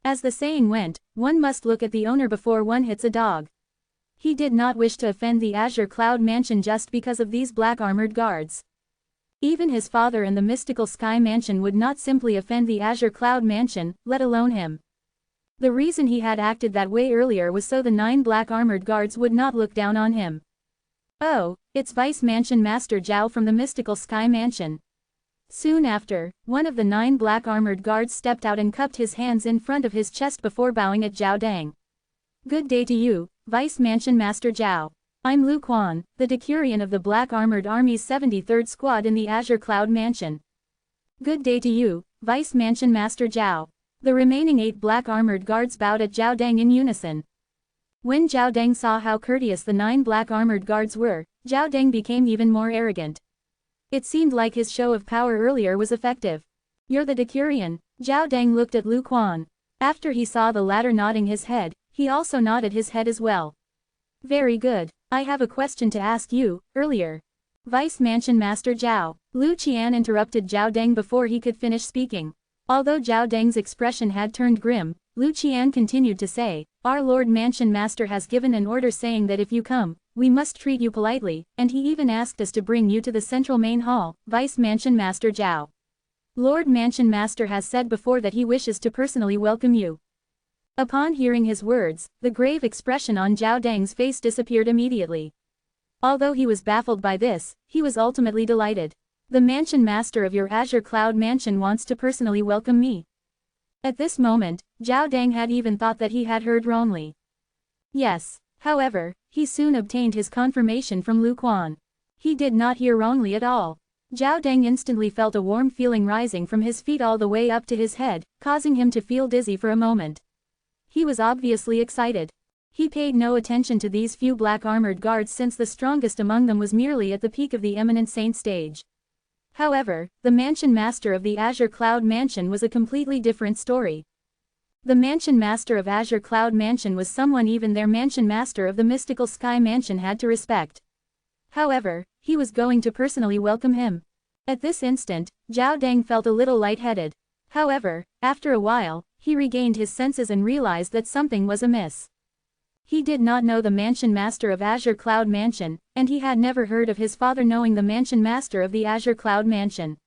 As the saying went, one must look at the owner before one hits a dog. He did not wish to offend the Azure Cloud Mansion just because of these black armored guards. Even his father and the mystical Sky Mansion would not simply offend the Azure Cloud Mansion, let alone him. The reason he had acted that way earlier was so the 9 black armored guards would not look down on him. Oh, it's Vice Mansion Master Zhao from the mystical Sky Mansion. Soon after, one of the 9 black armored guards stepped out and cupped his hands in front of his chest before bowing at Zhao Dang. Good day to you, Vice Mansion Master Zhao. I'm Lu Quan, the Decurion of the Black Armored Army's 73rd Squad in the Azure Cloud Mansion. Good day to you, Vice Mansion Master Zhao. The remaining 8 black armored guards bowed at Zhao Dang in unison. When Zhao Dang saw how courteous the 9 black armored guards were, Zhao Dang became even more arrogant. It seemed like his show of power earlier was effective. You're the Decurion? Zhao Dang looked at Lu Quan. After he saw the latter nodding his head, he also nodded his head as well. Very good. I have a question to ask you. Earlier, Vice Mansion Master Zhao. Lu Qian interrupted Zhao Dang before he could finish speaking. Although Zhao Dang's expression had turned grim, Lu Qian continued to say, our Lord Mansion Master has given an order saying that if you come, we must treat you politely, and he even asked us to bring you to the central main hall, Vice Mansion Master Zhao. Lord Mansion Master has said before that he wishes to personally welcome you. Upon hearing his words, the grave expression on Zhao Dang's face disappeared immediately. Although he was baffled by this, he was ultimately delighted. The Mansion Master of your Azure Cloud Mansion wants to personally welcome me. At this moment, Zhao Dang had even thought that he had heard wrongly. Yes. However, he soon obtained his confirmation from Lu Quan. He did not hear wrongly at all. Zhao Dang instantly felt a warm feeling rising from his feet all the way up to his head, causing him to feel dizzy for a moment. He was obviously excited. He paid no attention to these few black armored guards since the strongest among them was merely at the peak of the eminent saint stage. However, the Mansion Master of the Azure Cloud Mansion was a completely different story. The Mansion Master of Azure Cloud Mansion was someone even their Mansion Master of the mystical Sky Mansion had to respect. However, he was going to personally welcome him. At this instant, Zhao Dang felt a little lightheaded. However, after a while, he regained his senses and realized that something was amiss. He did not know the Mansion Master of Azure Cloud Mansion, and he had never heard of his father knowing the Mansion Master of the Azure Cloud Mansion.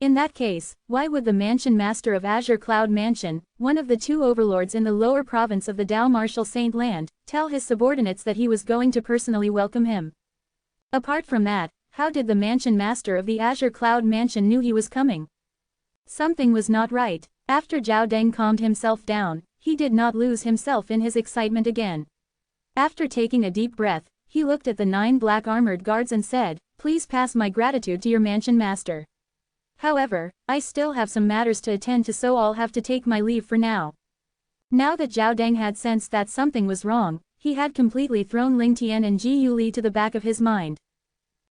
In that case, why would the Mansion Master of Azure Cloud Mansion, one of the 2 overlords in the lower province of the Dao Martial Saint Land, tell his subordinates that he was going to personally welcome him? Apart from that, how did the Mansion Master of the Azure Cloud Mansion knew he was coming? Something was not right. After Zhao Dang calmed himself down, he did not lose himself in his excitement again. After taking a deep breath, he looked at the 9 black armored guards and said, please pass my gratitude to your Mansion Master. However, I still have some matters to attend to, so I'll have to take my leave for now. Now that Zhao Dang had sensed that something was wrong, he had completely thrown Ling Tian and Ji Yuli to the back of his mind.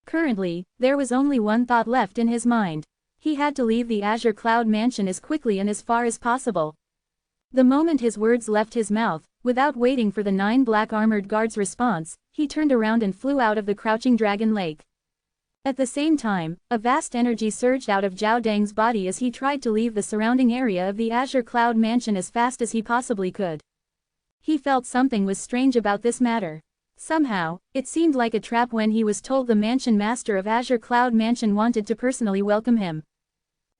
Currently, there was only one thought left in his mind. He had to leave the Azure Cloud Mansion as quickly and as far as possible. The moment his words left his mouth, without waiting for the 9 black armored guards' response, he turned around and flew out of the Crouching Dragon Lake. At the same time, a vast energy surged out of Zhao Dang's body as he tried to leave the surrounding area of the Azure Cloud Mansion as fast as he possibly could. He felt something was strange about this matter. Somehow, it seemed like a trap when he was told the Mansion Master of Azure Cloud Mansion wanted to personally welcome him.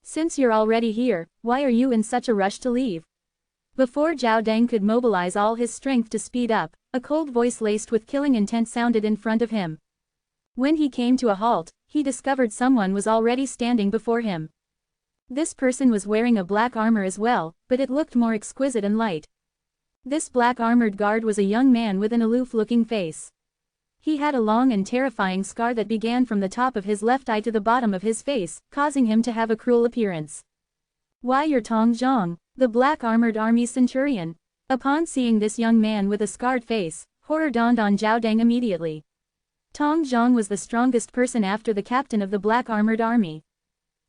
Since you're already here, why are you in such a rush to leave? Before Zhao Dang could mobilize all his strength to speed up, a cold voice laced with killing intent sounded in front of him. When he came to a halt, he discovered someone was already standing before him. This person was wearing a black armor as well, but it looked more exquisite and light. This black armored guard was a young man with an aloof-looking face. He had a long and terrifying scar that began from the top of his left eye to the bottom of his face, causing him to have a cruel appearance. Why, you're Tong Zhang, the Black Armored Army Centurion. Upon seeing this young man with a scarred face, horror dawned on Zhao Dang immediately. Tong Zhang was the strongest person after the captain of the Black Armored Army.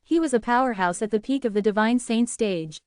He was a powerhouse at the peak of the Divine Saint stage.